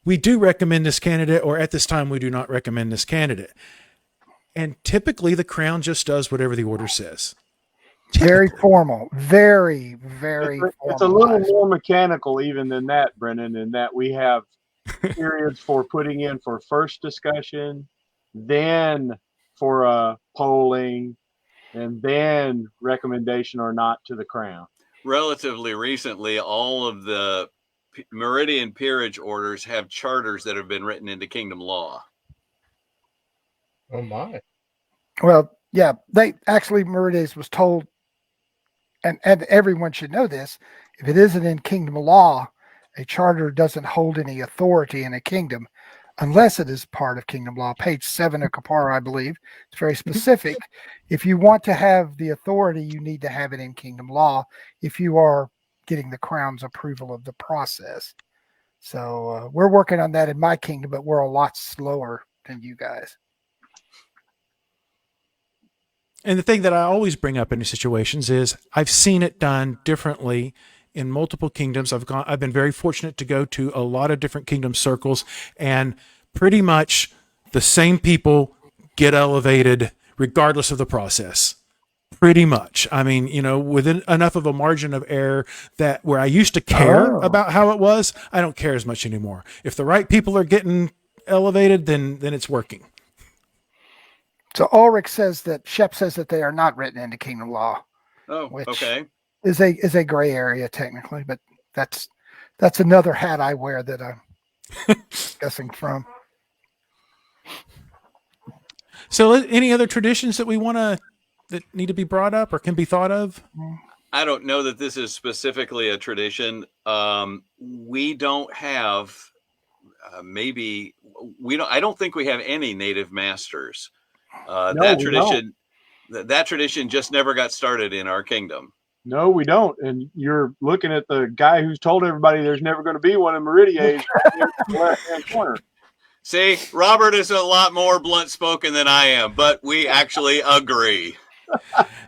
we do recommend this candidate, or at this time we do not recommend this candidate. And typically the crown just does whatever the order says. Very formal, very, very It's a formalized. little more mechanical even than that, Brennan, in that we have periods for putting in for first discussion, then for polling, and then recommendation or not to the crown. Relatively recently, all of the Meridian peerage orders have charters that have been written into kingdom law. Oh my. Well, yeah, Meridies was told, and everyone should know this, if it isn't in kingdom law, a charter doesn't hold any authority in a kingdom unless it is part of kingdom law. Page 7 of Kapara, I believe. It's very specific. If you want to have the authority, you need to have it in kingdom law if you are getting the crown's approval of the process. So we're working on that in my kingdom, but we're a lot slower than you guys. And the thing that I always bring up in these situations is I've seen it done differently in multiple kingdoms. I've been very fortunate to go to a lot of different kingdom circles, and pretty much the same people get elevated regardless of the process. Pretty much. I mean, within enough of a margin of error that where I used to care about how it was, I don't care as much anymore. If the right people are getting elevated, then it's working. So Ulrich says that Shep says that they are not written into kingdom law. Oh, which okay. Is a gray area technically, but that's another hat I wear that I'm discussing from. So any other traditions that that need to be brought up or can be thought of? I don't know that this is specifically a tradition. We don't have I don't think we have any native masters. That tradition just never got started in our kingdom. No, we don't. And you're looking at the guy who's told everybody there's never going to be one in Meridies in the left-hand corner. See, Robert is a lot more blunt spoken than I am, but we actually agree.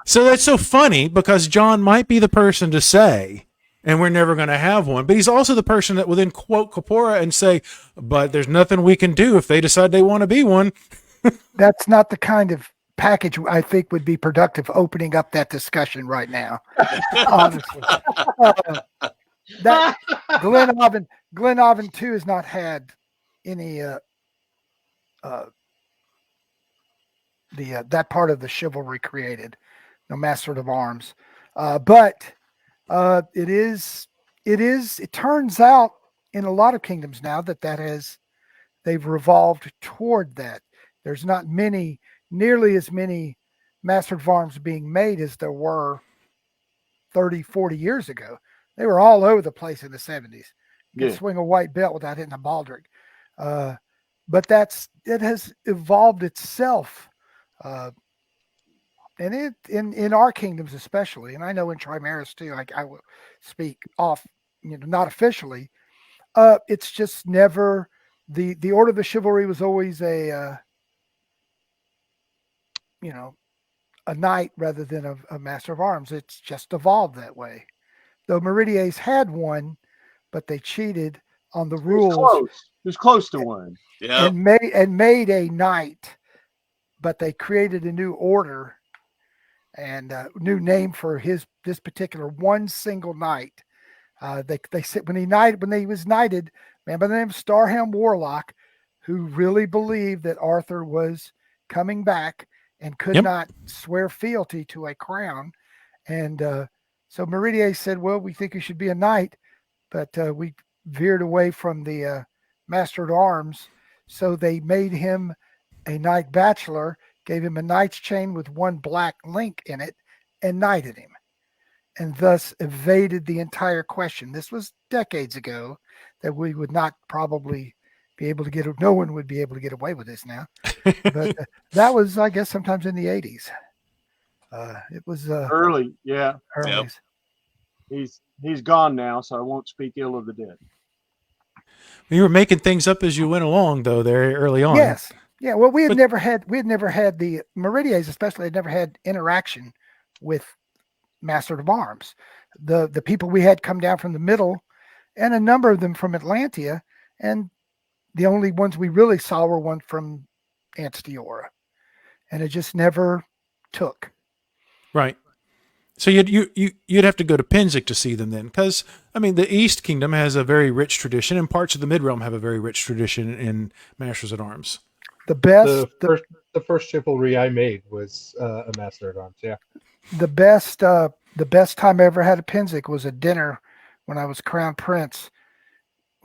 So that's so funny because John might be the person to say, and we're never going to have one, but he's also the person that will then quote Kapora and say, but there's nothing we can do if they decide they want to be one. That's not the kind of package I think would be productive opening up that discussion right now. Honestly. That Glendon too has not had any that part of the chivalry created, no master of arms. But it turns out in a lot of kingdoms now they've revolved toward that. There's not nearly as many master of arms being made as there were 30, 40 years ago. They were all over the place in the 70s. You could swing a white belt without hitting a baldric. But it has evolved itself. And it in our kingdoms especially, and I know in Trimaris too, I will speak off, not officially. It's just never the order of the chivalry was always a knight rather than a master of arms. It's just evolved that way. Though Meridies had one, but they cheated on the rules. It was close to one. Yeah. And made a knight, but they created a new order and a new name for this particular one single knight. They said when he was knighted, man by the name of Starham Warlock, who really believed that Arthur was coming back and could not swear fealty to a crown. And so Meridies said, well, we think he should be a knight, but we veered away from the master at arms. So they made him a knight bachelor, gave him a knight's chain with one black link in it, and knighted him. and thus evaded the entire question. This was decades ago, that we would not probably be able to get, no one would be able to get away with this now. But that was, I guess, sometimes in the 80s. It was Early, yeah. early. Yep. He's gone now, so I won't speak ill of the dead. You were making things up as you went along, though, there early on. Yes. Yeah. Well, we had But- never had the Meridies, especially, had never had interaction with Master of Arms. The people we had come down from the middle, and a number of them from Atlantia, and the only ones we really saw were one from Antiora, and it just never took. Right. So you'd have to go to Pinzik to see them then, because I mean the East Kingdom has a very rich tradition, and parts of the Mid Realm have a very rich tradition in Masters at Arms. The best, The first chivalry I made was a Master at Arms. Yeah. the best time I ever had at Pinzik was a dinner when I was Crown Prince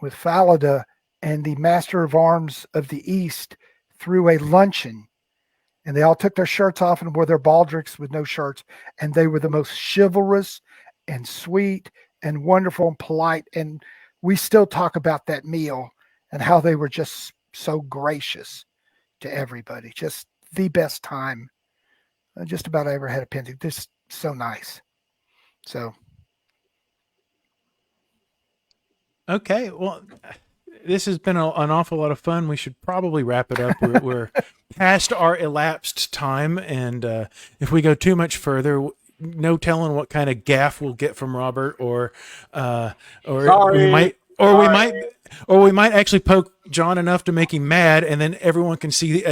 with Falada, and the Master of Arms of the East threw a luncheon, and they all took their shirts off and wore their baldricks with no shirts, and they were the most chivalrous and sweet and wonderful and polite, and we still talk about that meal and how they were just so gracious to everybody. Just the best time just about I ever had a Pinzik. Just so nice. So Okay, well, this has been an awful lot of fun. We should probably wrap it up. We're past our elapsed time, and if we go too much further, no telling what kind of gaff we'll get from Robert, or Sorry. we might actually poke John enough to make him mad, and then everyone can see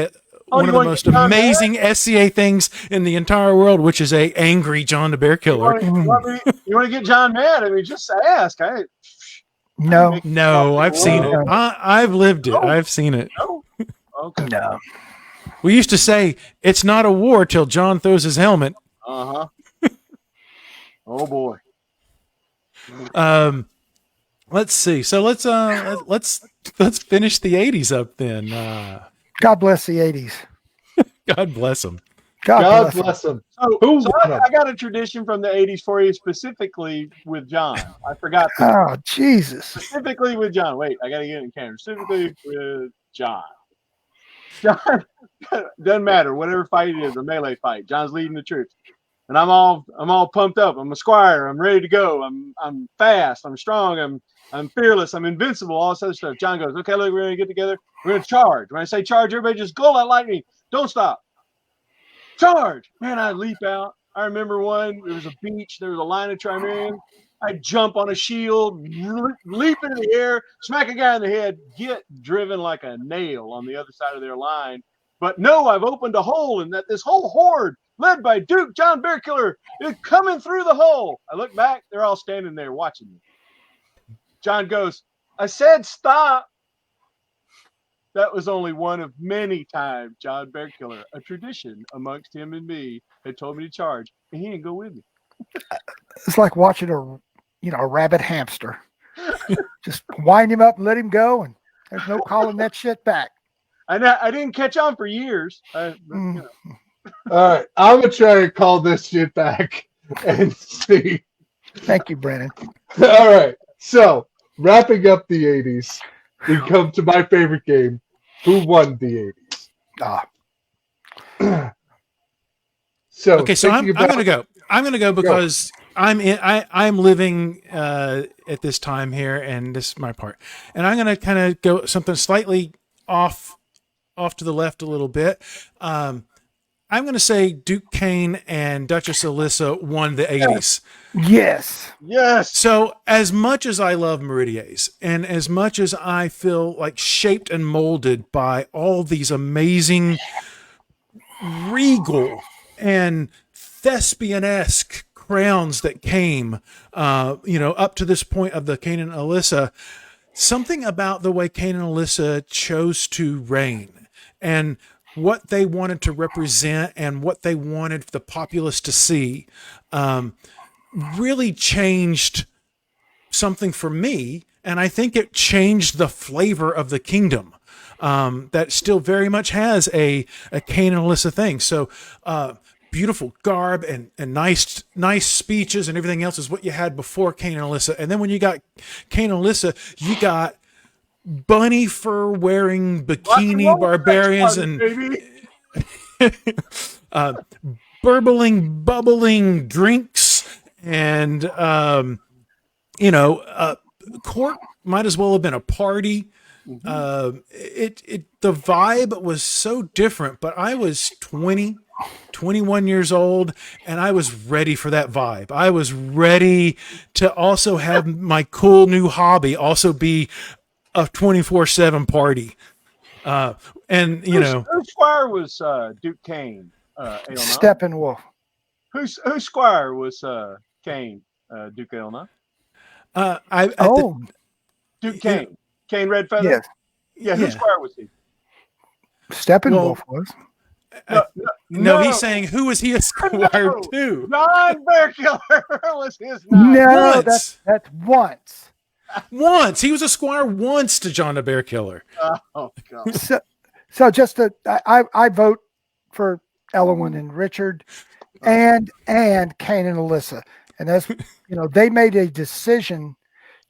one you of the wanna most get John amazing SCA things in the entire world, which is a angry John the Bearkiller. You want to get John mad? I mean, just ask. no, No, I've seen it. I've lived it. No. I've seen it. No. Okay. no. We used to say it's not a war till John throws his helmet. Uh huh. Oh boy. Let's see. So let's finish the 80s up then. God bless the 80s. God bless them. God them. bless him. So, Who so won 'em? I got a tradition from the 80s for you, specifically with John. I forgot to. Oh, Jesus. Specifically with John. Wait, I got to get in camera. Specifically with John. John, doesn't matter. Whatever fight it is, a melee fight. John's leading the troops. And I'm all pumped up. I'm a squire. I'm ready to go. I'm fast. I'm strong. I'm fearless. I'm invincible. All this other stuff. John goes, okay, look, we're gonna get together. We're gonna charge. When I say charge, everybody just go like lightning. Don't stop. Charge! Man, I leap out. I remember one. There was a beach. There was a line of Trimerian. I jump on a shield, leap into the air, smack a guy in the head, get driven like a nail on the other side of their line. But no, I've opened a hole, and that this whole horde, led by Duke John Bearkiller, is coming through the hole. I look back. They're all standing there watching me. John goes, I said stop. That was only one of many times John Bearkiller, a tradition amongst him and me, had told me to charge, and he didn't go with me. It's like watching a rabid hamster. Just wind him up and let him go, and there's no calling that shit back. I didn't catch on for years. But, you know. All right, I'm gonna try and call this shit back and see. Thank you, Brennan. All right, so wrapping up the 80s, we come to my favorite game. Who won the 80s? So Okay, so I'm thinking about- gonna go. I'm gonna go because I'm living at this time here, and this is my part. And I'm gonna kind of go something slightly off to the left a little bit. I'm gonna say Duke Kane and Duchess Alyssa won the 80s. Yes. Yes. So as much as I love Meridies, and as much as I feel like shaped and molded by all these amazing regal and thespian-esque crowns that came, up to this point of the Kane and Alyssa, something about the way Kane and Alyssa chose to reign and what they wanted to represent and what they wanted the populace to see, really changed something for me, and I think it changed the flavor of the kingdom. That still very much has a Kane and Alyssa thing. So beautiful garb and nice speeches and everything else is what you had before Cain and Alyssa. And then when you got Cain and Alyssa, you got bunny fur wearing bikini barbarians and bubbling drinks and court might as well have been a party. The vibe was so different, but I was 21 years old, and I was ready for that vibe. I was ready to also have my cool new hobby also be a 24/7 party. Whose squire was Duke Cain? Steppenwolf. Whose squire was Cain? Duke Ailgheanan? Duke Cain. Cain Redfeather? Yes. Yeah, whose squire was he? Steppenwolf was. No, he's saying who was he a squire to? John Bearkiller was his name. No, that's once. Once he was a squire once to John the Bearkiller. Oh God. So just I vote for Elwyn and Richard and Cain and Alyssa. And that's they made a decision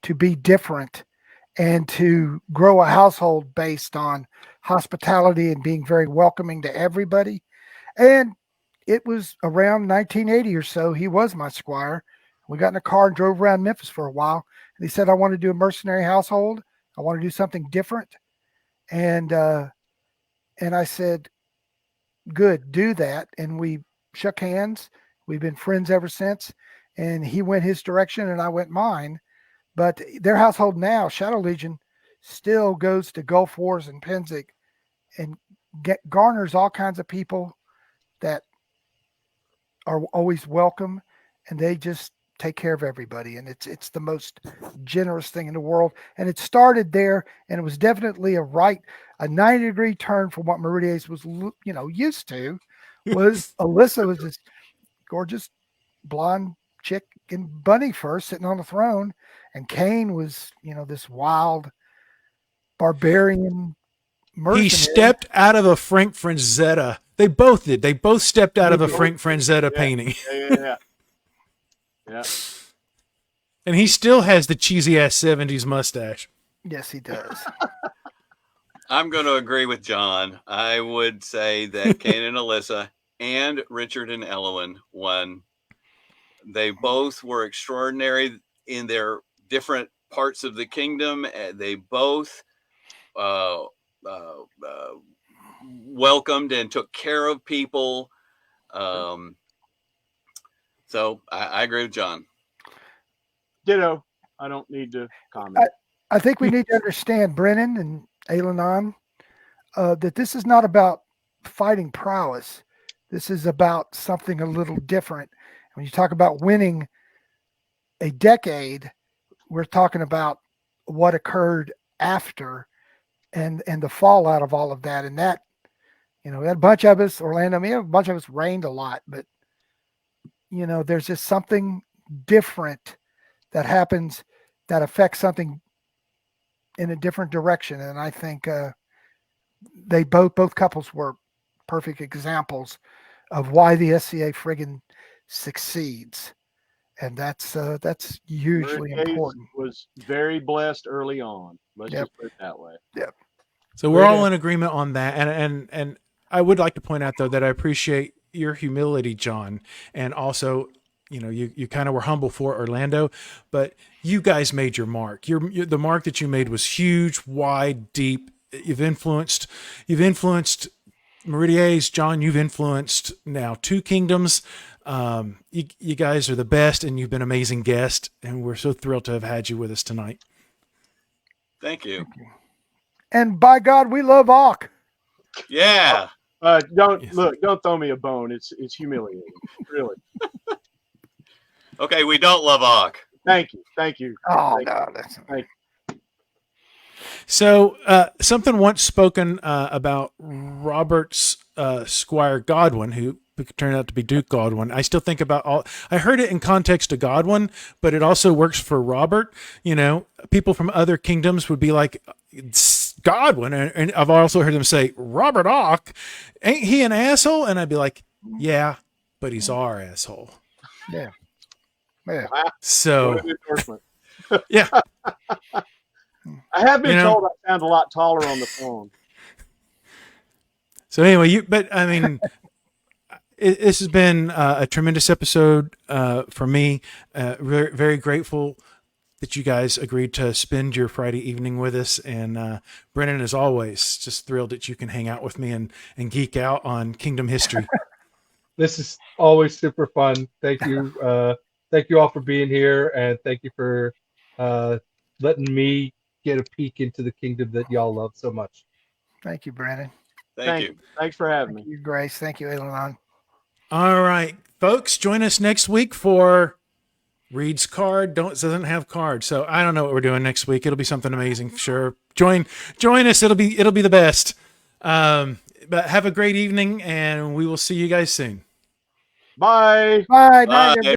to be different and to grow a household based on hospitality and being very welcoming to everybody. And it was around 1980 or so, he was my squire. We got in a car and drove around Memphis for a while. And he said, I want to do a mercenary household. I want to do something different. And I said, good, do that. And we shook hands. We've been friends ever since. And he went his direction and I went mine. But their household now, Shadow Legion, still goes to Gulf Wars and Pennsic and garners all kinds of people that are always welcome, and they just take care of everybody. And it's the most generous thing in the world. And it started there, and it was definitely a 90-degree turn from what Meridies was, used to. Was Alyssa was this gorgeous blonde chick in bunny fur sitting on the throne, and Cain was, this wild barbarian mercenary. He stepped out of a Frank Frazetta. They both did. They both stepped out of a Frank Frazetta painting. Yeah. And he still has the cheesy ass 70s mustache. Yes, he does. I'm going to agree with John. I would say that Cain and Alyssa and Richard and Elwyn won. They both were extraordinary in their different parts of the kingdom. They both welcomed and took care of people. So I agree with John. Ditto. I don't need to comment. I think we need to understand, Brennan and Ailgheanan, that this is not about fighting prowess. This is about something a little different. When you talk about winning a decade, we're talking about what occurred after and the fallout of all of that. And that, a bunch of us, Orlando, a bunch of us reigned a lot, but, there's just something different that happens that affects something in a different direction. And I think they both couples were perfect examples of why the SCA friggin' succeeds. And that's hugely important. Was very blessed early on. Let's just put it that way. Yep. So we're all in agreement on that. And I would like to point out, though, that I appreciate your humility, John. And also, you kind of were humble for Orlando, but you guys made your mark. The mark that you made was huge, wide, deep. You've influenced Meridies. John, you've influenced now 2 kingdoms. You guys are the best, and you've been amazing guests, and we're so thrilled to have had you with us tonight. Thank you. And by God, we love Auk. Yeah. Don't throw me a bone. It's humiliating, really. Okay, we don't love Auk. Thank you. Oh, Thank no, you. that's Thank you. So something once spoken about Robert's Squire Godwin, who turned out to be Duke Godwin. I still think about I heard it in context to Godwin, but it also works for Robert. People from other kingdoms would be like, it's Godwin. And I've also heard them say, Robert Auk, ain't he an asshole? And I'd be like, yeah, but he's our asshole. Yeah. Yeah. So What an endorsement. yeah, I have been You know- told I sound a lot taller on the phone. so anyway, but I mean, this has been a tremendous episode for me. Very, very grateful that you guys agreed to spend your Friday evening with us. And Brennan, as always, just thrilled that you can hang out with me and geek out on Kingdom history. This is always super fun. Thank you. Thank you all for being here, and thank you for letting me get a peek into the kingdom that y'all love so much. Thank you, Brennan. Thank you. Thanks for having Thank me. you, Grace. Thank you, Ailgheanan. All right, folks, join us next week for Reed's card. Doesn't have cards, so I don't know what we're doing next week. It'll be something amazing. Sure, join us. It'll be the best. But have a great evening, and we will see you guys soon. Bye. Bye. Night, Bye. everybody.